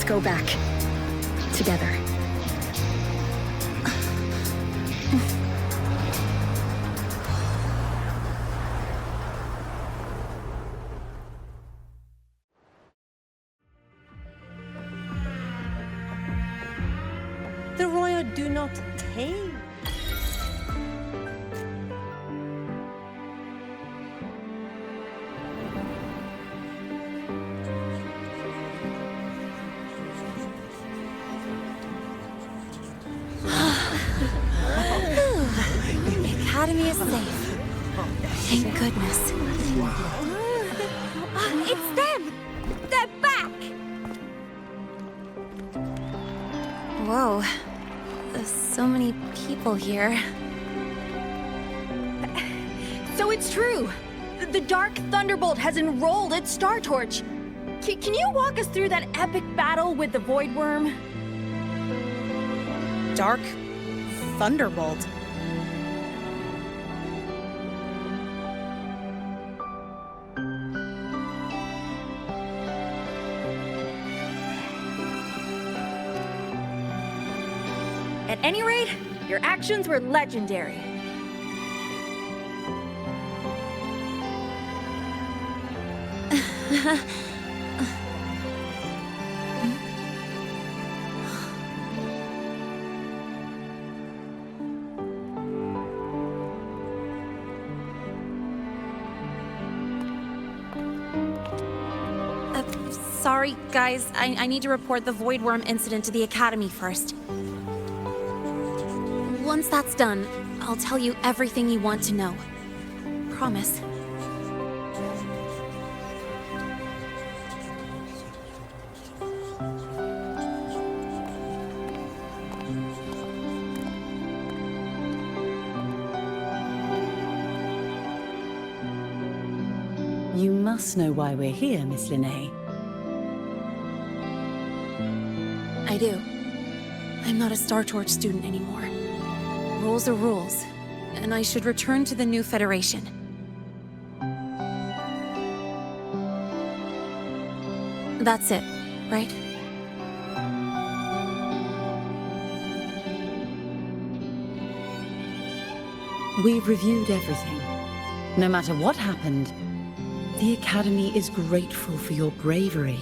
Let's go back. Together. The royal do not tame. The Academy is safe. Thank goodness. It's them! They're back! Whoa. There's so many people here. So it's true! The Dark Thunderbolt has enrolled at Startorch! Can you walk us through that epic battle with the voidworm? Dark Thunderbolt? At any rate, your actions were legendary. Sorry, guys. I need to report the voidworm incident to the Academy first. Once that's done, I'll tell you everything you want to know. Promise. You must know why we're here, Miss Lynae. I do. I'm not a startorch student anymore. Rules are rules, and I should return to the new Federation. That's it, right? We've reviewed everything. No matter what happened, the Academy is grateful for your bravery.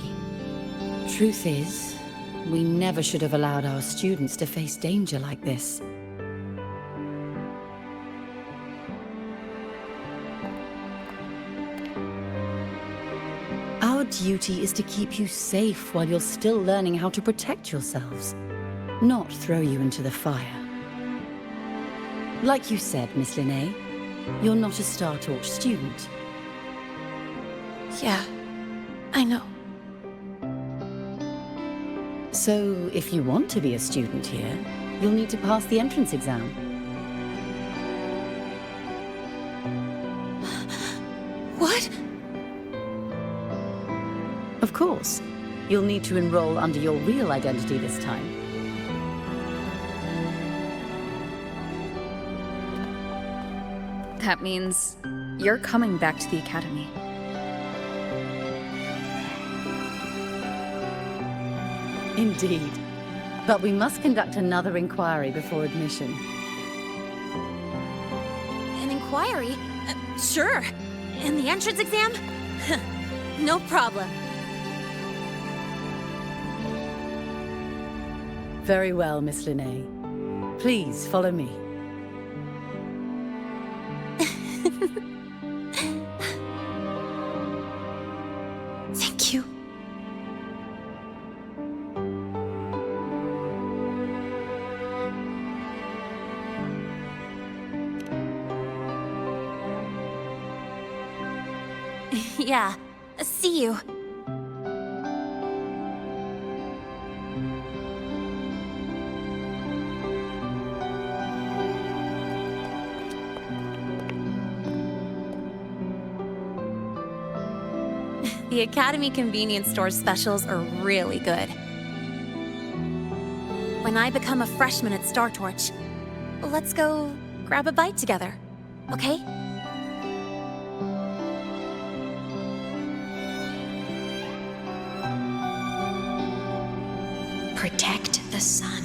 Truth is, we never should have allowed our students to face danger like this. Our duty is to keep you safe while you're still learning how to protect yourselves, not throw you into the fire. Like you said, Miss Lynae, you're not a startorch student. Yeah, I know. So, if you want to be a student here, you'll need to pass the entrance exam. What? Of course. You'll need to enroll under your real identity this time. That means you're coming back to the Academy. Indeed. But we must conduct another inquiry before admission. An inquiry? Sure. And the entrance exam? No problem. Very well, Miss Lynae. Please follow me. Thank you. Yeah, see you. The Academy convenience store specials are really good. When I become a freshman at Startorch, let's go grab a bite together, okay? Protect the sun.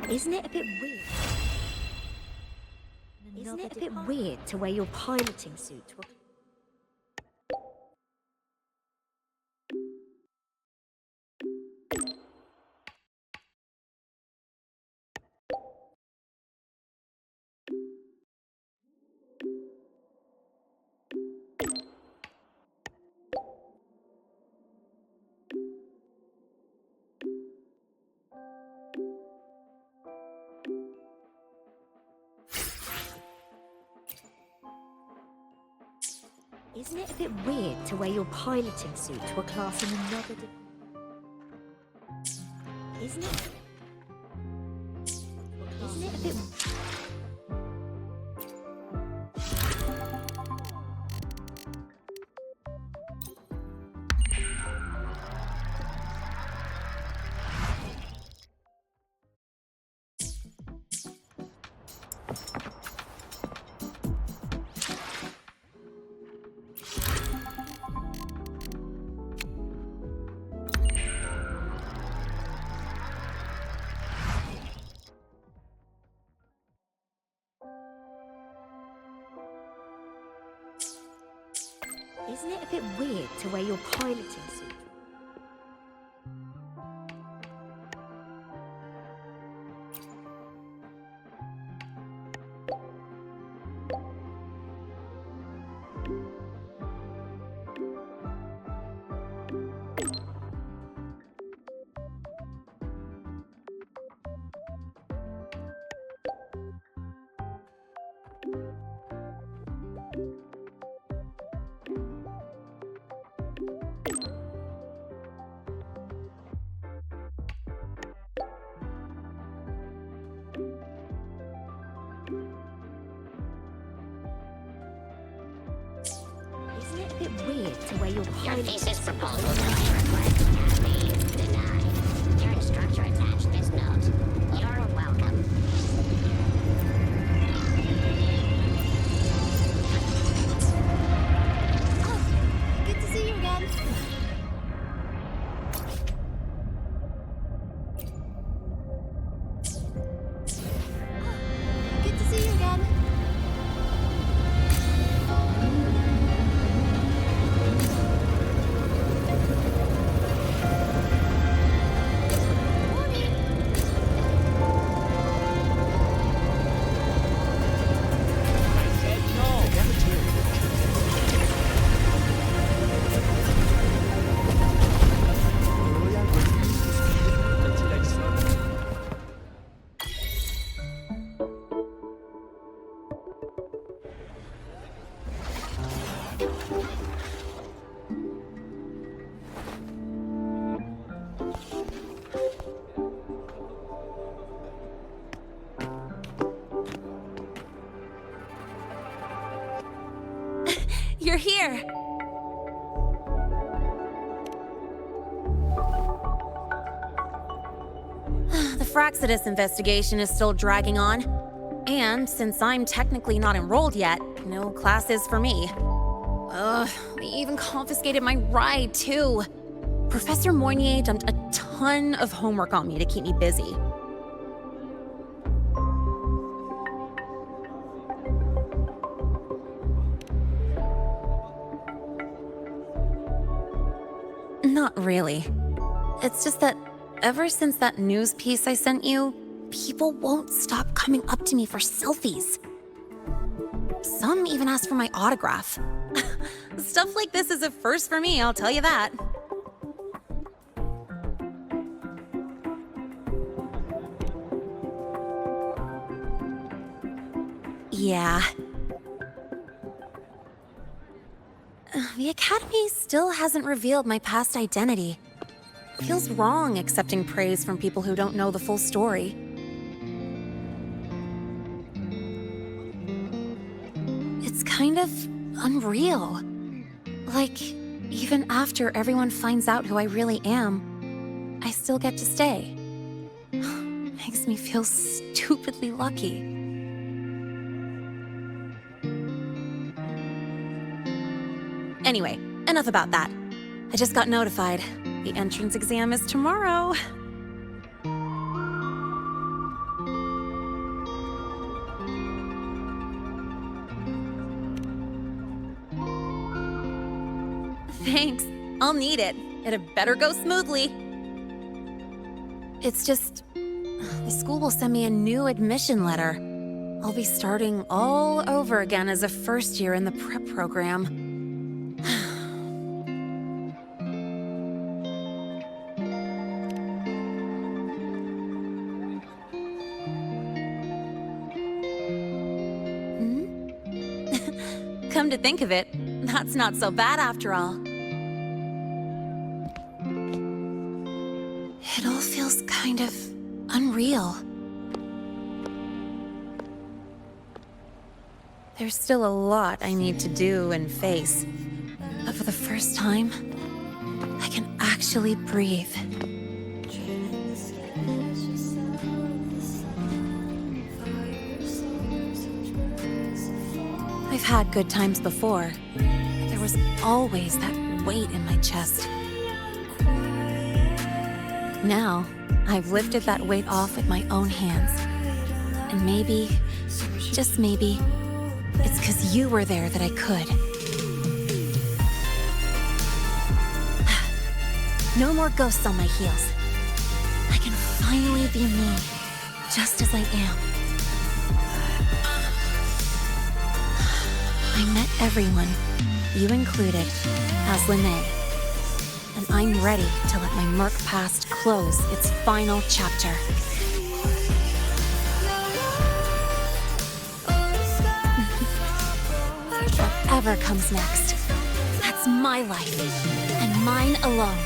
Isn't it a bit weird? Isn't it a bit weird to wear your piloting suit to a... Isn't it a bit weird to wear your piloting suit to a class in another Isn't it a bit... Isn't it a bit weird to wear your piloting suit? Isn't it a bit weird to wear your Your piloting thesis suit? proposal to my request has been denied. Your instructor attached this note. You're welcome. Good to see you again. Good to see you again. You're here! The Fraxidus investigation is still dragging on. And since I'm technically not enrolled yet, no classes for me. Ugh, they even confiscated my ride, too. Professor Mornye dumped a ton of homework on me to keep me busy. Not really. It's just that ever since that news piece I sent you, people won't stop coming up to me for selfies. Some even ask for my autograph. Stuff like this is a first for me, I'll tell you that. Yeah. The Academy still hasn't revealed my past identity. Feels wrong accepting praise from people who don't know the full story. It's kind of unreal. Like, even after everyone finds out who I really am, I still get to stay. Makes me feel stupidly lucky. Anyway, enough about that. I just got notified. The entrance exam is tomorrow. Thanks. I'll need it. It had better go smoothly. It's just... the school will send me a new admission letter. I'll be starting all over again as a first year in the prep program. Come to think of it, that's not so bad after all. It all feels kind of unreal. There's still a lot I need to do and face, but for the first time, I can actually breathe. I've had good times before, but there was always that weight in my chest. Now, I've lifted that weight off with my own hands. And maybe, just maybe, it's because you were there that I could. No more ghosts on my heels. I can finally be me, just as I am. I met everyone, you included, as Lynae. And I'm ready to let my murk past close its final chapter. Whatever comes next, that's my life, and mine alone.